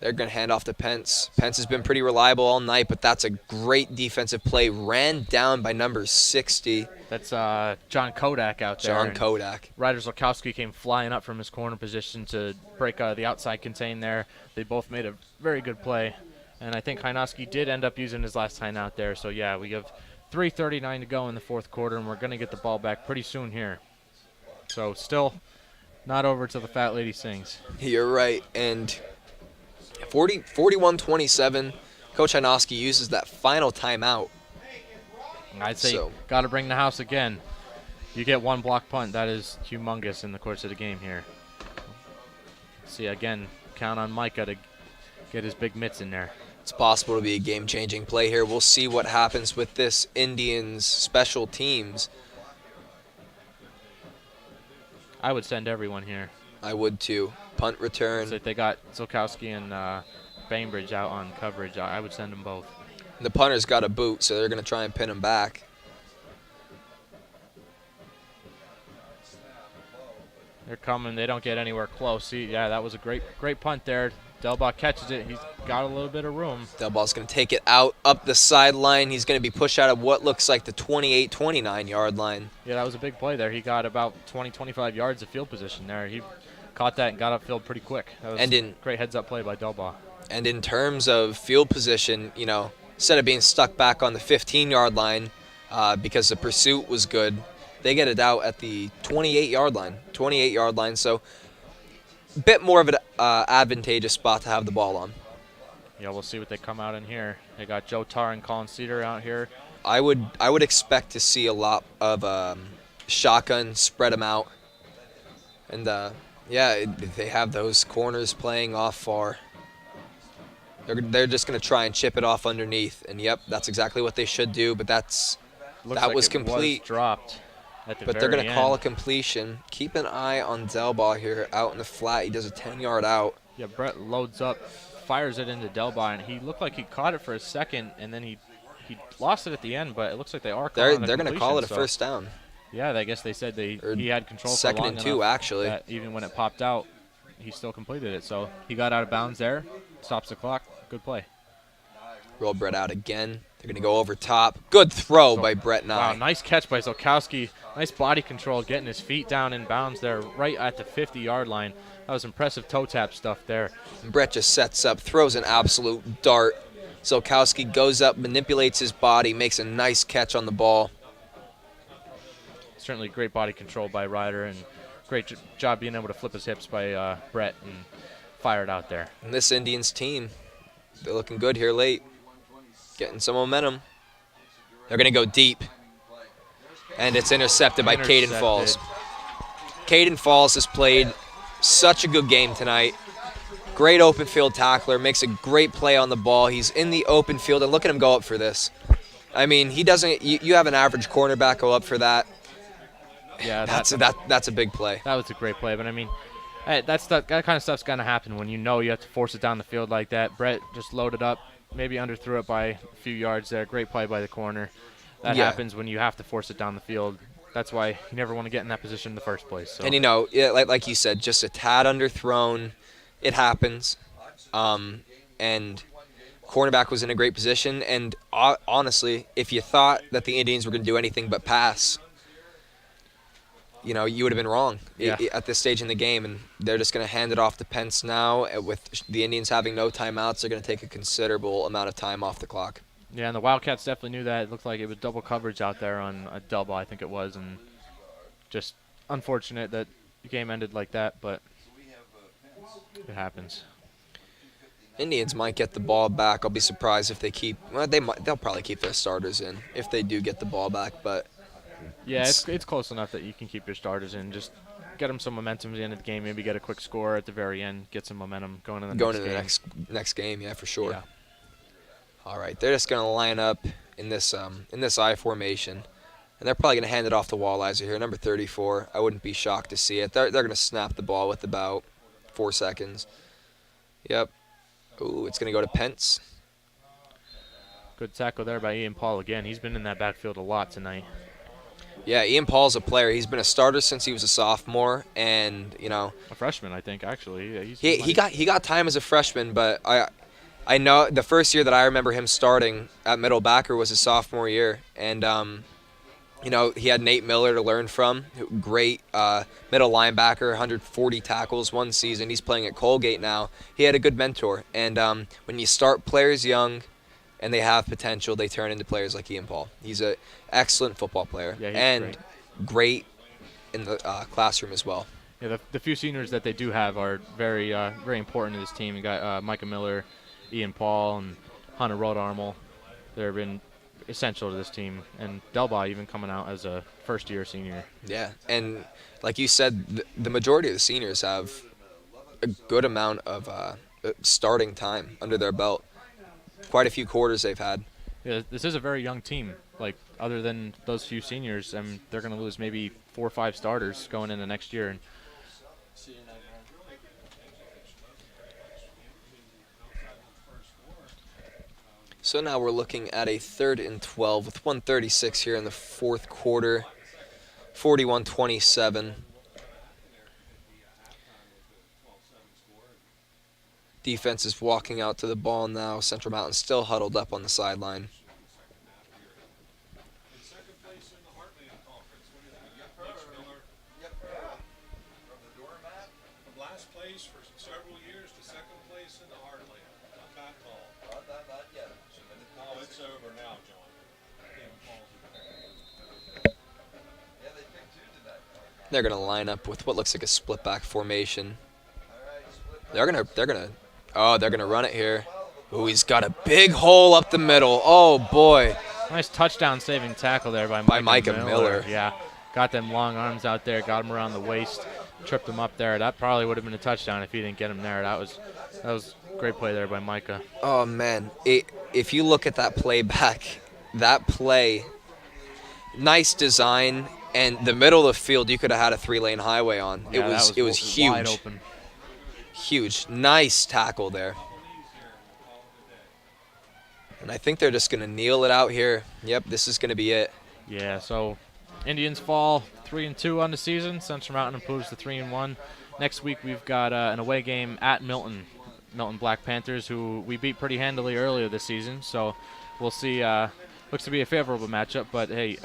They're going to hand off to Pence. Pence has been pretty reliable all night, but that's a great defensive play. Ran down by number 60. That's John Kodak out there. John Kodak. Ryder Zolkowski came flying up from his corner position to break the outside contain there. They both made a very good play. And I think Hynoski did end up using his last time out there. So, yeah, we have 3:39 to go in the fourth quarter, and we're going to get the ball back pretty soon here. So, still not over till the fat lady sings. You're right. And 41-27, Coach Hynoski uses that final timeout. I'd say got to bring the house again. You get one block punt. That is humongous in the course of the game here. See, again, count on Micah to get his big mitts in there. It's possible to be a game-changing play here. We'll see what happens with this Indians special teams. I would send everyone here. I would too. Punt return. So if they got Zolkowski and Bainbridge out on coverage, I would send them both. The punter's got a boot, so they're going to try and pin him back. They're coming. They don't get anywhere close. See, yeah, that was a great punt there. Delbach catches it. He's got a little bit of room. Delbach's going to take it out up the sideline. He's going to be pushed out of what looks like the 28-29-yard line. Yeah, that was a big play there. He got about 20, 25 yards of field position there. He caught that and got upfield pretty quick. That was a great heads-up play by Delbach. And in terms of field position, you know, instead of being stuck back on the 15-yard line because the pursuit was good, they get it out at the 28-yard line. So a bit more of an advantageous spot to have the ball on. Yeah, we'll see what they come out in here. They got Joe Tarr and Colin Cedar out here. I would expect to see a lot of shotgun, spread them out. And, they have those corners playing off far. They're just going to try and chip it off underneath. And, yep, that's exactly what they should do. But that was complete. Was dropped at the but they're going to call a completion. Keep an eye on Delbach here out in the flat. He does a 10-yard out. Yeah, Brett loads up, fires it into Delbach, and he looked like he caught it for a second, and then he lost it at the end, but it looks like they are calling They're going to call it a first down. Yeah, I guess they said he had control for second long and 2, enough actually. that even when it popped out, he still completed it. So he got out of bounds there, stops the clock. Good play. Roll Brett out again. They're going to go over top. Good throw by Brett Nye. Wow, nice catch by Zolkowski. Nice body control, getting his feet down in bounds there right at the 50-yard line. That was impressive toe tap stuff there. And Brett just sets up, throws an absolute dart. Zolkowski goes up, manipulates his body, makes a nice catch on the ball. Certainly great body control by Ryder, and great job being able to flip his hips by Brett and fire it out there. And this Indians team, they're looking good here late. Getting some momentum. They're going to go deep. And it's intercepted by Caden Falls. Caden Falls has played such a good game tonight. Great open field tackler, makes a great play on the ball. He's in the open field, and look at him go up for this. I mean, he doesn't. You have an average cornerback go up for that. Yeah, that's a big play. That was a great play, but I mean, that kind of stuff's gonna happen when you know you have to force it down the field like that. Brett just loaded up, maybe underthrew it by a few yards there. Great play by the corner. That happens when you have to force it down the field. That's why you never want to get in that position in the first place. So. And like you said, just a tad underthrown. It happens. And cornerback was in a great position. And honestly, if you thought that the Indians were going to do anything but pass, you would have been wrong at this stage in the game. And they're just going to hand it off to Pence now. With the Indians having no timeouts, they're going to take a considerable amount of time off the clock. Yeah, and the Wildcats definitely knew that. It looked like it was double coverage out there on a double, I think it was, and just unfortunate that the game ended like that, but it happens. Indians might get the ball back. I'll be surprised if they keep. Well, they'll probably keep their starters in if they do get the ball back. But Yeah, it's close enough that you can keep your starters in. Just get them some momentum at the end of the game. Maybe get a quick score at the very end. Get some momentum going in the next game. Next game, yeah, for sure. Yeah. All right, they're just gonna line up in this I formation, and they're probably gonna hand it off to Wallizer here, number 34. I wouldn't be shocked to see it. They're gonna snap the ball with about 4 seconds. Yep. Ooh, it's gonna go to Pence. Good tackle there by Ian Paul again. He's been in that backfield a lot tonight. Yeah, Ian Paul's a player. He's been a starter since he was a sophomore, and a freshman, I think, actually. Yeah, he got time as a freshman, but I know the first year that I remember him starting at middle backer was his sophomore year, and he had Nate Miller to learn from. Great middle linebacker, 140 tackles one season. He's playing at Colgate now. He had a good mentor, and when you start players young and they have potential, they turn into players like Ian Paul. He's an excellent football player, and great in the classroom as well. Yeah, the few seniors that they do have are very very important to this team. You got Micah Miller, Ian Paul, and Hunter Rodarmel. They've been essential to this team, and Delby even coming out as a first-year senior. Yeah, and like you said, the majority of the seniors have a good amount of starting time under their belt. Quite a few quarters they've had. Yeah, this is a very young team. Like, other than those few seniors, they're going to lose maybe 4 or 5 starters going into next year. And so now we're looking at a 3rd and 12 with 1:36 here in the fourth quarter, 41-27. Defense is walking out to the ball now. Central Mountain still huddled up on the sideline. Last place for several years to second place in the Heartland. Not bad call. Not yet. Oh, it's over now, John. They're gonna line up with what looks like a split back formation. They're gonna run it here. Ooh, he's got a big hole up the middle. Oh boy. nice touchdown saving tackle there by Micah Miller. Yeah, got them long arms out there, got him around the waist, tripped him up there. That probably would have been a touchdown if he didn't get him there. That was great play there by Micah. Oh man, if you look at that play back, that play, nice design, and the middle of the field you could have had a 3-lane highway on. Yeah, it was huge. Wide open. Huge, nice tackle there. And I think they're just gonna kneel it out here. Yep, this is gonna be it. Yeah, so Indians fall 3-2 on the season. Central Mountain improves to 3-1. Next week we've got an away game at Milton Black Panthers, who we beat pretty handily earlier this season. So we'll see. Looks to be a favorable matchup, but hey,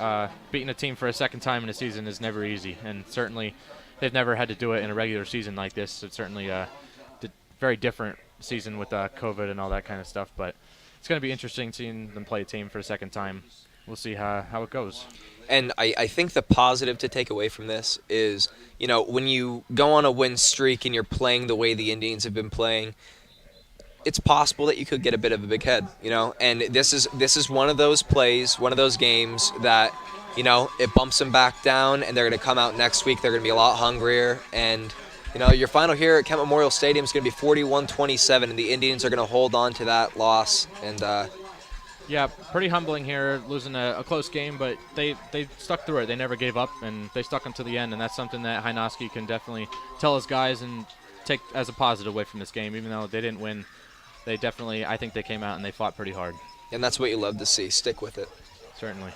beating a team for a second time in a season is never easy, and certainly they've never had to do it in a regular season like this. It's certainly a very different season with COVID and all that kind of stuff, but it's going to be interesting seeing them play a team for a second time. We'll see how it goes. And I think the positive to take away from this is, when you go on a win streak and you're playing the way the Indians have been playing, it's possible that you could get a bit of a big head, And this is one of those plays, one of those games that, it bumps them back down, and they're going to come out next week. They're going to be a lot hungrier, and your final here at Kent Memorial Stadium is going to be 41-27, and the Indians are going to hold on to that loss. And yeah, pretty humbling here, losing a close game, but they stuck through it. They never gave up, and they stuck until the end, and that's something that Hynoski can definitely tell his guys and take as a positive away from this game. Even though they didn't win, they definitely, I think they came out and they fought pretty hard. And that's what you love to see. Stick with it. Certainly.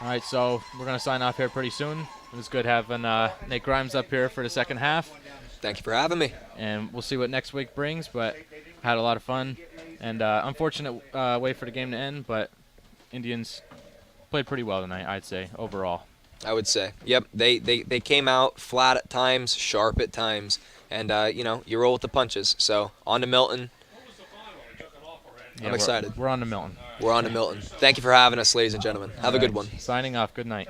All right, so we're going to sign off here pretty soon. It was good having Nate Grimes up here for the second half. Thank you for having me. And we'll see what next week brings, but had a lot of fun. And unfortunate way for the game to end, but Indians played pretty well tonight, I'd say, overall. I would say. Yep, they came out flat at times, sharp at times, and, you roll with the punches. So on to Milton. I'm excited. We're on to Milton. We're on to Milton. Thank you for having us, ladies and gentlemen. Have a good one. Signing off. Good night.